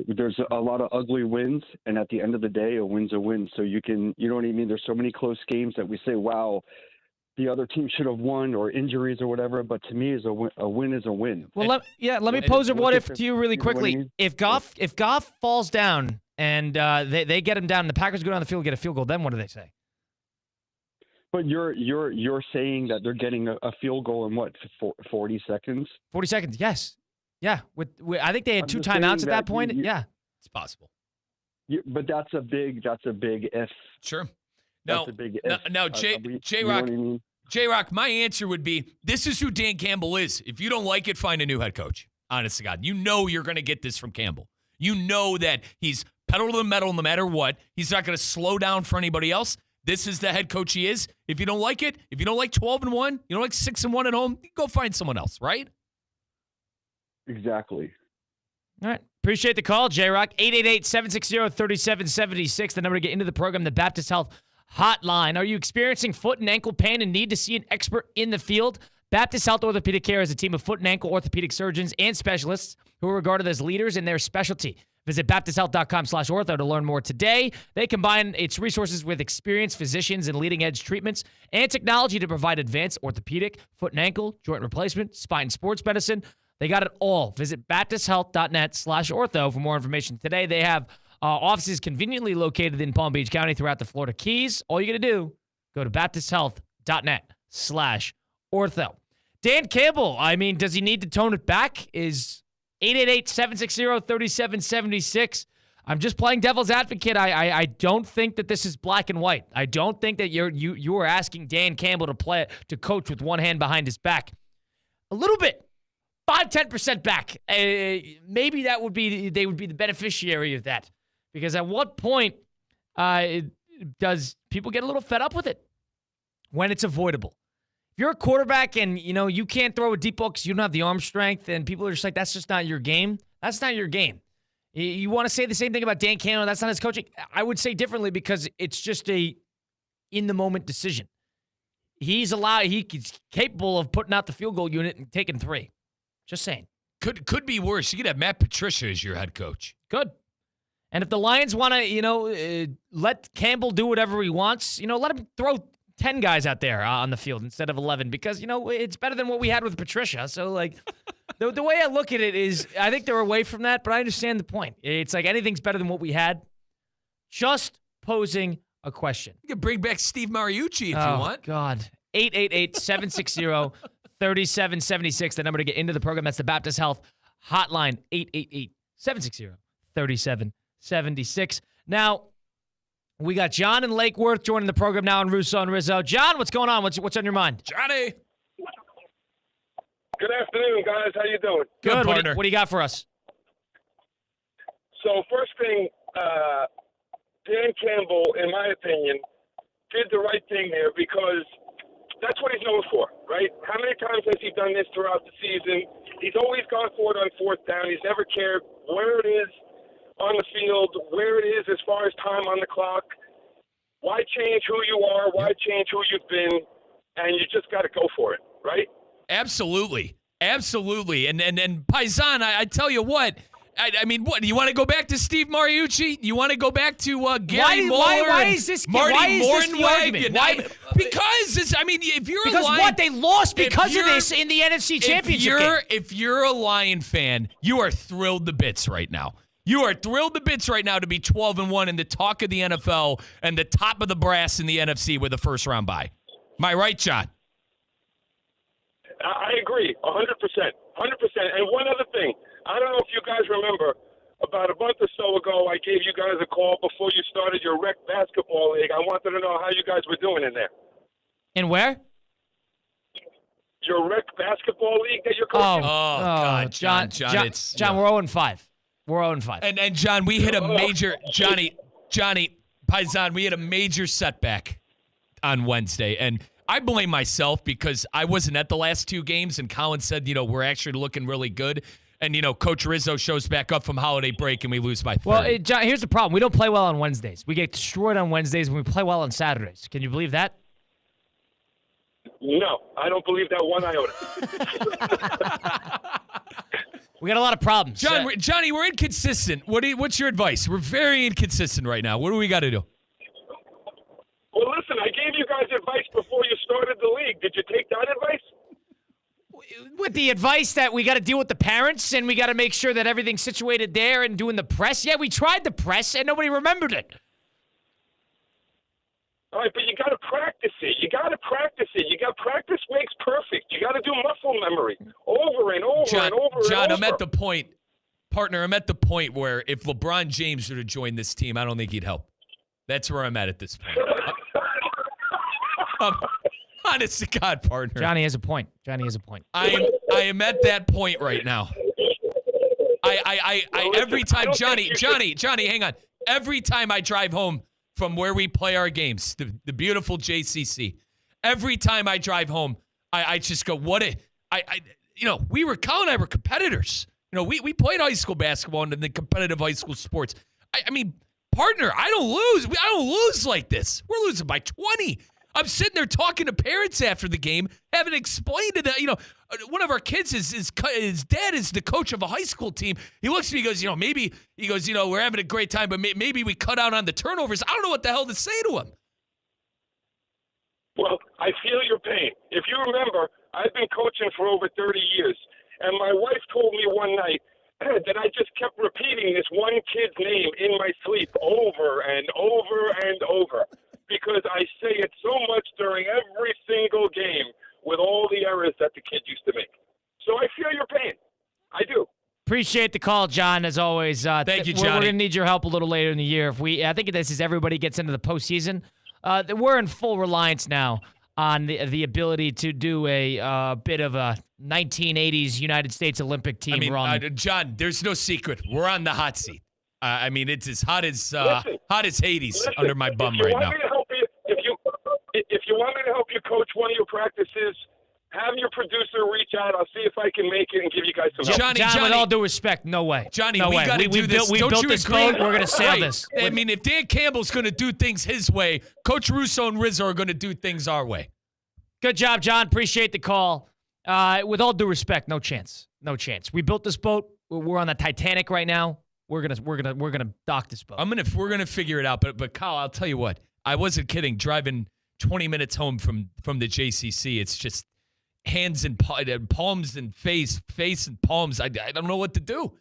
There's a lot of ugly wins, and at the end of the day, a win's a win. So you know what I mean? There's so many close games that we say, wow, the other team should have won, or injuries or whatever. But to me, a win is a win. Well, let me pose a what if to you really quickly. If Goff falls down and they get him down, and the Packers go down the field and get a field goal, then what do they say? But you're saying that they're getting a field goal in what, 40 seconds? 40 seconds, yes. Yeah, I think they had 2 timeouts at that point. Yeah, it's possible. But that's a big if. Sure. That's a big if. Now, J-Rock, I mean? J-Rock, my answer would be, this is who Dan Campbell is. If you don't like it, find a new head coach. Honest to God. You know you're going to get this from Campbell. You know that he's pedal to the metal no matter what. He's not going to slow down for anybody else. This is the head coach he is. If you don't like it, if you don't like 12-1, you don't like 6-1 at home, go find someone else, right? Exactly. All right. Appreciate the call, J-Rock. 888-760-3776, the number to get into the program, the Baptist Health Hotline. Are you experiencing foot and ankle pain and need to see an expert in the field? Baptist Health Orthopedic Care is a team of foot and ankle orthopedic surgeons and specialists who are regarded as leaders in their specialty. Visit baptisthealth.com/ortho to learn more today. They combine its resources with experienced physicians and leading-edge treatments and technology to provide advanced orthopedic, foot and ankle, joint replacement, spine and sports medicine. They got it all. Visit baptisthealth.net/ortho for more information today. They have offices conveniently located in Palm Beach County throughout the Florida Keys. All you got to do, go to baptisthealth.net/ortho. Dan Campbell, I mean, does he need to tone it back? Is 888-760-3776. I'm just playing devil's advocate. I don't think that this is black and white. I don't think that you are asking Dan Campbell to coach with one hand behind his back. A little bit. 5-10% back. Maybe they would be the beneficiary of that. Because at what point does people get a little fed up with it? When it's avoidable. If you're a quarterback and, you can't throw a deep ball because you don't have the arm strength and people are just like, that's just not your game. That's not your game. You want to say the same thing about Dan Campbell, that's not his coaching? I would say differently because it's just a in-the-moment decision. He's capable of putting out the field goal unit and taking 3. Just saying. Could be worse. You could have Matt Patricia as your head coach. Good. And if the Lions want to, let Campbell do whatever he wants, let him throw 10 guys out there on the field instead of 11 because, it's better than what we had with Patricia. So, the way I look at it is I think they're away from that, but I understand the point. It's like anything's better than what we had. Just posing a question. You can bring back Steve Mariucci if you want. Oh, God. 888-760-3776, the number to get into the program. That's the Baptist Health Hotline, 888-760-3776. Now, we got John in Lake Worth joining the program now on Russo and Rizzo. John, what's going on? What's on your mind? Johnny. Good afternoon, guys. How you doing? Good. What do you got for us? So first thing, Dan Campbell, in my opinion, did the right thing there because that's what he's known for, right? How many times has he done this throughout the season? He's always gone for it on fourth down. He's never cared where it is on the field, where it is as far as time on the clock. Why change who you are? Why change who you've been? And you just got to go for it, right? Absolutely. Absolutely. And Paisan, I tell you what, I mean, what, do you want to go back to Steve Mariucci? You want to go back to Gary Moeller? Why is this Marty the argument? Because if you're because a Lion, what they lost because of this in the NFC Championship game. If you're a Lion fan, you are thrilled to bits right now. You are thrilled to bits right now to be 12-1 and the talk of the NFL and the top of the brass in the NFC with a first-round bye. Am I right, John? I agree, 100%. 100%. And one other thing. I don't know if you guys remember, about a month or so ago, I gave you guys a call before you started your rec basketball league. I wanted to know how you guys were doing in there. In where? Your rec basketball league that you're coaching. Oh God, John, we're 0-5. We're 0-5. And John, we hit a major Johnny Paisan, we had a major setback on Wednesday, and I blame myself because I wasn't at the last 2 games, and Colin said, we're actually looking really good. And, Coach Rizzo shows back up from holiday break, and we lose by 30. Well, John, here's the problem. We don't play well on Wednesdays. We get destroyed on Wednesdays, and we play well on Saturdays. Can you believe that? No, I don't believe that one iota. We got a lot of problems. Johnny, we're inconsistent. What's your advice? We're very inconsistent right now. What do we got to do? Well, listen, I gave you guys advice before you started the league. Did you take that advice? With the advice that we got to deal with the parents and we got to make sure that everything's situated there and doing the press. Yeah, we tried the press and nobody remembered it. All right, but you got to practice it. You got practice makes perfect. You got to do muscle memory over and over and over. John, and over. I'm at the point. Partner, I'm at the point where if LeBron James were to join this team, I don't think he'd help. That's where I'm at this point. Honest to God, partner. Johnny has a point. I am at that point right now. I every time, Johnny, hang on. Every time I drive home from where we play our games, the beautiful JCC, every time I drive home, I just go, Kyle and I were competitors. We played high school basketball and the competitive high school sports. I mean, partner, I don't lose. I don't lose like this. We're losing by 20. I'm sitting there talking to parents after the game, having explained to them, one of our kids, his dad is the coach of a high school team. He looks at me, he goes, we're having a great time, but maybe we cut out on the turnovers. I don't know what the hell to say to him. Well, I feel your pain. If you remember, I've been coaching for over 30 years, and my wife told me one night that I just kept repeating this one kid's name in my sleep over and over and over. Because I say it so much during every single game with all the errors that the kid used to make. So I feel your pain. I do. Appreciate the call, John, as always. Thank you, Johnny. We're going to need your help a little later in the year. I think this is everybody gets into the postseason. We're in full reliance now on the ability to do a bit of a 1980s United States Olympic team run. John, there's no secret. We're on the hot seat. It's as hot as Hades under my bum right now. If you want me to help you coach one of your practices, have your producer reach out. I'll see if I can make it and give you guys some help. John, with all due respect, no way. Johnny, no we got to do this. We Don't built you this agree? boat. We're going to sail this. I mean, if Dan Campbell's going to do things his way, Coach Russo and Rizzo are going to do things our way. Good job, John. Appreciate the call. With all due respect, no chance. No chance. We built this boat. We're on the Titanic right now. We're gonna dock this boat. We're gonna figure it out. But Kyle, I'll tell you what. I wasn't kidding. Driving 20 minutes home from the JCC, it's just hands and palms and face and palms. I don't know what to do.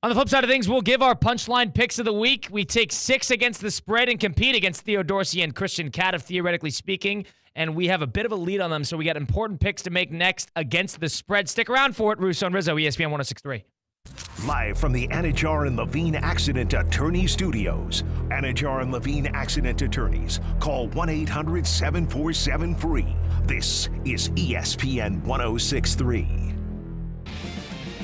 On the flip side of things, we'll give our punchline picks of the week. We take 6 against the spread and compete against Theo Dorsey and Christian Cadiff, theoretically speaking. And we have a bit of a lead on them, so we got important picks to make next against the spread. Stick around for it. Russo and Rizzo, ESPN 106.3. Live from the Anajar and Levine Accident Attorney Studios. Anajar and Levine Accident Attorneys. Call 1-800-747-FREE. This is ESPN 106.3.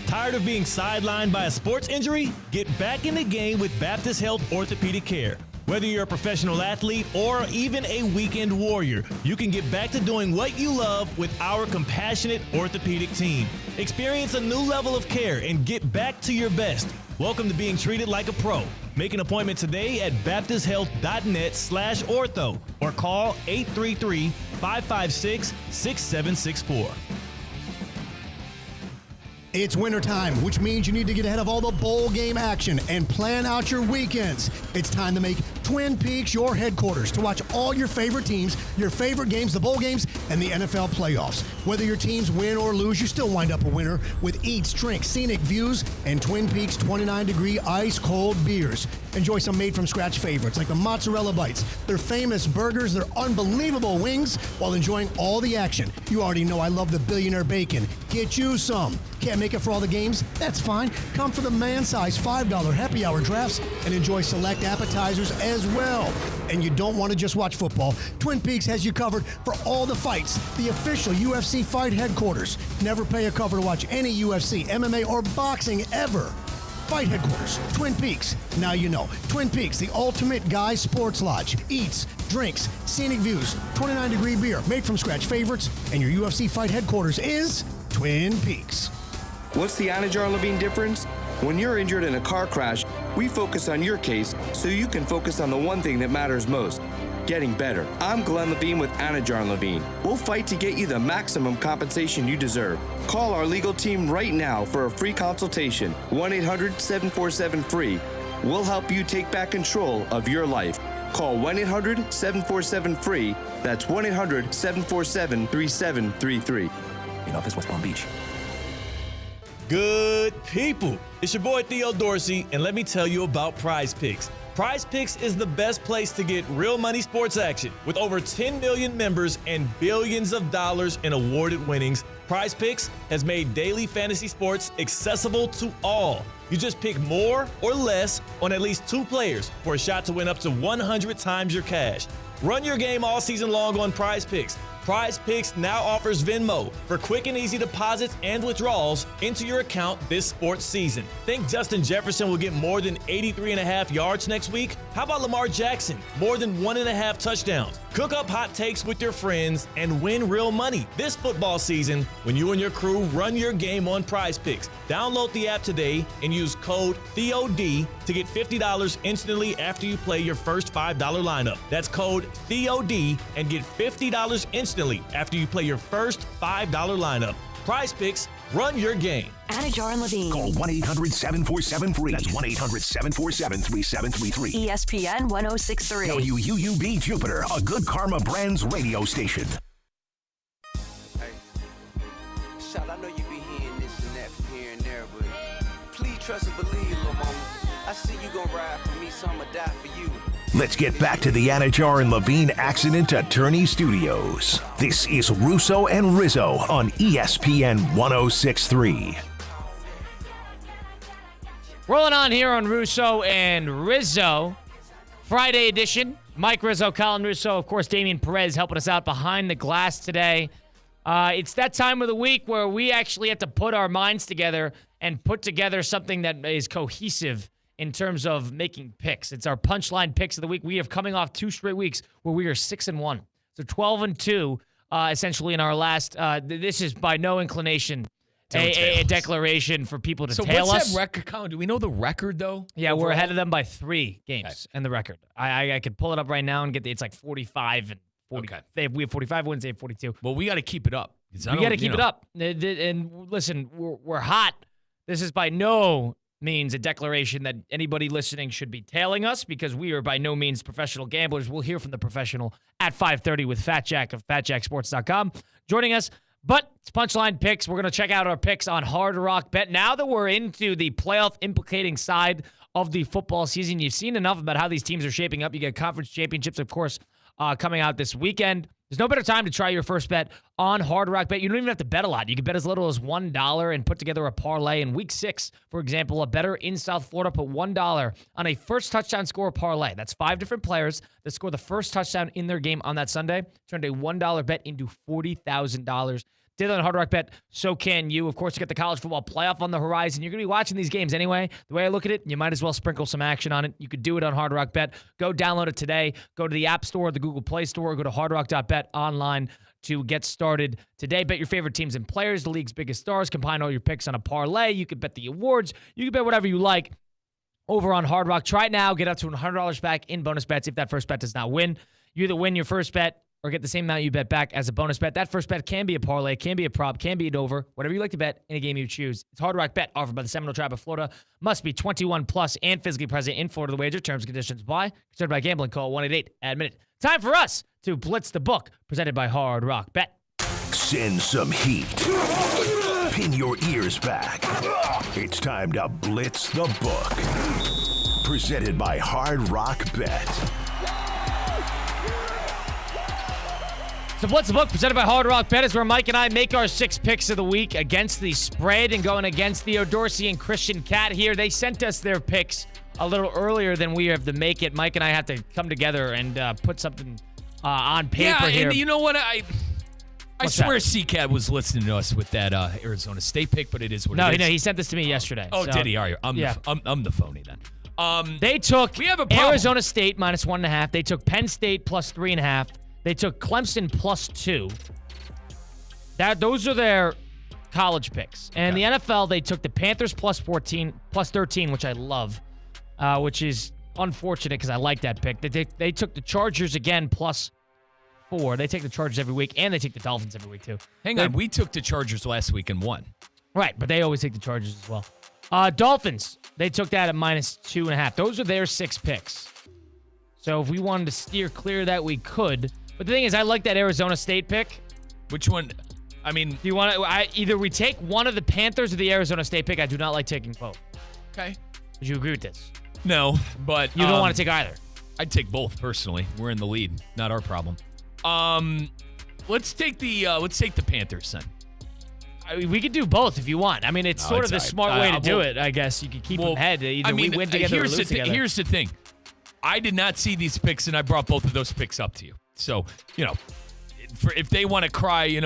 Tired of being sidelined by a sports injury? Get back in the game with Baptist Health Orthopedic Care. Whether you're a professional athlete or even a weekend warrior, you can get back to doing what you love with our compassionate orthopedic team. Experience a new level of care and get back to your best. Welcome to being treated like a pro. Make an appointment today at baptisthealth.net/ortho or call 833-556-6764. It's wintertime, which means you need to get ahead of all the bowl game action and plan out your weekends. It's time to make Twin Peaks your headquarters to watch all your favorite teams, your favorite games, the bowl games, and the NFL playoffs. Whether your teams win or lose, you still wind up a winner with eats, drinks, scenic views, and Twin Peaks 29-degree ice-cold beers. Enjoy some made-from-scratch favorites like the mozzarella bites, their famous burgers, their unbelievable wings, while enjoying all the action. You already know I love the Billionaire Bacon. Get you some. Can't make it for all the games? That's fine. Come for the man-size $5 happy hour drafts and enjoy select appetizers as well. And you don't want to just watch football. Twin Peaks has you covered for all the fights. The official UFC fight headquarters. Never pay a cover to watch any UFC, MMA, or boxing ever. Fight headquarters, Twin Peaks. Now you know. Twin Peaks, the ultimate guy sports lodge. Eats, drinks, scenic views, 29-degree beer, made from scratch favorites, and your UFC fight headquarters is Twin Peaks. What's the Anajar Levine difference? When you're injured in a car crash, we focus on your case so you can focus on the one thing that matters most, getting better. I'm Glenn Levine with Anajar Levine. We'll fight to get you the maximum compensation you deserve. Call our legal team right now for a free consultation, 1-800-747-FREE. We'll help you take back control of your life. Call 1-800-747-FREE. That's 1-800-747-3733. In office, West Palm Beach. Good people. It's your boy Theo Dorsey, and let me tell you about Prize Picks. Prize Picks is the best place to get real money sports action. With over 10 million members and billions of dollars in awarded winnings, Prize Picks has made daily fantasy sports accessible to all. You just pick more or less on at least 2 players for a shot to win up to 100 times your cash. Run your game all season long on Prize Picks. Prize Picks now offers Venmo for quick and easy deposits and withdrawals into your account this sports season. Think Justin Jefferson will get more than 83.5 yards next week? How about Lamar Jackson? More than 1.5 touchdowns. Cook up hot takes with your friends and win real money this football season when you and your crew run your game on Prize Picks. Download the app today and use code THEOD to get $50 instantly after you play your first $5 lineup. That's code THEOD and get $50 instantly after you play your first $5 lineup. Prize Picks, run your game. Anajar and Levine. Call 1-800-747-FREE. That's 1-800-747-3733. ESPN 1063. WUUB Jupiter, a Good Karma Brands radio station. Hey, Shot, I know you be hearing this and that from here and there, but please trust and believe, little mama. I see you gon' ride for me, so I'ma die for you. Let's get back to the Anajar and Levine Accident Attorney Studios. This is Russo and Rizzo on ESPN 1063. Rolling on here on Russo and Rizzo. Friday edition. Mike Rizzo, Colin Russo, of course, Damian Perez helping us out behind the glass today. It's that time of the week where we actually have to put our minds together and put together something that is cohesive in terms of making picks. It's our punchline picks of the week. We are coming off 2 straight weeks where we are 6-1. So 12-2, essentially in our last. This is by no inclination a declaration for people to tail us. So what's that record count? Do we know the record, though? Yeah, overall? We're ahead of them by 3 games in the record. I could pull it up right now and get it's like 45 and 40. Okay. We have 45 wins, they have 42. Well, we got to keep it up. We got to keep it up. And listen, we're hot. This is by no means a declaration that anybody listening should be tailing us, because we are by no means professional gamblers. We'll hear from the professional at 5:30 with Fat Jack of FatJackSports.com joining us. But it's punchline picks. We're going to check out our picks on Hard Rock Bet. Now that we're into the playoff implicating side of the football season, you've seen enough about how these teams are shaping up. You get conference championships, of course, coming out this weekend. There's no better time to try your first bet on Hard Rock Bet. You don't even have to bet a lot. You can bet as little as $1 and put together a parlay. In Week 6, for example, a bettor in South Florida put $1 on a first touchdown score parlay. That's 5 different players that score the first touchdown in their game on that Sunday. Turned a $1 bet into $40,000. Did that on Hard Rock Bet, so can you. Of course, you got the college football playoff on the horizon. You're going to be watching these games anyway. The way I look at it, you might as well sprinkle some action on it. You could do it on Hard Rock Bet. Go download it today. Go to the App Store, the Google Play Store, or go to hardrock.bet online to get started today. Bet your favorite teams and players, the league's biggest stars. Combine all your picks on a parlay. You could bet the awards. You can bet whatever you like over on Hard Rock. Try it now. Get up to $100 back in bonus bets if that first bet does not win. You either win your first bet or get the same amount you bet back as a bonus bet. That first bet can be a parlay, can be a prop, can be an over, whatever you like to bet in a game you choose. It's Hard Rock Bet, offered by the Seminole Tribe of Florida. Must be 21 plus and physically present in Florida. The wager, terms and conditions apply. Concerned by gambling, call 1-888-ADMINUTE. Time for us to blitz the book, presented by Hard Rock Bet. Send some heat. Pin your ears back. It's time to blitz the book. Presented by Hard Rock Bet. So Blitz the Book, presented by Hard Rock Bet, is where Mike and I make our 6 picks of the week against the spread and going against the Dorsey and Christian Cat here. They sent us their picks a little earlier than we have to make it. Mike and I have to come together and put something on paper here. Yeah, and you know what? I swear C-Cat was listening to us with that Arizona State pick, but it is what it is. No, he sent this to me yesterday. Oh, so, did he? All right. I'm the phony then. They took we have a problem. Arizona State minus 1.5. They took Penn State plus 3.5. They took Clemson plus 2. Those are their college picks. And in the NFL, they took the Panthers plus 13, which I love, which is unfortunate because I like that pick. They took the Chargers again plus 4. They take the Chargers every week, and they take the Dolphins every week too. Hang on, we took the Chargers last week and won. Right, but they always take the Chargers as well. Dolphins, they took that at minus 2.5. Those are their 6 picks. So if we wanted to steer clear of that, we could. But the thing is, I like that Arizona State pick. Which one? I mean, do you want to? Either we take one of the Panthers or the Arizona State pick. I do not like taking both. Okay. Would you agree with this? No, but You don't want to take either. I'd take both personally. We're in the lead. Not our problem. Let's take the Panthers then. I mean, we could do both if you want. I mean, it's sort of the smart way to do it, I guess. You could keep them ahead. Either we win together or lose together. Here's the thing. I did not see these picks, and I brought both of those picks up to you. So, if they want to cry, you're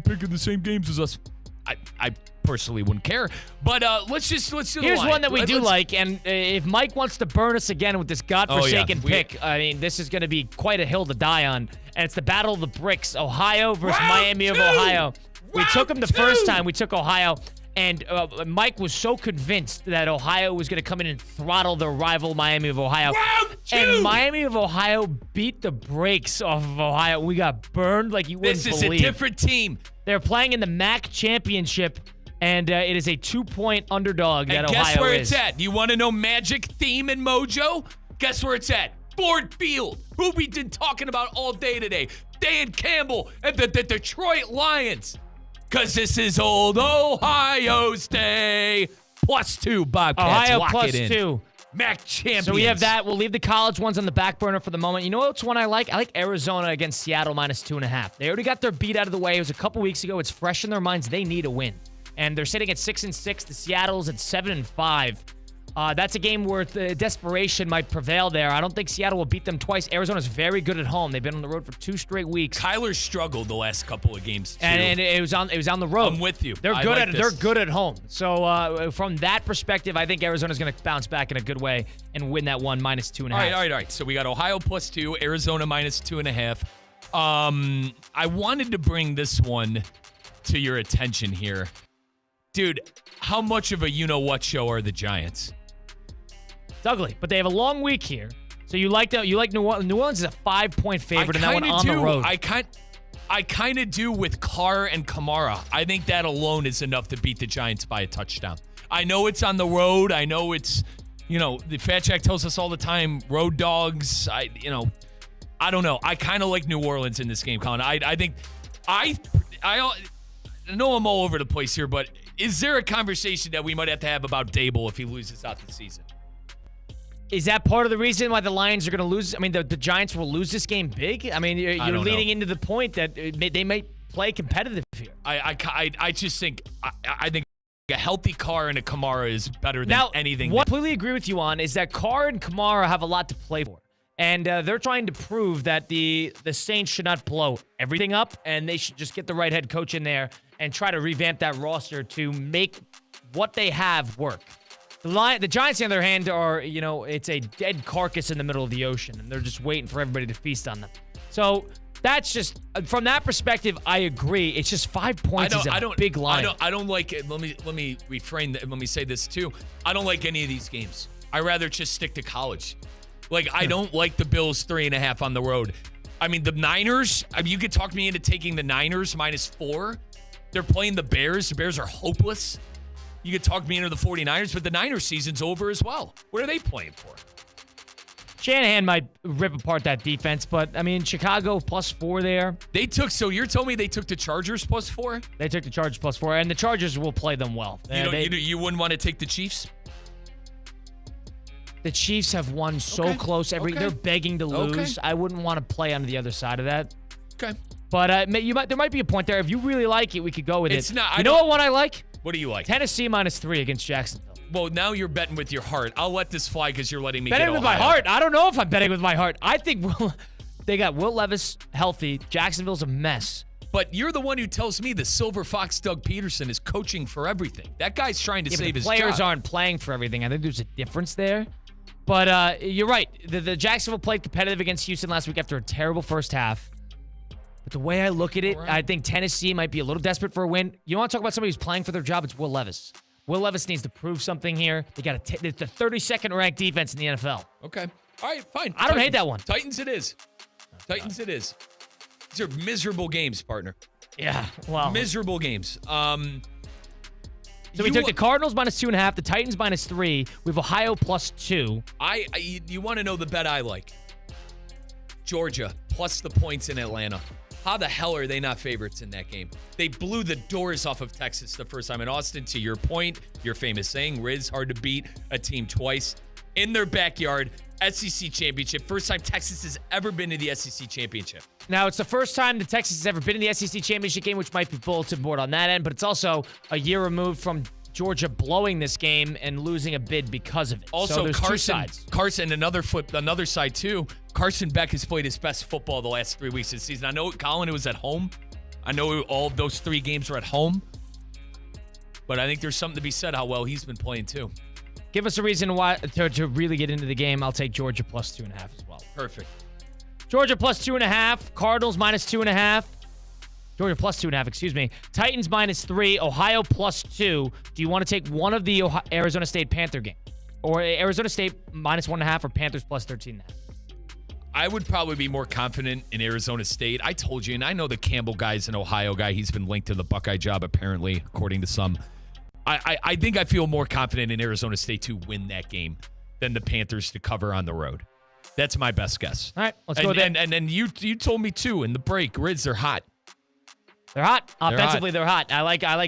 picking the same games as us, I personally wouldn't care. But let's do Here's the line. one that we do like, and if Mike wants to burn us again with this godforsaken pick, I mean, this is going to be quite a hill to die on, and it's the Battle of the Bricks, Ohio versus Miami of Ohio. We took them the first time. We took Ohio, and Mike was so convinced that Ohio was going to come in and throttle their rival Miami of Ohio. And Miami of Ohio beat the brakes off of Ohio. We got burned like you wouldn't believe. This is a different team. They're playing in the MAC championship, and it is a 2-point underdog that Ohio is. Guess where it's at? You want to know magic, theme, and mojo? Guess where it's at? Ford Field, who we've been talking about all day today. Dan Campbell and the Detroit Lions. Because this is old Ohio's day. +2, Bobcats. Ohio Lock it in. +2. MAC champions. So we have that. We'll leave the college ones on the back burner for the moment. You know what's one I like? I like Arizona against Seattle -2.5. They already got their beat out of the way. It was a couple weeks ago. It's fresh in their minds. They need a win. And they're sitting at 6-6. The Seattle's at 7-5. That's a game where the desperation might prevail there. I don't think Seattle will beat them twice. Arizona's very good at home. They've been on the road for 2 straight weeks. Kyler struggled the last couple of games too. And it was on the road. I'm with you. They're good at home. So from that perspective, I think Arizona's going to bounce back in a good way and win that one -2.5. All right. So we got Ohio +2, Arizona -2.5. I wanted to bring this one to your attention here. Dude, how much of a you-know-what show are the Giants? It's ugly, but they have a long week here. So you like New Orleans? New Orleans is a 5-point favorite in that one on the road. I kind of do with Carr and Kamara. I think that alone is enough to beat the Giants by a touchdown. I know it's on the road. I know it's, the Fat Jack tells us all the time, road dogs. I don't know. I kind of like New Orleans in this game, Colin. I know I'm all over the place here, but is there a conversation that we might have to have about Dable if he loses out the season? Is that part of the reason why the Lions are going to lose? I mean, the Giants will lose this game big? I mean, you're leading into the point that they might play competitive here. I just think I think a healthy Carr and a Kamara is better than anything. What I completely agree with you on is that Carr and Kamara have a lot to play for. And they're trying to prove that the Saints should not blow everything up, and they should just get the right head coach in there and try to revamp that roster to make what they have work. The Giants, on the other hand, are, it's a dead carcass in the middle of the ocean, and they're just waiting for everybody to feast on them. So that's just, from that perspective, I agree. It's just 5 points is a big line. I don't like it. Let me refrain that. Let me say this too. I don't like any of these games. I rather just stick to college. Like, I don't like the Bills 3.5 on the road. I mean, the Niners, you could talk me into taking the Niners -4. They're playing the Bears. The Bears are hopeless. You could talk me into the 49ers, but the Niners season's over as well. What are they playing for? Shanahan might rip apart that defense, but, I mean, Chicago +4 there. So you're telling me they took the Chargers +4? They took the Chargers +4, and the Chargers will play them well. You wouldn't want to take the Chiefs? The Chiefs have won so close. They're begging to lose. Okay. I wouldn't want to play on the other side of that. Okay. But there might be a point there. If you really like it, we could go with it. Not. You know what one I like? What do you like? Tennessee -3 against Jacksonville. Well, now you're betting with your heart. I'll let this fly because you're letting me betting get with Ohio. my heart. I don't know if I'm betting with my heart. I think they got Will Levis healthy. Jacksonville's a mess. But you're the one who tells me the Silver Fox Doug Peterson is coaching for everything. That guy's trying to save his job. The players aren't playing for everything. I think there's a difference there. But you're right. The Jacksonville played competitive against Houston last week after a terrible first half. But the way I look at it, I think Tennessee might be a little desperate for a win. You want to talk about somebody who's playing for their job? It's Will Levis. Will Levis needs to prove something here. They got the 32nd ranked defense in the NFL. Okay. All right, fine. I don't hate that one. Titans it is. Titans it is. These are miserable games, partner. Yeah, well. Miserable games. So we took the Cardinals -2.5, the Titans -3. We have Ohio +2. You want to know the bet I like? Georgia plus the points in Atlanta. How the hell are they not favorites in that game? They blew the doors off of Texas the first time in Austin. To your point, your famous saying, Riz, hard to beat a team twice in their backyard. SEC championship. First time Texas has ever been to the SEC championship. Now, it's the first time that Texas has ever been in the SEC championship game, which might be bulletin board on that end, but it's also a year removed from Georgia blowing this game and losing a bid because of it. Also, so there's two Carson, sides. another side too. Carson Beck has played his best football the last 3 weeks of the season. I know, Colin, it was at home. I know all of those 3 games were at home. But I think there's something to be said how well he's been playing too. Give us a reason why to really get into the game. I'll take Georgia plus 2.5 as well. Perfect. Georgia plus 2.5. Cardinals minus 2.5. Georgia plus 2.5, excuse me. Titans minus 3. Ohio plus 2. Do you want to take one of the Arizona State Panther game? Or Arizona State minus 1.5 or Panthers plus 13.5? I would probably be more confident in Arizona State. I told you, and I know the Campbell guy's an Ohio guy. He's been linked to the Buckeye job, apparently, according to some. I think I feel more confident in Arizona State to win that game than the Panthers to cover on the road. That's my best guess. All right, let's go with that. And then you told me, too, in the break, Riz, they're hot. They're hot. Offensively, they're hot. I like Cam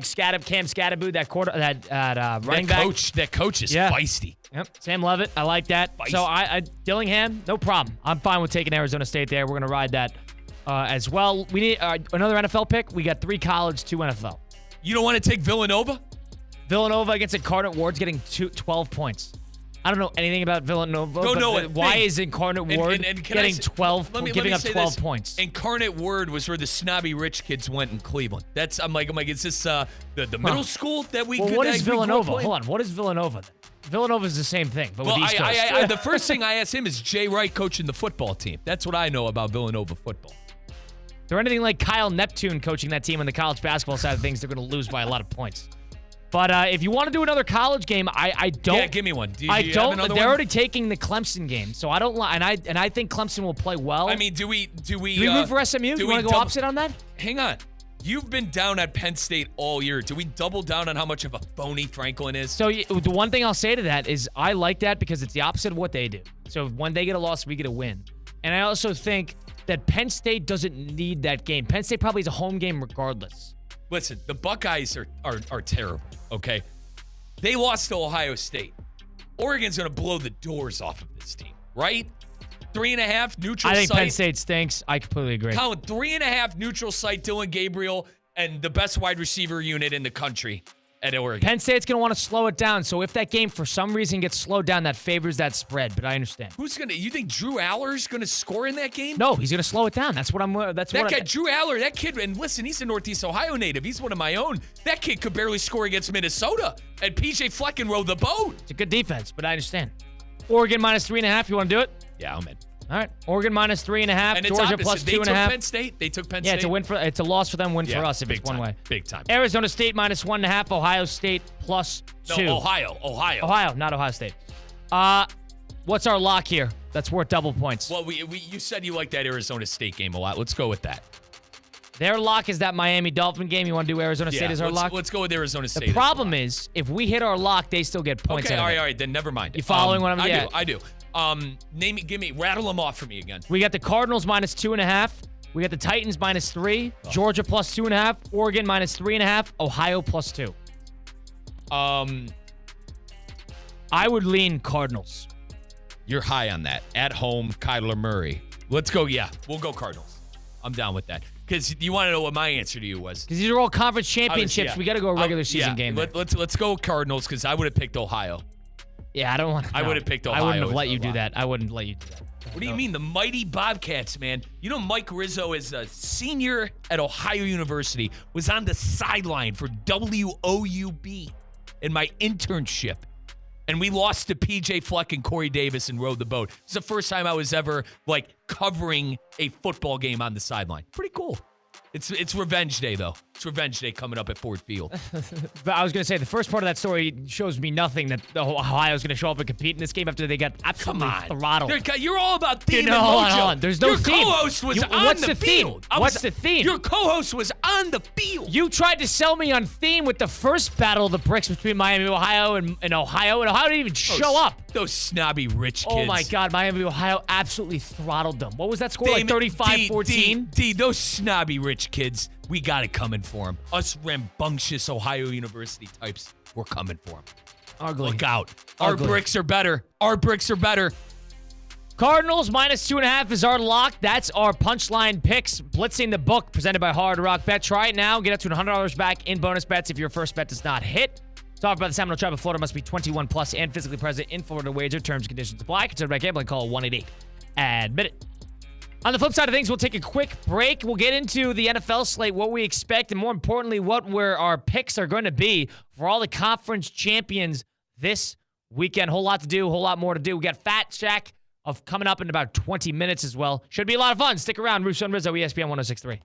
Scatteraboo, that running back. That coach is feisty. Yep. Sam Levitt, I like that. Feisty. So Dillingham, no problem. I'm fine with taking Arizona State there. We're going to ride that as well. We need another NFL pick. We got 3 college, 2 NFL. You don't want to take Villanova? Villanova against Incarnate Ward's getting 12 points. I don't know anything about Villanova. Why is Incarnate Ward getting 12, giving up 12 points? Incarnate Word was where the snobby rich kids went in Cleveland. I'm like, is this the middle school that we? Well, what is Villanova? Hold on, what is Villanova then? Villanova is the same thing, but with the East Coast. The first thing I asked him is Jay Wright coaching the football team. That's what I know about Villanova football. If they're anything like Kyle Neptune coaching that team on the college basketball side of things, they're going to lose by a lot of points. But if you want to do another college game, I don't. Yeah, give me one. Do you I don't. Have They're already taking the Clemson game, so I don't. And I think Clemson will play well. I mean, do we root for SMU? Do you want to go opposite on that? Hang on. You've been down at Penn State all year. Do we double down on how much of a phony Franklin is? So the one thing I'll say to that is I like that because it's the opposite of what they do. So when they get a loss, we get a win. And I also think that Penn State doesn't need that game. Penn State probably is a home game regardless. Listen, the Buckeyes are terrible, okay? They lost to Ohio State. Oregon's going to blow the doors off of this team, right? 3.5 neutral site. I think Penn State stinks. I completely agree. Colin, 3.5 neutral site, Dylan Gabriel, and the best wide receiver unit in the country at Oregon. Penn State's going to want to slow it down. So if that game for some reason gets slowed down, that favors that spread. But I understand. You think Drew Aller's going to score in that game? No, he's going to slow it down. That's what I'm. Drew Aller, that kid, and listen, he's a Northeast Ohio native. He's one of my own. That kid could barely score against Minnesota, and PJ Flecken rode the boat. It's a good defense, but I understand. Oregon minus 3.5. You want to do it? Yeah, I'm in. All right, Oregon minus 3.5. And Georgia plus 2.5. They took Penn State. They took Penn State. Yeah, it's a win it's a loss for them, win for us if it's one way. Big time. Arizona State minus 1.5. Ohio State plus 2. No, Ohio, not Ohio State. What's our lock here? That's worth double points. Well, you said you like that Arizona State game a lot. Let's go with that. Their lock is that Miami Dolphin game. You want to do Arizona State as our lock? Let's go with Arizona State. The problem is, if we hit our lock, they still get points. Okay, all right, then never mind. You following what I'm saying? I do. Rattle them off for me again. We got the Cardinals minus 2.5. We got the Titans minus 3. Georgia plus 2.5. Oregon minus 3.5. Ohio plus 2. I would lean Cardinals. You're high on that. At home, Kyler Murray. Let's go. Yeah, we'll go Cardinals. I'm down with that. Because you want to know what my answer to you was. Because these are all conference championships. We got to go regular season game. Let's go Cardinals because I would have picked Ohio. Yeah, I don't want to. I would have picked Ohio. I wouldn't have let you do that. I wouldn't let you do that. What do you mean? The mighty Bobcats, man. You know Mike Rizzo is a senior at Ohio University, was on the sideline for WOUB in my internship. And we lost to PJ Fleck and Corey Davis and rode the boat. It's the first time I was ever, covering a football game on the sideline. Pretty cool. It's revenge day, though. It's revenge day coming up at Ford Field. But I was going to say, the first part of that story shows me nothing that Ohio's going to show up and compete in this game after they got absolutely throttled. You're all about theme and hold mojo. on. There's no theme. Your co-host was on What's the field. What's the theme? Your co-host was on the field. You tried to sell me on theme with the first battle of the bricks between Miami, Ohio, and Ohio. And Ohio didn't even show up. Those snobby rich kids. Oh, my God. Miami, Ohio absolutely throttled them. What was that score, like 35-14? D, those snobby rich kids, we got it coming for them. Us rambunctious Ohio University types, we're coming for them. Ugly. Look out. Our bricks are better. Our bricks are better. Cardinals -2.5 is our lock. That's our punchline picks. Blitzing the book presented by Hard Rock Bet. Try it now. Get up to $100 back in bonus bets if your first bet does not hit. Talk about the Seminole Tribe of Florida. Must be 21 plus and physically present in Florida. Wager terms and conditions apply. Consider by gambling. Call 1-888-ADMIT IT. On the flip side of things, we'll take a quick break. We'll get into the NFL slate, what we expect, and more importantly, where our picks are going to be for all the conference champions this weekend. Whole lot to do, whole lot more to do. We got Fat Shack coming up in about 20 minutes as well. Should be a lot of fun. Stick around. Russo Rizzo, ESPN 106.3.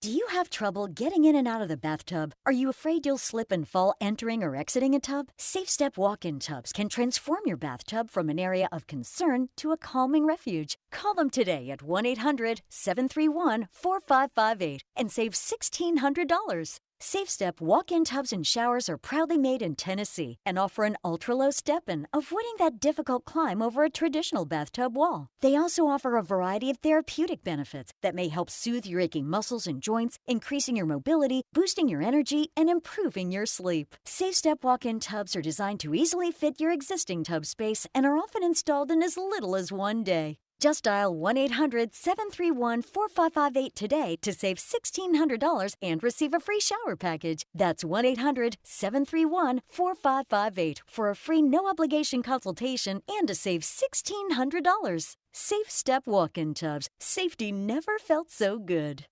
Do you have trouble getting in and out of the bathtub? Are you afraid you'll slip and fall entering or exiting a tub? Safe Step walk-in tubs can transform your bathtub from an area of concern to a calming refuge. Call them today at 1-800-731-4558 and save $1,600. Safe Step walk-in tubs and showers are proudly made in Tennessee and offer an ultra-low step-in, avoiding that difficult climb over a traditional bathtub wall. They also offer a variety of therapeutic benefits that may help soothe your aching muscles and joints, increasing your mobility, boosting your energy, and improving your sleep. Safe Step walk-in tubs are designed to easily fit your existing tub space and are often installed in as little as one day. Just dial 1-800-731-4558 today to save $1,600 and receive a free shower package. That's 1-800-731-4558 for a free no-obligation consultation and to save $1,600. Safe Step walk-in tubs. Safety never felt so good.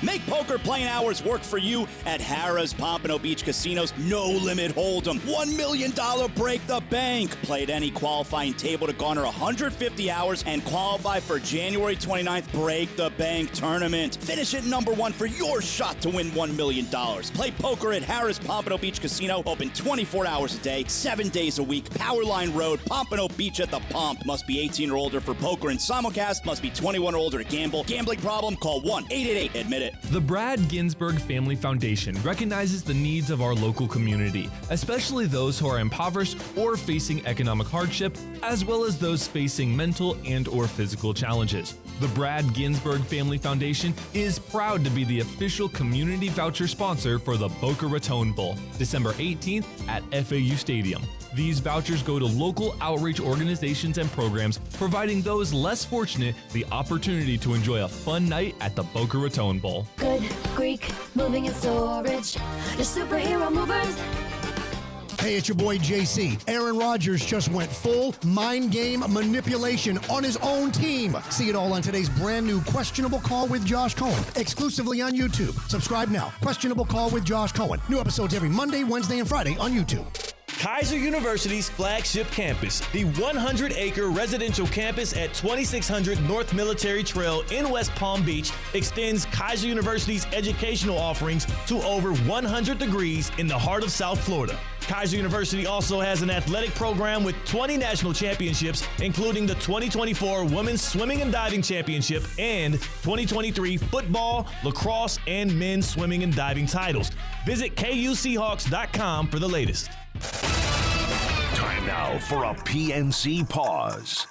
Make poker playing hours work for you at Harrah's Pompano Beach Casino's No Limit Hold'em. $1 million break the bank. Play at any qualifying table to garner 150 hours and qualify for January 29th Break the Bank tournament. Finish at number one for your shot to win $1 million. Play poker at Harrah's Pompano Beach Casino. Open 24 hours a day, 7 days a week. Powerline Road, Pompano Beach at the Pomp. Must be 18 or older for poker and simulcast. Must be 21 or older to gamble. Gambling problem? Call 1-888-ADMIT-IT. The Brad Ginsburg Family Foundation recognizes the needs of our local community, especially those who are impoverished or facing economic hardship, as well as those facing mental and/or physical challenges. The Brad Ginsburg Family Foundation is proud to be the official community voucher sponsor for the Boca Raton Bowl, December 18th at FAU Stadium. These vouchers go to local outreach organizations and programs, providing those less fortunate the opportunity to enjoy a fun night at the Boca Raton Bowl. Good Greek moving and storage. Your superhero movers. Hey, it's your boy JC. Aaron Rodgers just went full mind game manipulation on his own team. See it all on today's brand new Questionable Call with Josh Cohen, exclusively on YouTube. Subscribe now. Questionable Call with Josh Cohen. New episodes every Monday, Wednesday, and Friday on YouTube. Kaiser University's flagship campus, the 100-acre residential campus at 2600 North Military Trail in West Palm Beach, extends Kaiser University's educational offerings to over 100 degrees in the heart of South Florida. Kaiser University also has an athletic program with 20 national championships, including the 2024 Women's Swimming and Diving Championship and 2023 football, lacrosse, and men's swimming and diving titles. Visit KUSeahawks.com for the latest. Time now for a PNC pause.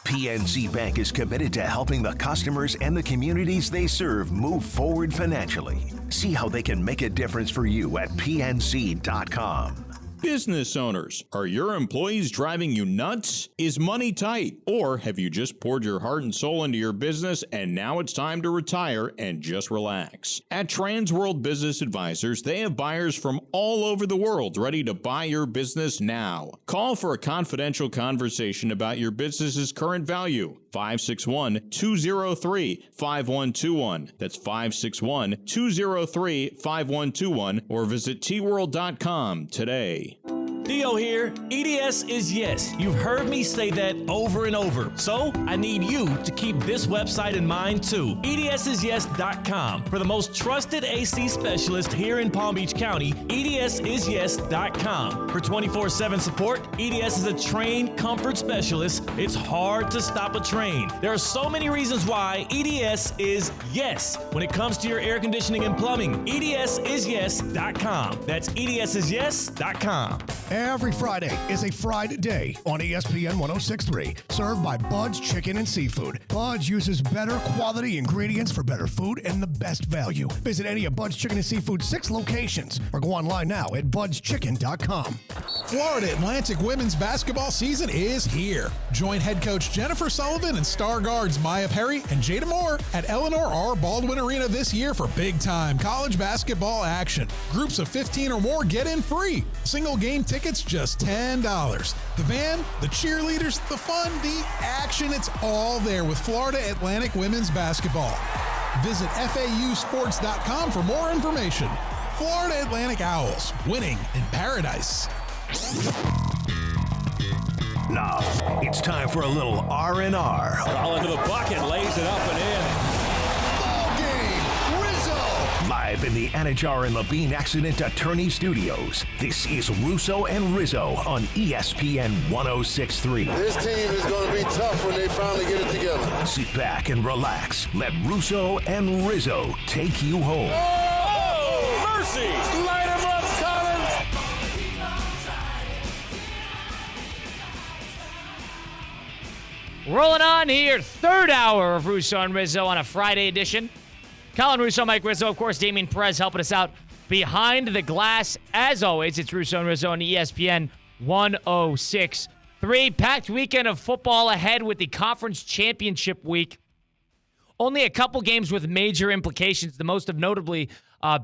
PNC Bank is committed to helping the customers and the communities they serve move forward financially. See how they can make a difference for you at PNC.com. Business owners, are your employees driving you nuts? Is money tight? Or have you just poured your heart and soul into your business and now it's time to retire and just relax? At Transworld Business Advisors, they have buyers from all over the world ready to buy your business now. Call for a confidential conversation about your business's current value. 561-203-5121. That's 561-203-5121 or visit tworld.com today. Theo here. EDS is yes. You've heard me say that over and over. So I need you to keep this website in mind too. EDSIsYes.com. For the most trusted AC specialist here in Palm Beach County, EDSIsYes.com. For 24/7 support, EDS is a trained comfort specialist. It's hard to stop a train. There are so many reasons why EDS is yes when it comes to your air conditioning and plumbing. EDSIsYes.com. That's EDSIsYes.com. Every Friday is a fried day on ESPN 1063, served by Bud's Chicken and Seafood. Bud's uses better quality ingredients for better food and the best value. Visit any of Bud's Chicken and Seafood's 6 locations or go online now at budschicken.com. Florida Atlantic women's basketball season is here. Join head coach Jennifer Sullivan and star guards Maya Perry and Jada Moore at Eleanor R. Baldwin Arena this year for big-time college basketball action. Groups of 15 or more get in free. Single game tickets just $10. The band, the cheerleaders, the fun, the action, it's all there with Florida Atlantic women's basketball. Visit FAUsports.com for more information. Florida Atlantic Owls, winning in paradise. Now, it's time for a little R&R. Ball into the bucket, lays it up and in. Ball game, Rizzo! Live in the Anajar and Levine Accident Attorney Studios, this is Russo and Rizzo on ESPN 1063. This team is going to be tough when they finally get it together. Sit back and relax. Let Russo and Rizzo take you home. Oh, mercy! Light him up, Colin! Rolling on here, third hour of Russo and Rizzo on a Friday edition. Colin Russo, Mike Rizzo, of course, Damian Perez helping us out behind the glass. As always, it's Russo and Rizzo on ESPN 1063. Packed weekend of football ahead with the conference championship week. Only a couple games with major implications, the most of notably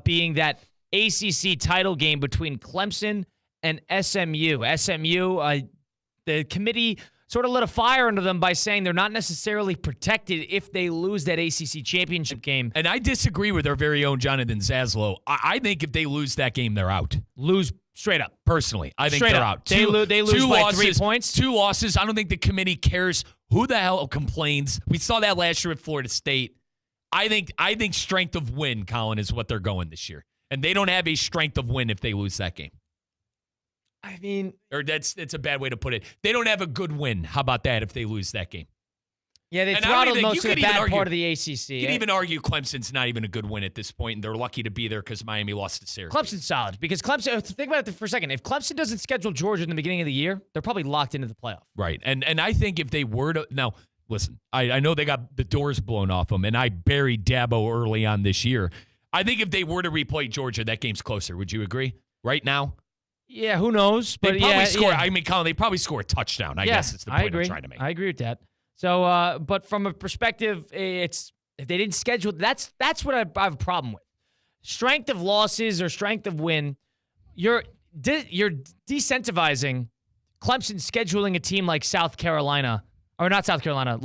being that ACC title game between Clemson and SMU. SMU, the committee sort of lit a fire under them by saying they're not necessarily protected if they lose that ACC championship game. And I disagree with our very own Jonathan Zaslow. I think if they lose that game, they're out. Lose straight up. Personally, I think straight they're up. out. They lose by 3 points. 2 losses. I don't think the committee cares who the hell complains. We saw that last year at Florida State. I think strength of win, Colin, is what they're going this year. And they don't have a strength of win if they lose that game. I mean, or that's a bad way to put it. They don't have a good win. How about that if they lose that game? Yeah, they throttled most of the bad part of the ACC. You can even argue Clemson's not even a good win at this point, and they're lucky to be there because Miami lost to Syracuse. Clemson's solid because Clemson, think about it for a second. If Clemson doesn't schedule Georgia in the beginning of the year, they're probably locked into the playoff. Right. And I think if they were to – now, listen, I know they got the doors blown off them, and I buried Dabo early on this year. I think if they were to replay Georgia, that game's closer. Would you agree? Right now? Yeah, who knows? But they probably score. Yeah. I mean, Colin, they probably score a touchdown. I guess it's the point I'm trying to make. I agree with that. So, but from a perspective, it's if they didn't schedule, that's what I have a problem with. Strength of losses or strength of win, you're decentivizing Clemson scheduling a team like South Carolina, or not South Carolina,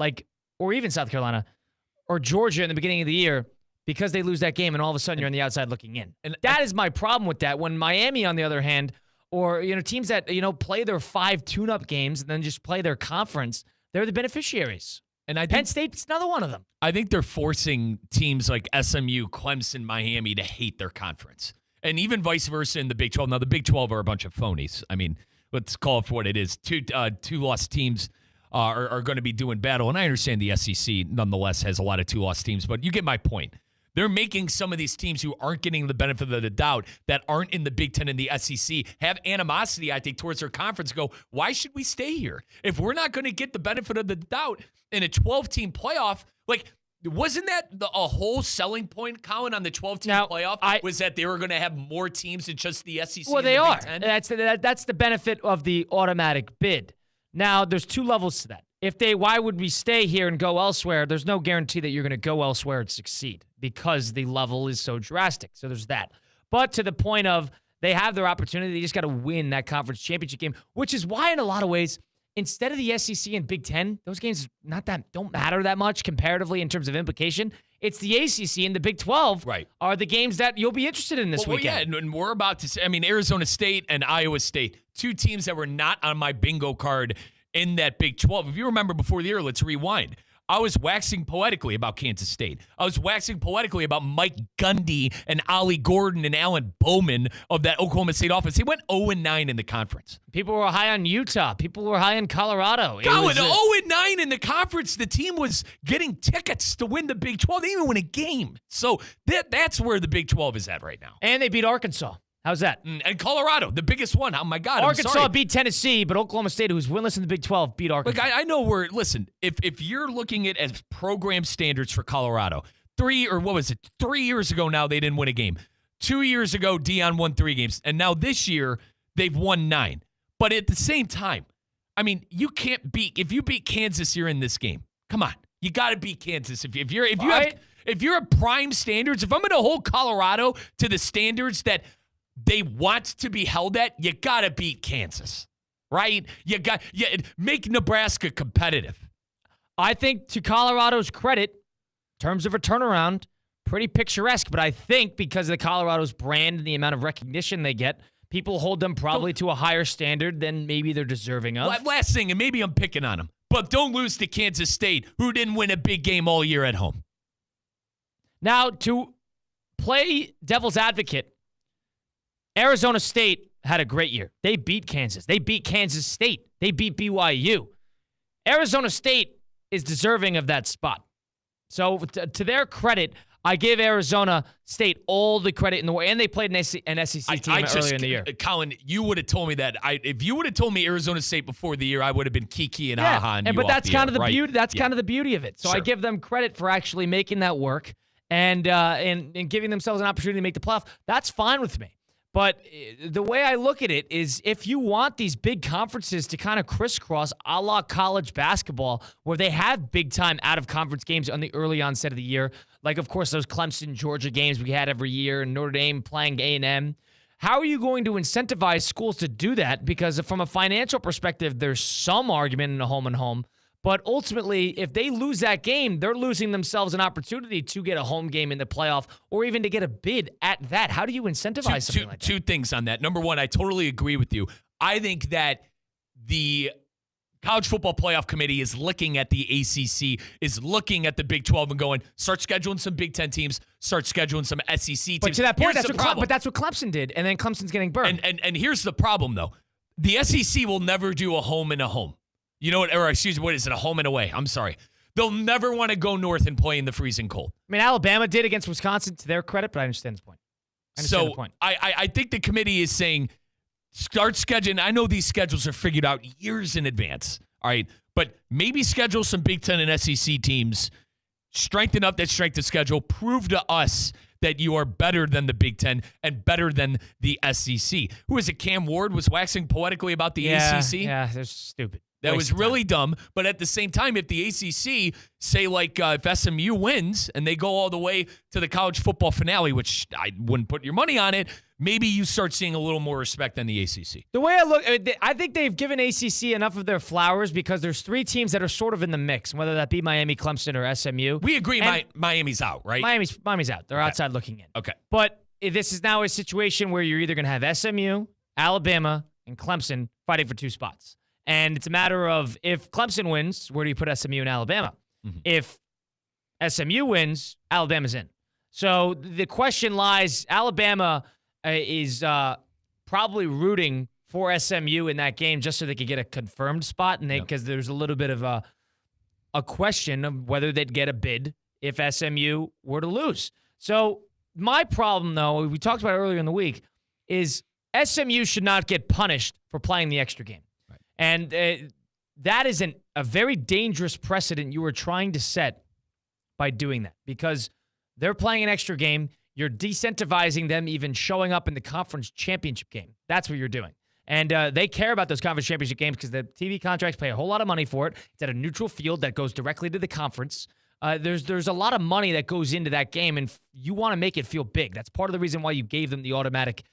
or even South Carolina, or Georgia in the beginning of the year because they lose that game, and all of a sudden you're on the outside looking in. And that is my problem with that. When Miami, on the other hand, or teams that play their 5 tune-up games and then just play their conference, they're the beneficiaries. And Penn State's another one of them. I think they're forcing teams like SMU, Clemson, Miami to hate their conference. And even vice versa in the Big 12. Now, the Big 12 are a bunch of phonies. I mean, let's call it for what it is. Two lost teams are going to be doing battle. And I understand the SEC, nonetheless, has a lot of 2-loss teams. But you get my point. They're making some of these teams who aren't getting the benefit of the doubt, that aren't in the Big Ten and the SEC, have animosity, I think, towards their conference. Go, why should we stay here? If we're not going to get the benefit of the doubt in a 12-team playoff, wasn't that a whole selling point, Colin, on the 12-team playoff? Was that they were going to have more teams than just the SEC? Well, they are. That's the benefit of the automatic bid. Now, there's 2 levels to that. Why would we stay here and go elsewhere? There's no guarantee that you're going to go elsewhere and succeed because the level is so drastic. So there's that. But to the point of they have their opportunity, they just got to win that conference championship game, which is why in a lot of ways, instead of the SEC and Big Ten, those games don't matter that much comparatively in terms of implication. It's the ACC and the Big 12 are the games that you'll be interested in this weekend. Yeah, and we're about to say, Arizona State and Iowa State, two teams that were not on my bingo card in that Big 12. If you remember before the year, let's rewind. I was waxing poetically about Kansas State. I was waxing poetically about Mike Gundy and Ollie Gordon and Alan Bowman of that Oklahoma State offense. They went 0-9 in the conference. People were high on Utah. People were high on Colorado. God, 0-9 in the conference. The team was getting tickets to win the Big 12. They didn't even win a game. So that's where the Big 12 is at right now. And they beat Arkansas. How's that? And Colorado, the biggest one. Oh, my God. Arkansas beat Tennessee, but Oklahoma State, who's winless in the Big 12, beat Arkansas. Look, I know listen, if you're looking at it as program standards for Colorado, 3 years ago now, they didn't win a game. 2 years ago, Deion won 3 games. And now this year, they've won 9. But at the same time, you can't if you beat Kansas, you're in this game. Come on. You got to beat Kansas. If you're at prime standards, if I'm going to hold Colorado to the standards that they want to be held at, you got to beat Kansas, right? Make Nebraska competitive. I think to Colorado's credit, in terms of a turnaround, pretty picturesque. But I think because of the Colorado's brand and the amount of recognition they get, people hold them probably to a higher standard than maybe they're deserving of. Last thing, and maybe I'm picking on them, but don't lose to Kansas State, who didn't win a big game all year at home. Now, to play devil's advocate, Arizona State had a great year. They beat Kansas. They beat Kansas State. They beat BYU. Arizona State is deserving of that spot. So to their credit, I give Arizona State all the credit in the world. And they played an SEC team earlier in the year. Colin, you would have told me that. If you would have told me Arizona State before the year, I would have been kiki and ha-ha. But that's kind of the beauty. That's kind of the beauty of it. So I give them credit for actually making that work and giving themselves an opportunity to make the playoff. That's fine with me. But the way I look at it is if you want these big conferences to kind of crisscross a la college basketball where they have big-time out-of-conference games on the early onset of the year, like, of course, those Clemson-Georgia games we had every year and Notre Dame playing A&M, how are you going to incentivize schools to do that? Because from a financial perspective, there's some argument in a home and home. But ultimately, if they lose that game, they're losing themselves an opportunity to get a home game in the playoff or even to get a bid at that. How do you incentivize something like that? Two things on that. Number one, I totally agree with you. I think that the College Football Playoff Committee is looking at the ACC, is looking at the Big 12 and going, start scheduling some Big 10 teams, start scheduling some SEC teams. But to that point, that's what Clemson did, and then Clemson's getting burned. And here's the problem, though. The SEC will never do a home and a home. You know what? Or excuse me, what is it? A home and away. I'm sorry. They'll never want to go north and play in the freezing cold. I mean, Alabama did against Wisconsin to their credit, but I understand the point. I think the committee is saying start scheduling. I know these schedules are figured out years in advance. All right. But maybe schedule some Big Ten and SEC teams, strengthen up that strength of schedule, prove to us that you are better than the Big Ten and better than the SEC. Who is it? Cam Ward was waxing poetically about the ACC? Yeah, they're stupid. That was really dumb. But at the same time, if the ACC, say like if SMU wins and they go all the way to the college football finale, which I wouldn't put your money on it, maybe you start seeing a little more respect than the ACC. The way I look, I think they've given ACC enough of their flowers because there's 3 teams that are sort of in the mix, whether that be Miami, Clemson, or SMU. We agree Miami's out, right? Miami's out. They're outside looking in. Okay. But this is now a situation where you're either going to have SMU, Alabama, and Clemson fighting for 2 spots. And it's a matter of if Clemson wins, where do you put SMU and Alabama? Mm-hmm. If SMU wins, Alabama's in. So the question lies, Alabama is probably rooting for SMU in that game just so they could get a confirmed spot, and because there's a little bit of a question of whether they'd get a bid if SMU were to lose. So my problem, though, we talked about it earlier in the week, is SMU should not get punished for playing the extra game. And that is a very dangerous precedent you are trying to set by doing that because they're playing an extra game. You're decentivizing them even showing up in the conference championship game. That's what you're doing. And they care about those conference championship games because the TV contracts pay a whole lot of money for it. It's at a neutral field that goes directly to the conference. There's a lot of money that goes into that game, and you want to make it feel big. That's part of the reason why you gave them the automatic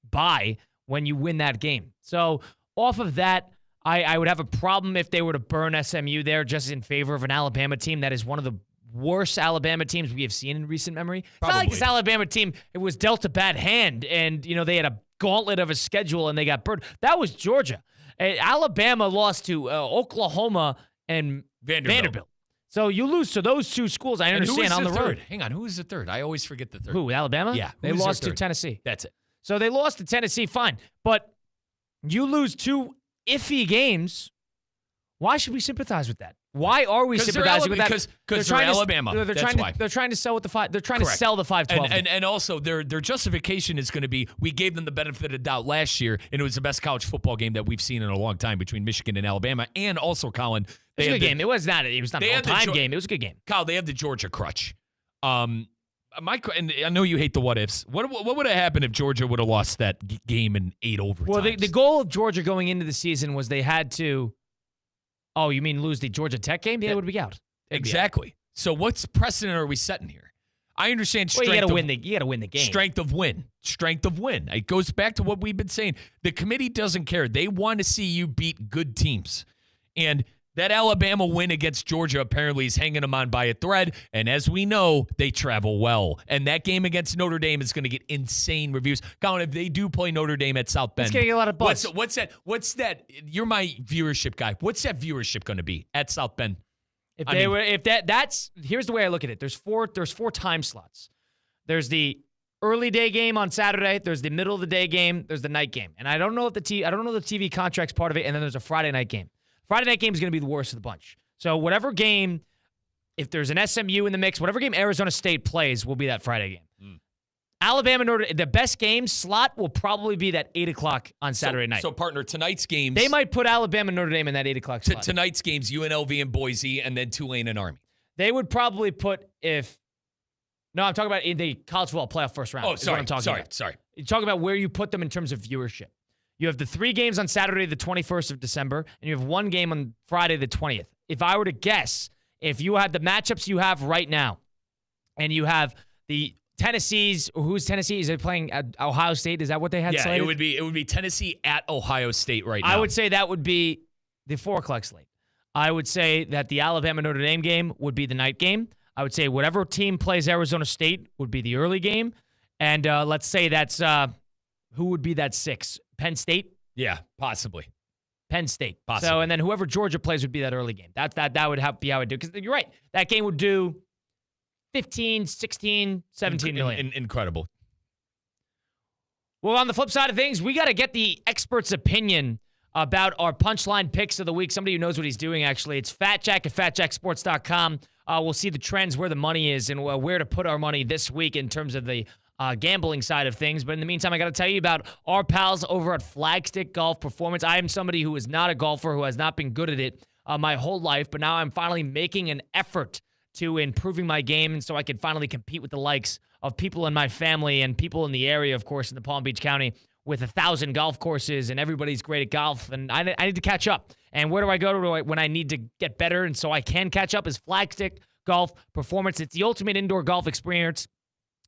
bye when you win that game. So off of that, I would have a problem if they were to burn SMU there just in favor of an Alabama team that is one of the worst Alabama teams we have seen in recent memory. It's not like Probably. this Alabama team, it was dealt a bad hand, and they had a gauntlet of a schedule, and they got burned. That was Georgia. Alabama lost to Oklahoma and Vanderbilt. So you lose to those two schools, I understand, on the road. Hang on, who is the third? I always forget the third. Who, Alabama? Yeah. They lost to Tennessee. That's it. So they lost to Tennessee, fine. But you lose two iffy games. Why should we sympathize with that? Why are we sympathizing with that? Because they're Alabama. That's why. They're trying to sell with the five. They're trying to sell the 5-12. And also their justification is going to be, we gave them the benefit of the doubt last year, and it was the best college football game that we've seen in a long time between Michigan and Alabama. And also, Colin, it was a good game. It was not an all-time game. It was a good game. Kyle, they have the Georgia crutch. And I know you hate the what ifs. What would have happened if Georgia would have lost that game in 8 overtimes? Well, the goal of Georgia going into the season was they had to. Oh, you mean lose the Georgia Tech game? Yeah, they would be out. Exactly. So what's precedent are we setting here? I understand strength. Well, you got to win the game. Strength of win. It goes back to what we've been saying. The committee doesn't care. They want to see you beat good teams. And that Alabama win against Georgia apparently is hanging them on by a thread. And as we know, they travel well. And that game against Notre Dame is going to get insane reviews. Colin, if they do play Notre Dame at South Bend, it's going to get a lot of buzz. What's that? You're my viewership guy. What's that viewership going to be at South Bend? Here's the way I look at it. There's four time slots. There's the early day game on Saturday. There's the middle of the day game. There's the night game. And I don't know the TV contract's part of it. And then there's a Friday night game. Friday night game is going to be the worst of the bunch. So whatever game, if there's an SMU in the mix, whatever game Arizona State plays will be that Friday game. Alabama, the best game slot will probably be that 8 o'clock on Saturday night. So, partner, tonight's games. They might put Alabama and Notre Dame in that 8 o'clock slot. Tonight's games, UNLV and Boise, and then Tulane and Army. They would probably put I'm talking about in the college football playoff first round. Oh, sorry. Sorry. You're talking about where you put them in terms of viewership. You have the 3 games on Saturday, the 21st of December, and you have 1 game on Friday, the 20th. If I were to guess, if you had the matchups you have right now, and you have the Tennessee's, who's Tennessee? Is it playing at Ohio State? Is that what they had slated? Yeah, it would be Tennessee at Ohio State right now. I would say that would be the 4 o'clock slate. I would say that the Alabama-Notre Dame game would be the night game. I would say whatever team plays Arizona State would be the early game. And let's say that's who would be that 6? Penn State? Yeah, possibly. Penn State. Possibly. So, and then whoever Georgia plays would be that early game. That would be how I would do. Because you're right. That game would do 15, 16, 17 million. Incredible. Well, on the flip side of things, we got to get the expert's opinion about our punchline picks of the week. Somebody who knows what he's doing, actually. It's Fat Jack at fatjacksports.com. We'll see the trends, where the money is, and where to put our money this week in terms of the gambling side of things. But in the meantime, I got to tell you about our pals over at Flagstick Golf Performance. I am somebody who is not a golfer, who has not been good at it my whole life, but now I'm finally making an effort to improving my game, and so I can finally compete with the likes of people in my family and people in the area, of course, in the Palm Beach County, with 1,000 golf courses, and everybody's great at golf, and I need to catch up. And where do I go to when I need to get better and so I can catch up is Flagstick Golf Performance. It's the ultimate indoor golf experience.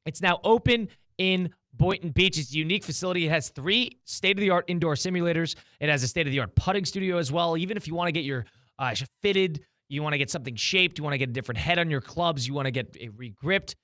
It's now open in Boynton Beach. It's a unique facility. It has 3 state-of-the-art indoor simulators. It has a state-of-the-art putting studio as well. Even if you want to get your fitted, you want to get something shaped, you want to get a different head on your clubs, you want to get it re-gripped,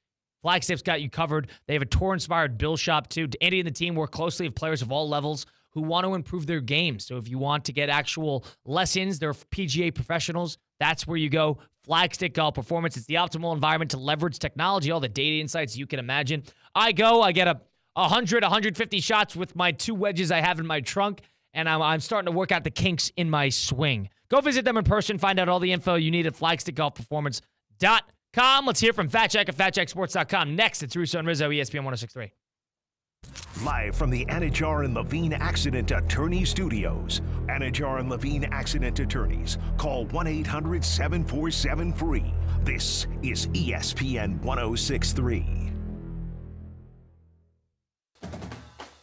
Flagstick's got you covered. They have a tour-inspired bill shop, too. Andy and the team work closely with players of all levels who want to improve their game. So if you want to get actual lessons, they're PGA professionals. That's where you go. Flagstick Golf Performance. It's the optimal environment to leverage technology, all the data insights you can imagine. I get 100, 150 shots with my 2 wedges I have in my trunk, and I'm starting to work out the kinks in my swing. Go visit them in person. Find out all the info you need at flagstickgolfperformance.com. Let's hear from Fat Jack at fatjacksports.com. Next, it's Russo and Rizzo, ESPN 106.3. Live from the Anajar and Levine Accident Attorney Studios. Anajar and Levine Accident Attorneys. Call 1-800-747-FREE. This is ESPN 106.3.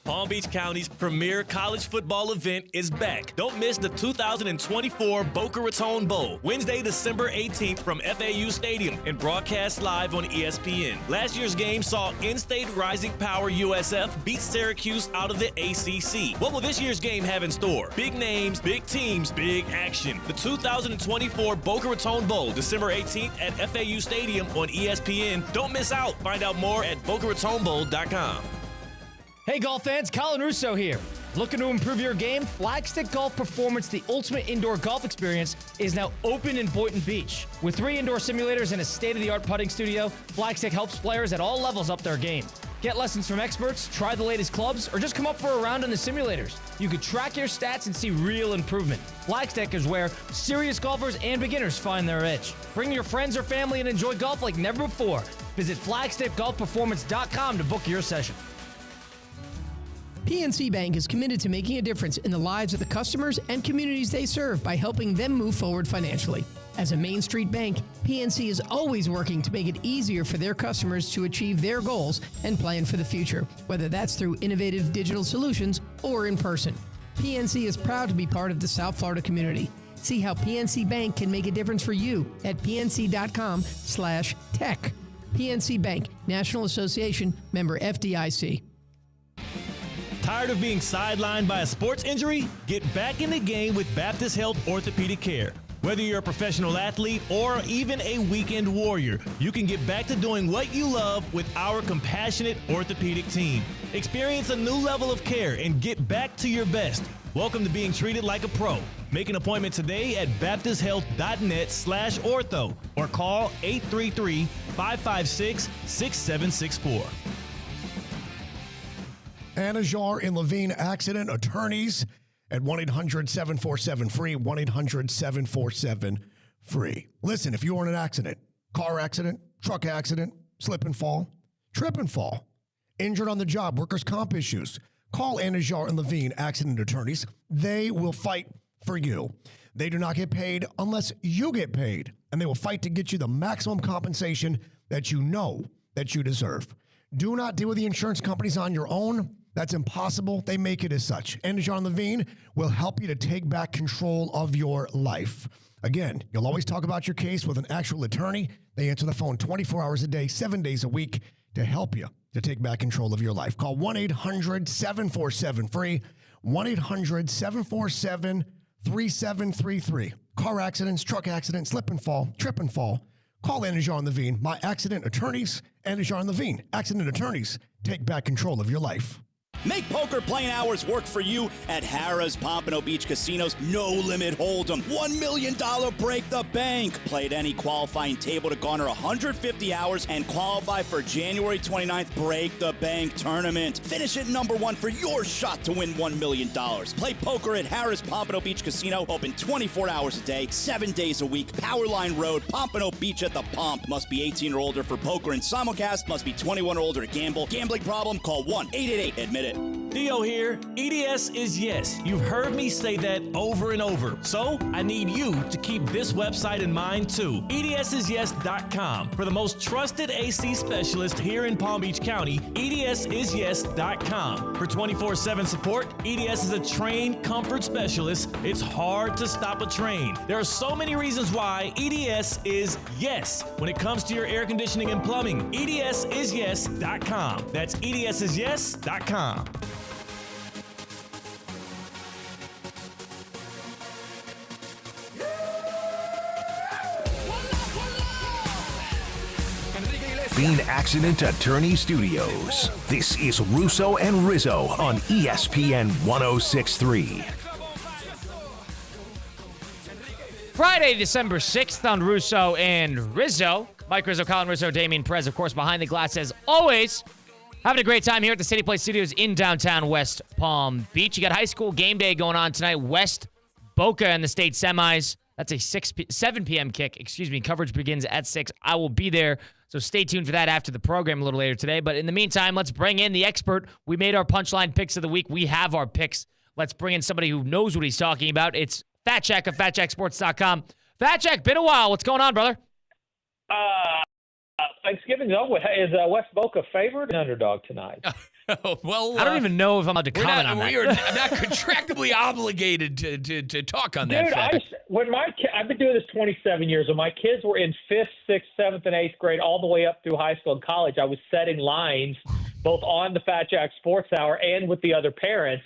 Palm Beach County's premier college football event is back. Don't miss the 2024 Boca Raton Bowl, Wednesday, December 18th from FAU Stadium and broadcast live on ESPN. Last year's game saw in-state Rising Power USF beat Syracuse out of the ACC. What will this year's game have in store? Big names, big teams, big action. The 2024 Boca Raton Bowl, December 18th at FAU Stadium on ESPN. Don't miss out. Find out more at BocaRatonBowl.com. Hey, golf fans, Colin Russo here. Looking to improve your game? Flagstick Golf Performance, the ultimate indoor golf experience, is now open in Boynton Beach. With 3 indoor simulators and a state-of-the-art putting studio, Flagstick helps players at all levels up their game. Get lessons from experts, try the latest clubs, or just come up for a round in the simulators. You can track your stats and see real improvement. Flagstick is where serious golfers and beginners find their edge. Bring your friends or family and enjoy golf like never before. Visit flagstickgolfperformance.com to book your session. PNC Bank is committed to making a difference in the lives of the customers and communities they serve by helping them move forward financially. As a Main Street bank, PNC is always working to make it easier for their customers to achieve their goals and plan for the future, whether that's through innovative digital solutions or in person. PNC is proud to be part of the South Florida community. See how PNC Bank can make a difference for you at pnc.com/tech. PNC Bank, National Association, member FDIC. Tired of being sidelined by a sports injury? Get back in the game with Baptist Health Orthopedic Care. Whether you're a professional athlete or even a weekend warrior, you can get back to doing what you love with our compassionate orthopedic team. Experience a new level of care and get back to your best. Welcome to being treated like a pro. Make an appointment today at baptisthealth.net/ortho or call 833-556-6764. Anajar and Levine Accident Attorneys at 1-800-747-FREE, 1-800-747-FREE. Listen, if you're in an accident, car accident, truck accident, slip and fall, trip and fall, injured on the job, workers' comp issues, call Anajar and Levine Accident Attorneys. They will fight for you. They do not get paid unless you get paid, and they will fight to get you the maximum compensation that you know that you deserve. Do not deal with the insurance companies on your own. That's impossible. They make it as such. Anajar and Levine will help you to take back control of your life. Again, you'll always talk about your case with an actual attorney. They answer the phone 24 hours a day, 7 days a week to help you to take back control of your life. Call 1-800-747-FREE, 1-800-747-3733. Car accidents, truck accidents, slip and fall, trip and fall. Call Anajar and Levine, my accident attorneys. Anajar and Levine, accident attorneys. Take back control of your life. Make poker playing hours work for you at Harrah's Pompano Beach Casinos. No limit hold'em. $1 million break the bank. Play at any qualifying table to garner 150 hours and qualify for January 29th break the bank tournament. Finish at number 1 for your shot to win $1 million. Play poker at Harrah's Pompano Beach Casino. Open 24 hours a day, 7 days a week. Powerline Road, Pompano Beach at the Pomp. Must be 18 or older for poker and simulcast. Must be 21 or older to gamble. Gambling problem? Call 1-888-ADMIT-IT. Theo here. EDS is yes. You've heard me say that over and over. So I need you to keep this website in mind too. EDSIsYes.com. For the most trusted AC specialist here in Palm Beach County, EDSIsYes.com. For 24/7 support, EDS is a trained comfort specialist. It's hard to stop a train. There are so many reasons why EDS is yes when it comes to your air conditioning and plumbing. EDSIsYes.com. That's EDSIsYes.com. Levine Accident Attorney Studios. This is Russo and Rizzo on ESPN 106.3. Friday, December 6th on Russo and Rizzo. Mike Rizzo, Colin Rizzo, Damian Perez, of course, behind the glass as always. Having a great time here at the City Place Studios in downtown West Palm Beach. You got high school game day going on tonight. West Boca in the state semis. That's a 7 p.m. kick. Coverage begins at 6. I will be there, so stay tuned for that after the program a little later today. But in the meantime, let's bring in the expert. We made our punchline picks of the week. We have our picks. Let's bring in somebody who knows what he's talking about. It's Fat Jack of FatJackSports.com. Fat Jack, been a while. What's going on, brother? Thanksgiving's over. Hey, is West Boca favored or underdog tonight? Well, I don't even know if I'm allowed to comment on that. We are not contractually obligated to talk on that fact. I've been doing this 27 years. When my kids were in 5th, 6th, 7th, and 8th grade, all the way up through high school and college, I was setting lines both on the Fat Jack Sports Hour and with the other parents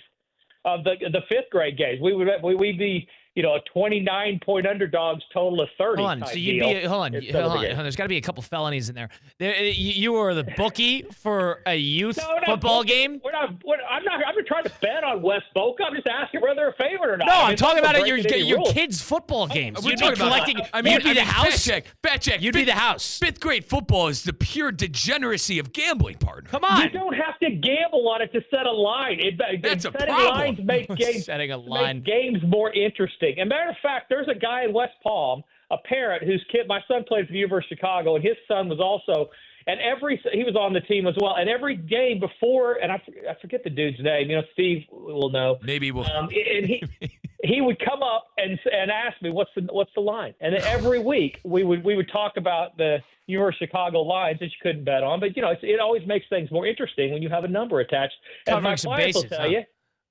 of the 5th grade games. We'd be a 29-point underdogs total of 30. Hold on. So you'd be hold on. There's got to be a couple felonies in there. You were the bookie for a youth football game. I'm not trying to bet on West Boca. I'm just asking whether they're a favorite or not. No, I'm talking about your kids' football games. You'd be collecting. You'd be the house. Fat Jack. You'd be the house. 5th grade football is the pure degeneracy of gambling, partner. Come on. You don't have to gamble on it to set a line. That's a setting problem. lines make games make games more interesting. And matter of fact, there's a guy in West Palm, a parent whose kid, my son played for the University of Chicago, and his son was also, he was on the team as well. And every game before, and I forget the dude's name, Steve will know. Maybe we'll. And he would come up and ask me what's the line, and then every week we would talk about the University of Chicago lines that you couldn't bet on, but it always makes things more interesting when you have a number attached. Covering some bases, will tell you.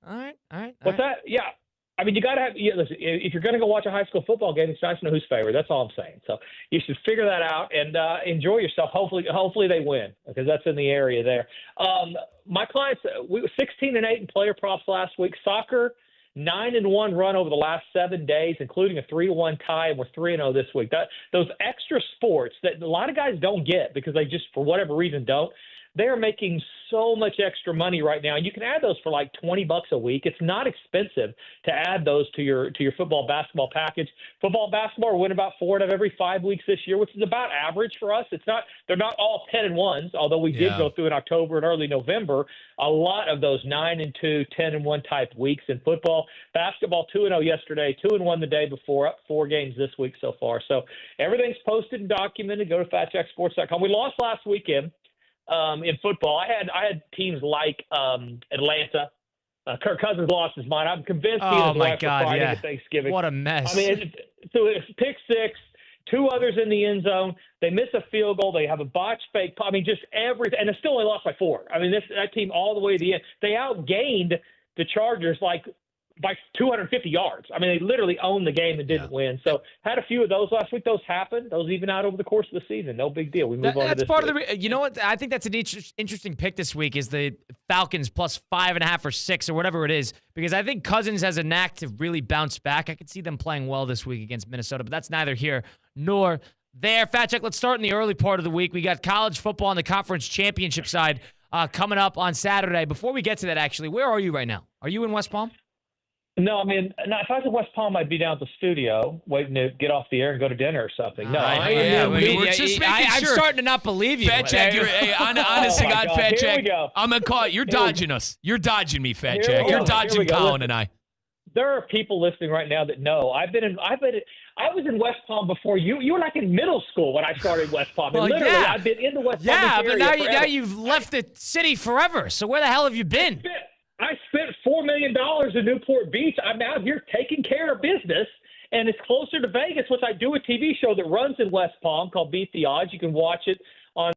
All right. What's that? Yeah. I mean, you got to have. Listen, if you're going to go watch a high school football game, it's nice to know who's favored. That's all I'm saying. So you should figure that out and enjoy yourself. Hopefully they win, because that's in the area there. My clients, we were 16-8 in player props last week. Soccer, 9-1 run over the last 7 days, including a 3-1 tie, and we're 3-0 this week. Those extra sports that a lot of guys don't get because they just, for whatever reason, don't. They're making so much extra money right now. You can add those for like $20 a week. It's not expensive to add those to your football basketball package. Football basketball win about 4 out of every 5 weeks this year, which is about average for us. They're not all 10-1s, although we did go through in October and early November a lot of those 9-2, 10-1 type weeks in football. Basketball 2-0 yesterday, 2-1 the day before, up 4 games this week so far. So everything's posted and documented. Go to FatJackSports.com. We lost last weekend. In football, I had teams like Atlanta. Kirk Cousins lost his mind. I'm convinced he and his wife were fighting at Thanksgiving. What a mess. I mean, so it's pick 6, 2 others in the end zone. They miss a field goal. They have a botched fake. I mean, just everything. And they still only lost by 4. I mean, that team all the way to the end. They outgained the Chargers by 250 yards. I mean, they literally owned the game and didn't win. So had a few of those last week. Those happened. Those even out over the course of the season. No big deal. We move on to this. That's part of the. You know what? I think that's an interesting pick this week is the Falcons plus 5.5 or 6 or whatever it is, because I think Cousins has a knack to really bounce back. I could see them playing well this week against Minnesota, but that's neither here nor there. Fat Check, let's start in the early part of the week. We got college football on the conference championship side coming up on Saturday. Before we get to that, actually, where are you right now? Are you in West Palm? No, I mean, if I was in West Palm, I'd be down at the studio waiting to get off the air and go to dinner or something. No, we're just making sure. I'm starting to not believe you. Fat Jack, honest to God, Fat Jack, I'm going to call it. You're dodging us. You're dodging me, Fat Jack. You're dodging Colin and I. There are people listening right now that know. I was in West Palm before you. You were like in middle school when I started West Palm. Well, literally, I've been in the West Palm area. Yeah, but now you've left the city forever. So where the hell have you been? I spent $4 million in Newport Beach. I'm out here taking care of business, and it's closer to Vegas, which I do a TV show that runs in West Palm called Beat the Odds. You can watch it on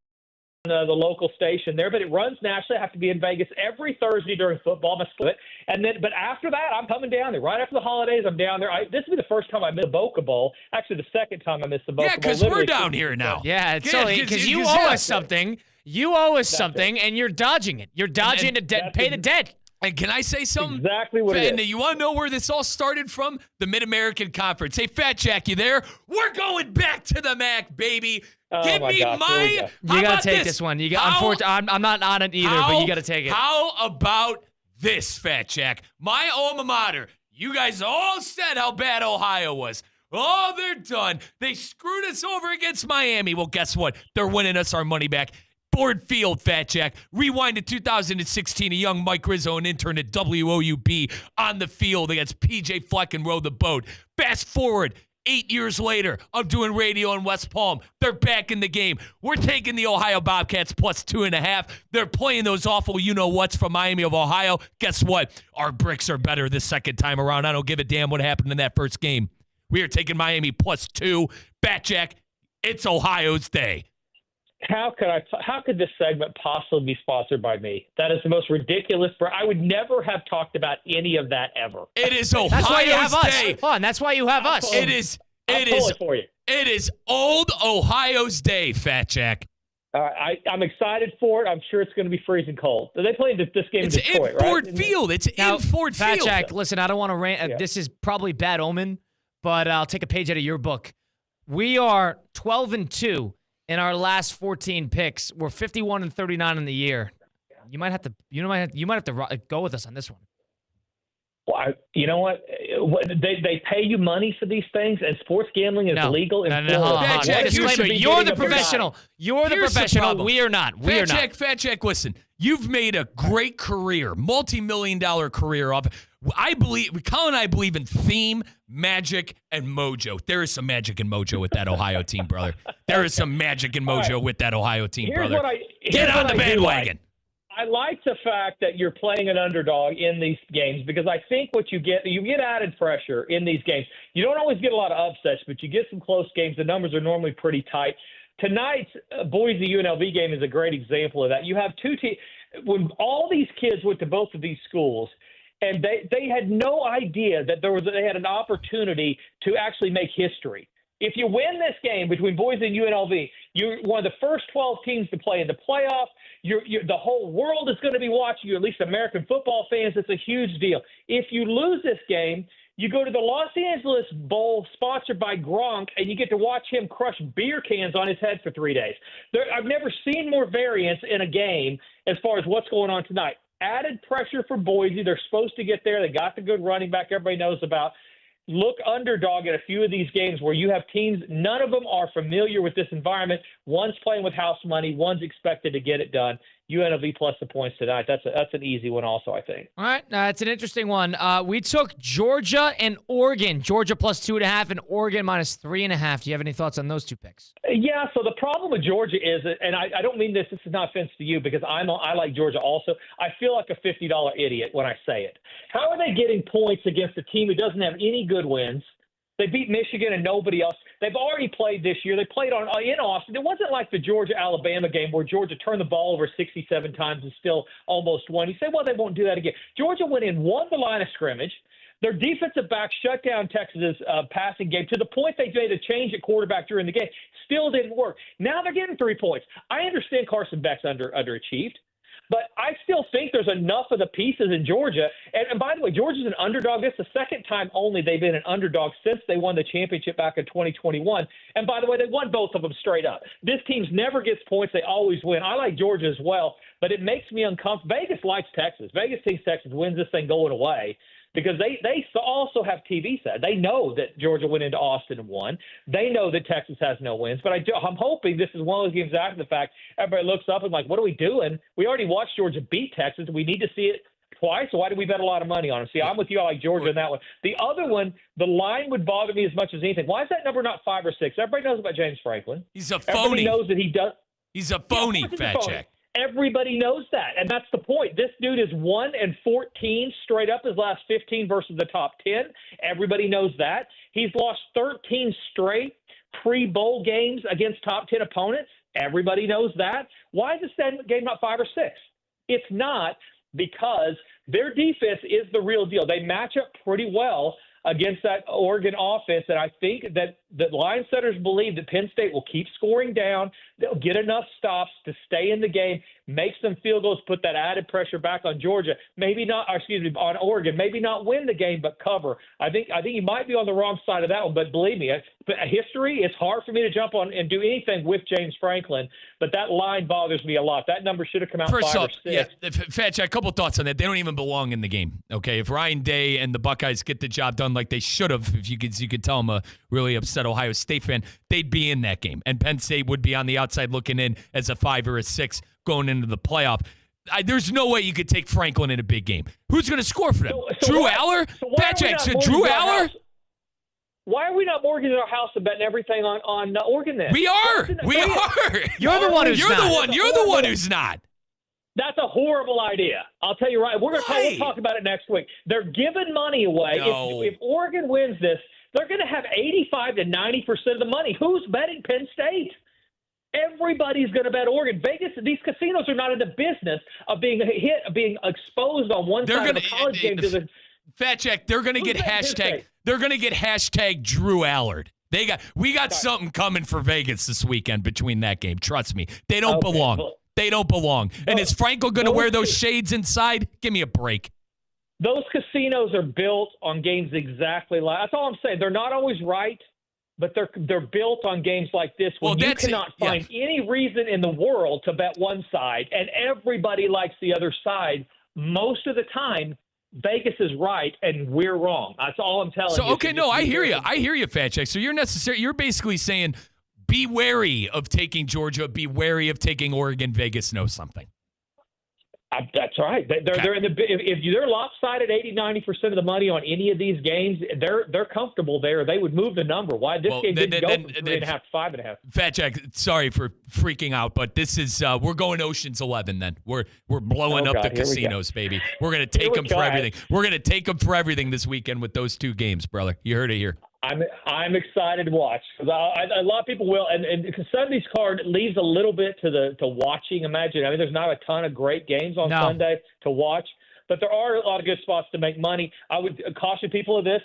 the local station there, but it runs nationally. I have to be in Vegas every Thursday during football. But after that, I'm coming down there. Right after the holidays, I'm down there. This will be the first time I missed the Boca Bowl. Actually, the second time I missed the Boca Bowl. Yeah, because we're down here now. Yeah, it's only because you owe us something. You owe us something, and you're dodging it. You're dodging to pay the debt. And can I say something? Exactly what it is. You want to know where this all started from? The Mid-American Conference. Hey, Fat Jack, you there? We're going back to the MAC, baby. Give me my. You got to take this one. Unfortunately, I'm not on it either, but you got to take it. How about this, Fat Jack? My alma mater. You guys all said how bad Ohio was. Oh, they're done. They screwed us over against Miami. Well, guess what? They're winning us our money back. Ford Field, Fat Jack. Rewind to 2016, a young Mike Rizzo, an intern at WOUB, on the field against P.J. Fleck and row the boat. Fast forward, 8 years later, I'm doing radio in West Palm. They're back in the game. We're taking the Ohio Bobcats plus 2.5. They're playing those awful you-know-whats from Miami of Ohio. Guess what? Our bricks are better this second time around. I don't give a damn what happened in that first game. We are taking Miami plus 2. Fat Jack, it's Ohio's day. How could this segment possibly be sponsored by me? That is the most ridiculous. I would never have talked about any of that ever. It is Ohio's That's why you have Day. us. Hold on, that's why you have us. It is. For you. It is old Ohio's Day, Fat Jack. I'm excited for it. I'm sure it's going to be freezing cold. They played this game in Detroit, in Ford Field. It's in Ford Fat Field. Jack, listen, I don't want to rant. Yeah. This is probably bad omen, but I'll take a page out of your book. We are 12-2 in our last 14 picks. We're 51-39 in the year. You might have to go with us on this one. Well, you know what? They pay you money for these things, and sports gambling is legal in Florida. Disclaimer, you're the professional. You're the professional. We are not. We are not. Fat Jack, listen. You've made a great career, multi-million-dollar career off. Colin and I believe in theme, magic, and mojo. There is some magic and mojo with that Ohio team, brother. There is some magic and mojo with that Ohio team, brother. Get on the bandwagon. I like the fact that you're playing an underdog in these games because I think what you get added pressure in these games. You don't always get a lot of upsets, but you get some close games. The numbers are normally pretty tight. Tonight's Boise UNLV game is a great example of that. You have two teams. When all these kids went to both of these schools, and they had no idea that they had an opportunity to actually make history. If you win this game between Boise and UNLV, you're one of the first 12 teams to play in the playoff. The whole world is going to be watching you, at least American football fans. It's a huge deal. If you lose this game, you go to the Los Angeles Bowl sponsored by Gronk, and you get to watch him crush beer cans on his head for 3 days. I've never seen more variance in a game as far as what's going on tonight. Added pressure for Boise. They're supposed to get there. They got the good running back everybody knows about. Look underdog at a few of these games where you have teams, none of them are familiar with this environment. One's playing with house money. One's expected to get it done. UNLV plus the points tonight. That's an easy one also, I think. All right. It's an interesting one. We took Georgia and Oregon. Georgia plus 2.5 and Oregon minus 3.5. Do you have any thoughts on those two picks? Yeah, so the problem with Georgia is, and I don't mean this is not offense to you because I like Georgia also. I feel like a $50 idiot when I say it. How are they getting points against a team who doesn't have any good wins? They beat Michigan and nobody else. They've already played this year. They played in Austin. It wasn't like the Georgia-Alabama game where Georgia turned the ball over 67 times and still almost won. You say, well, they won't do that again. Georgia went in, won the line of scrimmage. Their defensive back shut down Texas's passing game to the point they made a change at quarterback during the game. Still didn't work. Now they're getting 3 points. I understand Carson Beck's underachieved. But I still think there's enough of the pieces in Georgia. And by the way, Georgia's an underdog. This is the second time only they've been an underdog since they won the championship back in 2021. And by the way, they won both of them straight up. This team never gets points. They always win. I like Georgia as well, but it makes me uncomfortable. Vegas likes Texas. Vegas thinks Texas wins this thing going away. Because they also have TV set. They know that Georgia went into Austin and won. They know that Texas has no wins. But I'm hoping this is one of those games after the fact. Everybody looks up and like, what are we doing? We already watched Georgia beat Texas. We need to see it twice. So why did we bet a lot of money on it? See, I'm with you. I like Georgia in that one. The other one, the line would bother me as much as anything. Why is that number not 5 or 6? Everybody knows about James Franklin. He's a phony. Everybody knows that he does. He's a phony, Fat Jack. Everybody knows that, and that's the point. This dude is 1-14 straight up his last 15 versus the top 10. Everybody knows that. He's lost 13 straight pre-bowl games against top 10 opponents. Everybody knows that. Why is this game not 5 or 6? It's not, because their defense is the real deal. They match up pretty well against that Oregon offense, and I think that the line setters believe that Penn State will keep scoring down. They'll get enough stops to stay in the game, make some field goals, put that added pressure back on Georgia. On Oregon. Maybe not win the game, but cover. I think you might be on the wrong side of that one, but believe me, history, it's hard for me to jump on and do anything with James Franklin, but that line bothers me a lot. That number should have come out First 5 off, or 6. Yeah, Fat Jack, a couple thoughts on that. They don't even belong in the game. Okay, if Ryan Day and the Buckeyes get the job done like they should have, if you could tell I'm a really upset Ohio State fan, they'd be in that game, and Penn State would be on the outside looking in as a 5 or a 6 going into the playoff. There's no way you could take Franklin in a big game. Who's going to score for them? Drew Aller? Fat Jack, Drew Aller? Why are we not mortgaging our house and betting everything on Oregon then? We are. You're the one who's not. You're the one who's not. That's a horrible idea. I'll tell you right. We'll talk about it next week. They're giving money away. No. If Oregon wins this, they're going to have 85 to 90% of the money. Who's betting Penn State? Everybody's going to bet Oregon. Vegas, these casinos are not in the business of being exposed on one side of a college game to the Fat Jack, they're going to get hashtag. They're going to get hashtag Drew Allard. We got something coming for Vegas this weekend between that game. Trust me, they don't belong. Well, they don't belong. And is Franco going to wear those shades inside? Give me a break. Those casinos are built on games exactly like. That's all I'm saying. They're not always right, but they're built on games like this when you cannot find any reason in the world to bet one side, and everybody likes the other side. Most of the time, Vegas is right and we're wrong. That's all I'm telling you. So okay, no, I hear you. I hear you, Fat Jack. So you're basically saying be wary of taking Georgia, be wary of taking Oregon. Vegas knows something. That's right. They're in the if they're lopsided 80-90% of the money on any of these games, they're comfortable there. They would move the number. Why this game didn't go from 3.5 to 5.5? Fat Jack, sorry for freaking out, but this is we're going Ocean's 11. Then we're blowing up the casinos, baby. We're gonna take them for everything. We're gonna take them for everything this weekend with those two games, brother. You heard it here. I'm excited to watch because a lot of people will, and Sunday's card leaves a little bit to watching. Imagine, there's not a ton of great games on Sunday to watch, but there are a lot of good spots to make money. I would caution people of this.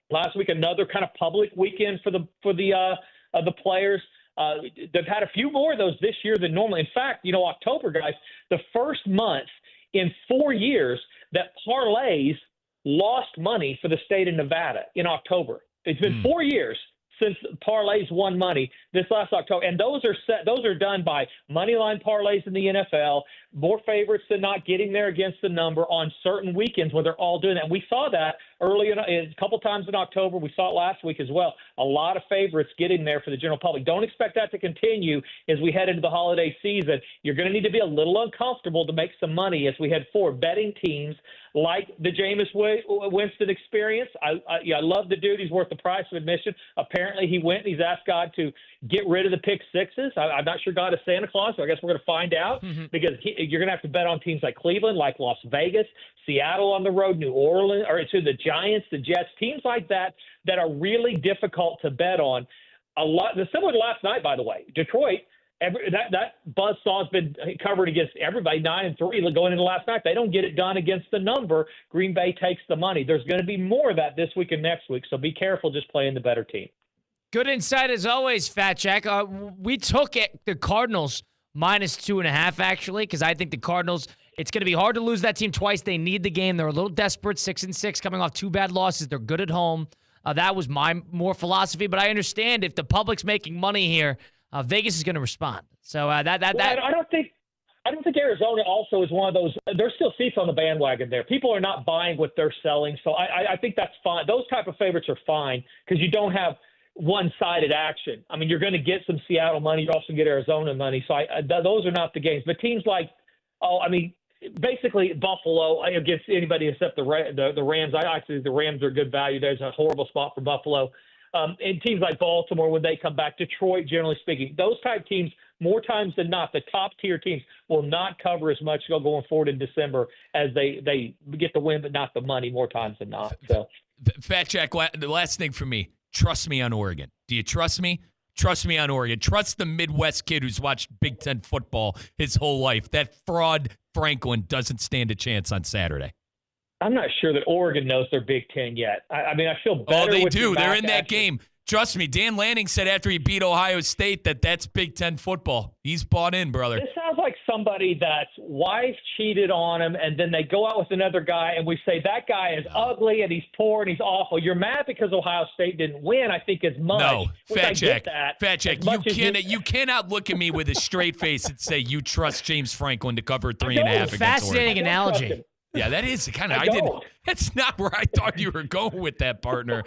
Last week, another kind of public weekend for the players. They've had a few more of those this year than normal. In fact, October, guys, the first month in 4 years that parlays lost money for the state of Nevada in October. It's been 4 years since parlays won money this last October, and those are done by money line parlays in the NFL. More favorites than not getting there against the number on certain weekends where they're all doing that. And we saw that early a couple times in October. We saw it last week as well. A lot of favorites getting there for the general public. Don't expect that to continue as we head into the holiday season. You're going to need to be a little uncomfortable to make some money as we head forward. Betting teams like the Jameis Winston experience. I love the dude. He's worth the price of admission. Apparently he went and he's asked God to get rid of the pick sixes. I'm not sure God is Santa Claus, so I guess we're going to find out because you're going to have to bet on teams like Cleveland, like Las Vegas, Seattle on the road, New Orleans, or to the Giants, the Jets, teams like that are really difficult to bet on. Similar to last night, by the way. Detroit, that buzzsaw has been covered against everybody, 9-3 going into last night. They don't get it done against the number. Green Bay takes the money. There's going to be more of that this week and next week, so be careful just playing the better team. Good insight as always, Fat Jack. We took the Cardinals -2.5, actually, because I think the Cardinals, it's going to be hard to lose that team twice. They need the game. They're a little desperate, 6-6, coming off 2 bad losses. They're good at home. That was my more philosophy, but I understand if the public's making money here, Vegas is going to respond. So I don't think Arizona also is one of those. There's still seats on the bandwagon there. People are not buying what they're selling, so I think that's fine. Those type of favorites are fine because you don't have one-sided action. You're going to get some Seattle money. You also get Arizona money. So those are not the games. But teams like, basically Buffalo against anybody except the Rams. I think the Rams are good value. There's a horrible spot for Buffalo. And teams like Baltimore, when they come back, Detroit, generally speaking, those type teams, more times than not, the top-tier teams will not cover as much going forward in December as they get the win but not the money more times than not. So, Fat Jack, the last thing for me, trust me on Oregon. Do you trust me? Trust me on Oregon. Trust the Midwest kid who's watched Big Ten football his whole life. That fraud Franklin doesn't stand a chance on Saturday. I'm not sure that Oregon knows their Big Ten yet. I feel better. Oh, they with do. They're in that action. game. Trust me, Dan Lanning said after he beat Ohio State that's Big Ten football. He's bought in, brother. This sounds like somebody that's wife cheated on him, and then they go out with another guy, and we say that guy is ugly and he's poor and he's awful. You're mad because Ohio State didn't win, I think, as much. No, Fat Jack, you cannot look at me with a straight face and say you trust James Franklin to cover 3.5 against Oregon. Fascinating analogy. Yeah, that is kind of. That's not where I thought you were going with that, partner.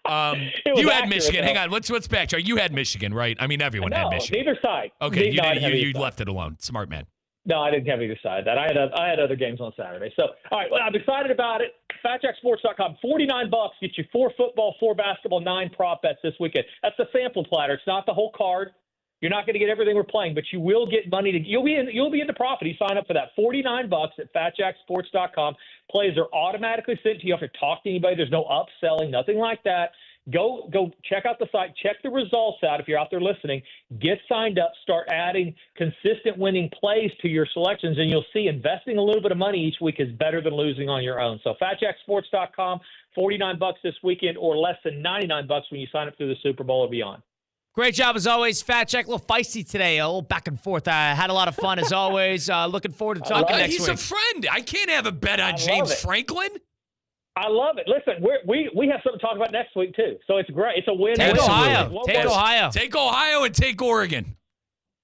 You had Michigan. Hang on. Let's backtrack. You had Michigan, right? Everyone had Michigan. Neither side. Okay, you left it alone. Smart man. No, I didn't have either side. That I had other games on Saturday. So, all right, well, I'm excited about it. FatJackSports.com. $49 gets you 4 football, 4 basketball, 9 prop bets this weekend. That's the sample platter. It's not the whole card. You're not going to get everything we're playing, but you will get money. You'll be in the profit. You sign up for that. $49 at FatJackSports.com. Plays are automatically sent to you. You don't have to talk to anybody. There's no upselling, nothing like that. Go check out the site. Check the results out if you're out there listening. Get signed up. Start adding consistent winning plays to your selections, and you'll see investing a little bit of money each week is better than losing on your own. So FatJackSports.com, $49 this weekend, or less than $99 when you sign up through the Super Bowl or beyond. Great job as always, Fat Jack. A little feisty today, a little back and forth. I had a lot of fun as always. Looking forward to talking next week. He's a friend. I can't have a bet on James Franklin. I love it. Listen, we have something to talk about next week too, so it's great. It's a win. Take Ohio. Take Ohio. Take Ohio and take Oregon.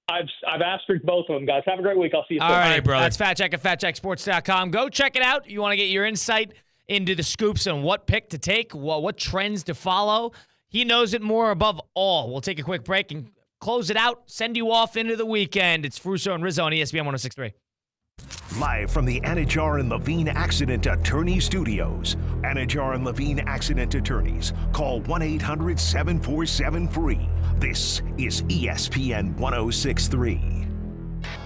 I've asterisked both of them, guys. Have a great week. I'll see you soon. All right, brother. That's Fat Jack at FatJackSports.com. Go check it out. You want to get your insight into the scoops and what pick to take, what trends to follow. He knows it more above all. We'll take a quick break and close it out, send you off into the weekend. It's Russo and Rizzo on ESPN 106.3. Live from the Anajar and Levine Accident Attorney Studios. Anajar and Levine Accident Attorneys. Call 1-800-747-FREE. This is ESPN 106.3.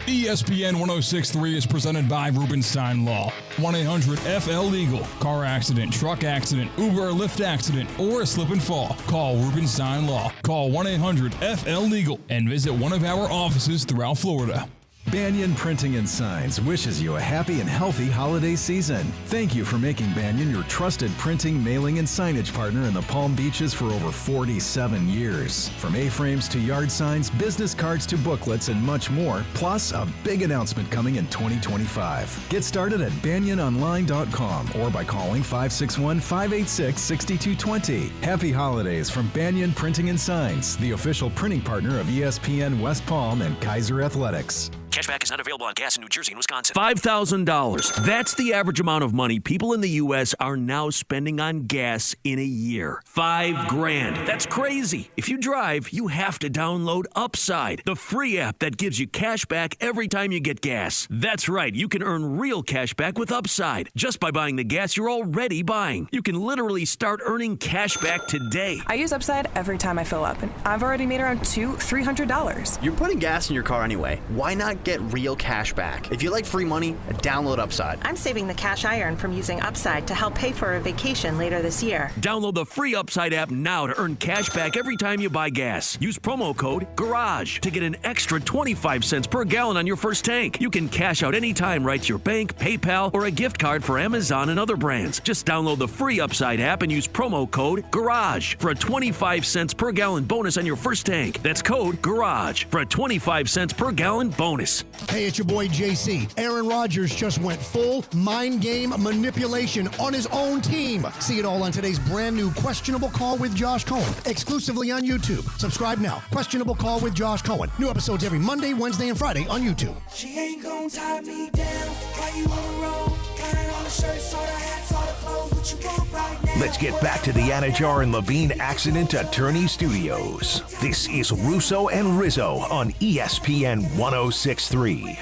ESPN 106.3 is presented by Rubenstein Law. 1-800-FL-LEGAL. Car accident, truck accident, Uber or Lyft accident, or a slip and fall. Call Rubenstein Law. Call 1-800-FL-LEGAL and visit one of our offices throughout Florida. Banyan Printing and Signs wishes you a happy and healthy holiday season. Thank you for making Banyan your trusted printing, mailing, and signage partner in the Palm Beaches for over 47 years. From A-frames to yard signs, business cards to booklets, and much more, plus a big announcement coming in 2025. Get started at banyanonline.com or by calling 561-586-6220. Happy holidays from Banyan Printing and Signs, the official printing partner of ESPN West Palm and Kaiser Athletics. Cashback is not available on gas in New Jersey and Wisconsin. $5,000. That's the average amount of money people in the U.S. are now spending on gas in a year. $5,000. That's crazy. If you drive, you have to download Upside, the free app that gives you cash back every time you get gas. That's right. You can earn real cash back with Upside just by buying the gas you're already buying. You can literally start earning cash back today. I use Upside every time I fill up, and I've already made around $300. You're putting gas in your car anyway. Why not get real cash back? If you like free money, download Upside. I'm saving the cash I earn from using Upside to help pay for a vacation later this year. Download the free Upside app now to earn cash back every time you buy gas. Use promo code GARAGE to get an extra 25 cents per gallon on your first tank. You can cash out anytime right to your bank, PayPal, or a gift card for Amazon and other brands. Just download the free Upside app and use promo code GARAGE for a 25 cents per gallon bonus on your first tank. That's code GARAGE for a 25 cents per gallon bonus. Hey, it's your boy JC. Aaron Rodgers just went full mind game manipulation on his own team. See it all on today's brand new Questionable Call with Josh Cohen, exclusively on YouTube. Subscribe now. Questionable Call with Josh Cohen. New episodes every Monday, Wednesday, and Friday on YouTube. She ain't gonna tie me down. Why you on the road? Trying on the shirt, saw the hat, saw the clothes. What you want right now? Let's get back to the Anajar and Levine Accident Attorney Studios. This is Russo and Rizzo on ESPN 106.3.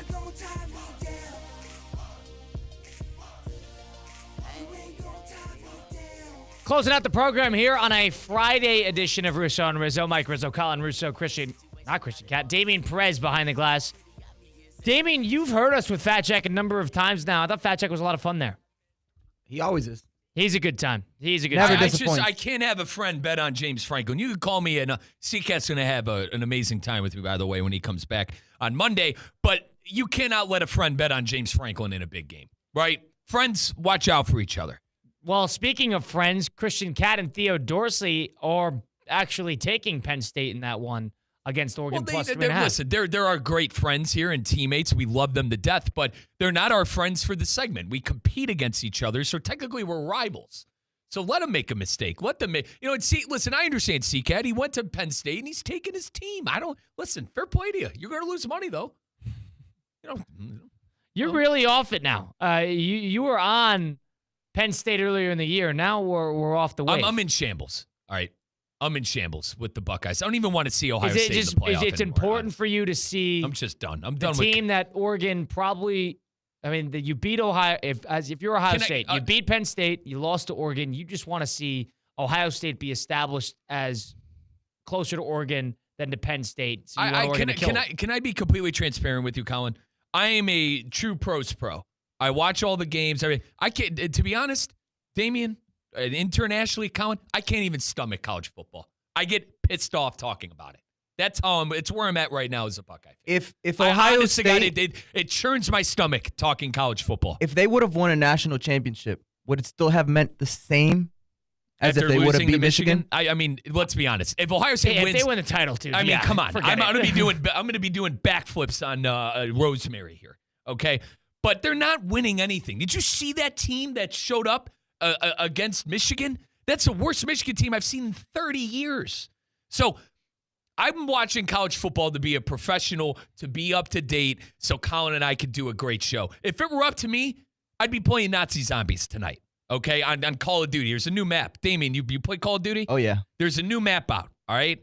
Closing out the program here on a Friday edition of Russo and Rizzo. Mike Rizzo, Colin Russo, not Christian Cat, Damian Perez behind the glass. Damian, you've heard us with Fat Jack a number of times now. I thought Fat Jack was a lot of fun there. He always is. He's a good time. He's a good Never time. disappoints. I can't have a friend bet on James Franklin. You can call me, and C-Cat's going to have an amazing time with me, by the way, when he comes back on Monday. But you cannot let a friend bet on James Franklin in a big game, right? Friends, watch out for each other. Well, speaking of friends, Christian Cat and Theo Dorsey are actually taking Penn State in that one against Oregon plus 3.5. Listen, there are great friends here and teammates. We love them to death, but they're not our friends for the segment. We compete against each other, so technically we're rivals. So let them make a mistake. Let them make, listen, I understand C-Cat. He went to Penn State, and he's taking his team. Listen, fair play to you. You're going to lose money, though. You're really off it now. You were on Penn State earlier in the year. Now we're off the wave. I'm in shambles. All right. I'm in shambles with the Buckeyes. I don't even want to see Ohio State in the playoff It's anymore. important for you to see. I'm just done. I'm the done team that Oregon probably. I mean, you beat Ohio. If you're Ohio State, you beat Penn State. You lost to Oregon. You just want to see Ohio State be established as closer to Oregon than to Penn State. So can I be completely transparent with you, Colin? I am a true pros pro. I watch all the games. I can't. To be honest, Damian, internationally, Colin, I can't even stomach college football. I get pissed off talking about it. That's how it's where I'm at right now as a Buckeye fan. If Ohio State, it churns my stomach talking college football. If they would have won a national championship, would it still have meant the same as After if they would have losing beat to Michigan? I mean, let's be honest. If Ohio State wins, if they win the title, too. I mean, come on. I'm going to be doing backflips on Rosemary here. Okay, but they're not winning anything. Did you see that team that showed up against Michigan? That's the worst Michigan team I've seen in 30 years. So I'm watching college football to be a professional, to be up to date, so Colin and I could do a great show. If it were up to me, I'd be playing Nazi zombies tonight, okay, on Call of Duty. There's a new map. Damien, you play Call of Duty? Oh, yeah. There's a new map out, all right?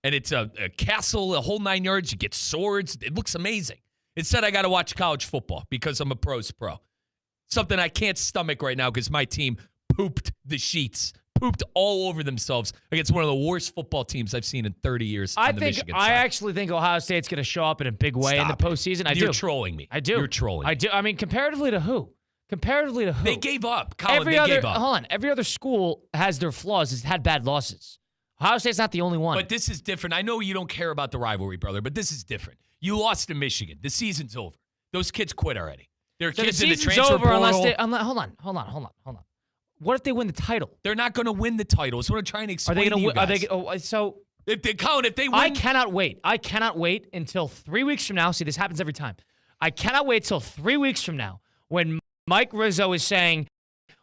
And it's a castle, a whole 9 yards. You get swords. It looks amazing. Instead, I got to watch college football because I'm a pro's pro. Something I can't stomach right now because my team pooped the sheets. Pooped all over themselves against one of the worst football teams I've seen in 30 years. I actually think Ohio State's going to show up in a big way in the postseason. You're trolling me. I do. You're trolling. I do. I mean, comparatively to who? They gave up. Colin, they gave up. Hold on. Every other school has their flaws. Has had bad losses. Ohio State's not the only one. But this is different. I know you don't care about the rivalry, brother, but this is different. You lost to Michigan. The season's over. Those kids quit already. There are kids in the transfer portal. Hold on. What if they win the title? They're not going to win the title. That's what I'm trying to explain to you guys. If they win. I cannot wait. I cannot wait until 3 weeks from now. See, this happens every time. I cannot wait till 3 weeks from now when Mike Rizzo is saying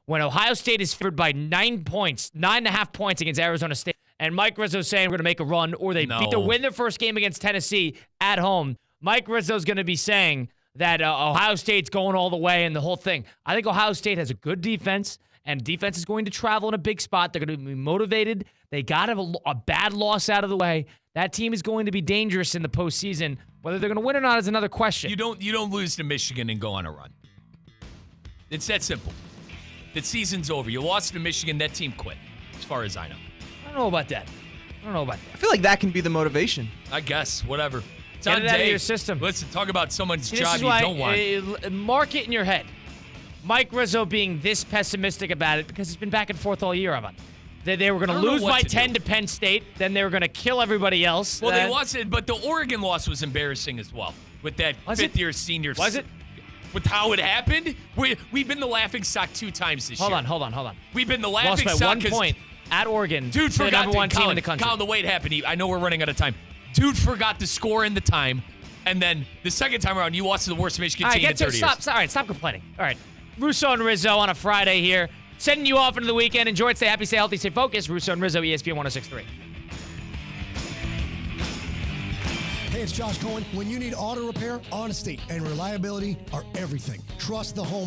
when Ohio State is favored by 9 points, 9.5 points against Arizona State, and Mike Rizzo is saying we're going to make a run or they win their first game against Tennessee at home. Mike Rizzo is going to be saying that Ohio State's going all the way and the whole thing. I think Ohio State has a good defense. And defense is going to travel in a big spot. They're going to be motivated. They got to have a bad loss out of the way. That team is going to be dangerous in the postseason. Whether they're going to win or not is another question. You don't lose to Michigan and go on a run. It's that simple. The season's over. You lost to Michigan. That team quit, as far as I know. I don't know about that. I feel like that can be the motivation. I guess. Whatever. It's Get on it out of Dave. your system. Listen, talk about someone's job is you why, don't want. Mark it in your head. Mike Rizzo being this pessimistic about it because it's been back and forth all year about it. They were going to lose by 10 to Penn State. Then they were going to kill everybody else. Well, they lost it, but the Oregon loss was embarrassing as well with that fifth-year senior. Was it? With how it happened? We've been the laughing-stock 2 times this year. Hold on. We've been the lost laughing-stock. by 1 point at Oregon. Dude to the forgot number one team Colin, in the country. Colin, the way it happened, I know we're running out of time. Dude forgot to score in the time, and then the second time around, you lost to the worst Michigan team in 30 years. Stop complaining. All right. Russo and Rizzo on a Friday here. Sending you off into the weekend. Enjoy it. Stay happy, stay healthy, stay focused. Russo and Rizzo, ESPN 106.3. Hey, it's Josh Cohen. When you need auto repair, honesty and reliability are everything. Trust the home